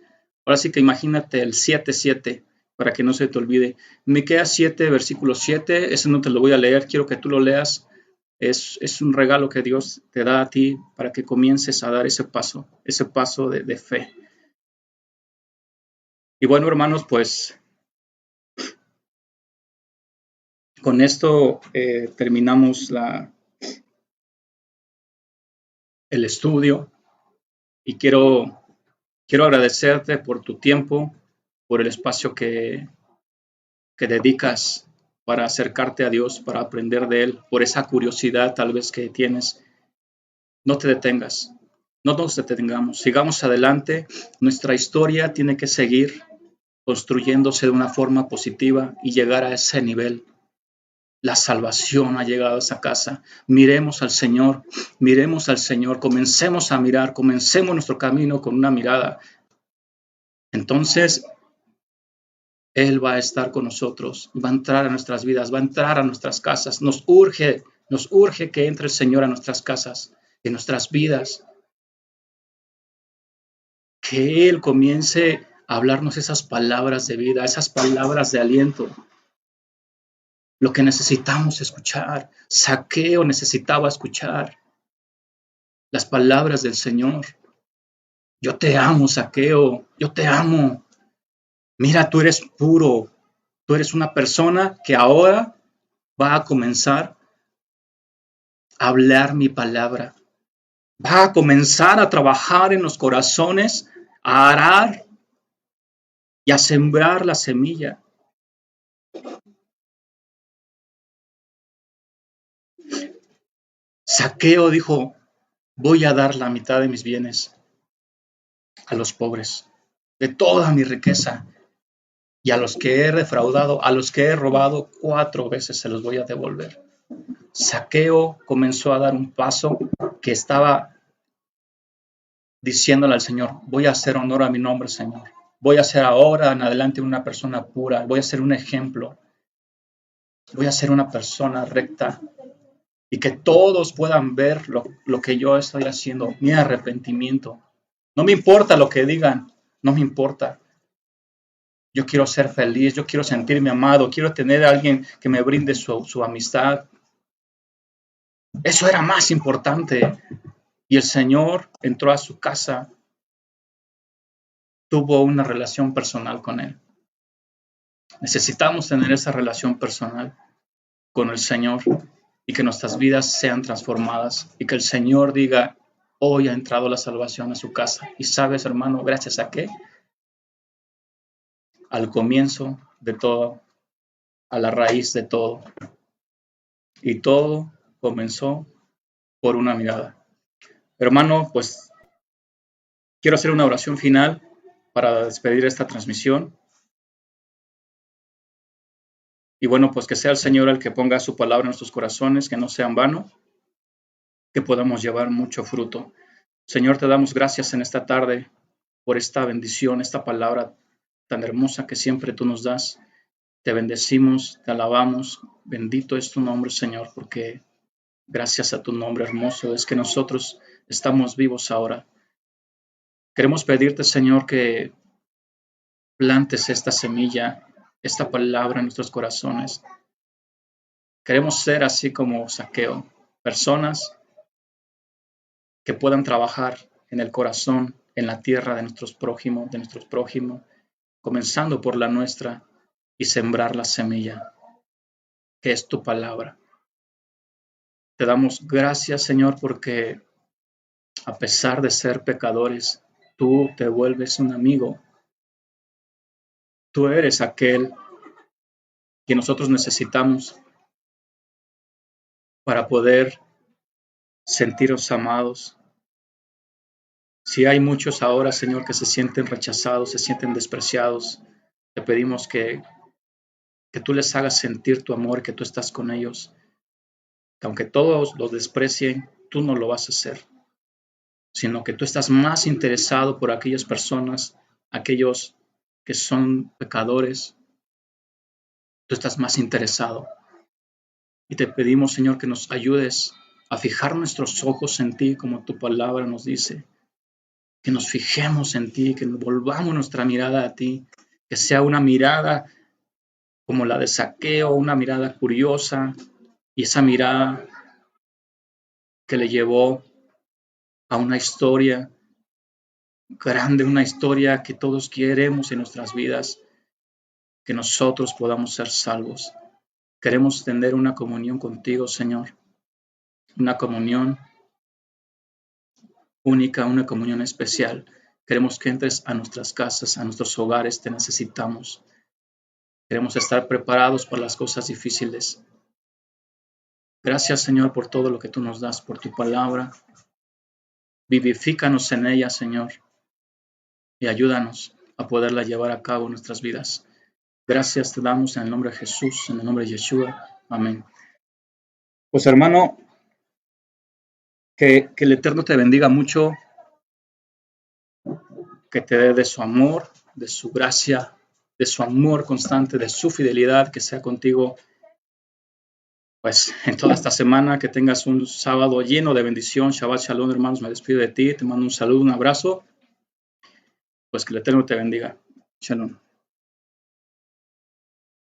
Ahora sí que imagínate el 7:7 para que no se te olvide. Miqueas 7, versículo 7, ese no te lo voy a leer, quiero que tú lo leas. Es un regalo que Dios te da a ti para que comiences a dar ese paso de fe. Y bueno, hermanos, pues con esto terminamos el estudio y quiero agradecerte por tu tiempo, por el espacio que dedicas para acercarte a Dios, para aprender de Él, por esa curiosidad tal vez que tienes. No te detengas, no nos detengamos, sigamos adelante. Nuestra historia tiene que seguir construyéndose de una forma positiva y llegar a ese nivel. La salvación ha llegado a esa casa. Miremos al Señor, comencemos a mirar, comencemos nuestro camino con una mirada. Entonces, Él va a estar con nosotros, va a entrar a nuestras vidas, va a entrar a nuestras casas. Nos urge que entre el Señor a nuestras casas, en nuestras vidas, que Él comience a hablarnos esas palabras de vida, esas palabras de aliento. Lo que necesitamos escuchar. Zaqueo necesitaba escuchar las palabras del Señor. Yo te amo, Zaqueo, yo te amo. Mira, tú eres puro, tú eres una persona que ahora va a comenzar a hablar mi palabra. Va a comenzar a trabajar en los corazones, a arar y a sembrar la semilla. Zaqueo dijo, voy a dar la mitad de mis bienes a los pobres, de toda mi riqueza, y a los que he defraudado, a los que he robado, 4 veces se los voy a devolver. Zaqueo comenzó a dar un paso que estaba diciéndole al Señor, voy a hacer honor a mi nombre, Señor. Voy a ser ahora en adelante una persona pura, voy a ser un ejemplo, voy a ser una persona recta y que todos puedan ver lo que yo estoy haciendo, mi arrepentimiento. No me importa lo que digan, no me importa. Yo quiero ser feliz, yo quiero sentirme amado, quiero tener a alguien que me brinde su amistad. Eso era más importante. Y el Señor entró a su casa, tuvo una relación personal con Él. Necesitamos tener esa relación personal con el Señor y que nuestras vidas sean transformadas y que el Señor diga, hoy ha entrado la salvación a su casa. Y sabes, hermano, ¿gracias a qué? Al comienzo de todo, a la raíz de todo. Y todo comenzó por una mirada. Hermano, pues quiero hacer una oración final para despedir esta transmisión. Y bueno, pues que sea el Señor el que ponga su palabra en nuestros corazones, que no sea en vano, que podamos llevar mucho fruto. Señor, te damos gracias en esta tarde por esta bendición, esta palabra tan hermosa que siempre tú nos das. Te bendecimos, te alabamos. Bendito es tu nombre, Señor, porque gracias a tu nombre hermoso es que nosotros estamos vivos ahora. Queremos pedirte, Señor, que plantes esta semilla, esta palabra en nuestros corazones. Queremos ser así como Zaqueo, personas que puedan trabajar en el corazón, en la tierra de nuestros prójimos, comenzando por la nuestra y sembrar la semilla, que es tu palabra. Te damos gracias, Señor, porque a pesar de ser pecadores, tú te vuelves un amigo. Tú eres aquel que nosotros necesitamos para poder sentirnos amados. Si hay muchos ahora, Señor, que se sienten rechazados, se sienten despreciados, te pedimos que tú les hagas sentir tu amor, que tú estás con ellos, que aunque todos los desprecien, tú no lo vas a hacer, sino que tú estás más interesado por aquellas personas, aquellos que son pecadores, tú estás más interesado. Y te pedimos, Señor, que nos ayudes a fijar nuestros ojos en ti, como tu palabra nos dice, que nos fijemos en ti, que volvamos nuestra mirada a ti, que sea una mirada como la de Zaqueo, una mirada curiosa, y esa mirada que le llevó a una historia grande, una historia que todos queremos en nuestras vidas, que nosotros podamos ser salvos. Queremos tener una comunión contigo, Señor, una comunión única, una comunión especial. Queremos que entres a nuestras casas, a nuestros hogares, te necesitamos. Queremos estar preparados para las cosas difíciles. Gracias, Señor, por todo lo que tú nos das, por tu palabra. Vivifícanos en ella, Señor, y ayúdanos a poderla llevar a cabo en nuestras vidas. Gracias te damos en el nombre de Jesús, en el nombre de Yeshua. Amén. Pues hermano, que el Eterno te bendiga mucho, que te dé de su amor, de su gracia, de su amor constante, de su fidelidad, que sea contigo pues en toda esta semana, que tengas un sábado lleno de bendición. Shabbat Shalom, hermanos, me despido de ti, te mando un saludo, un abrazo, pues que el Eterno te bendiga. Shalom.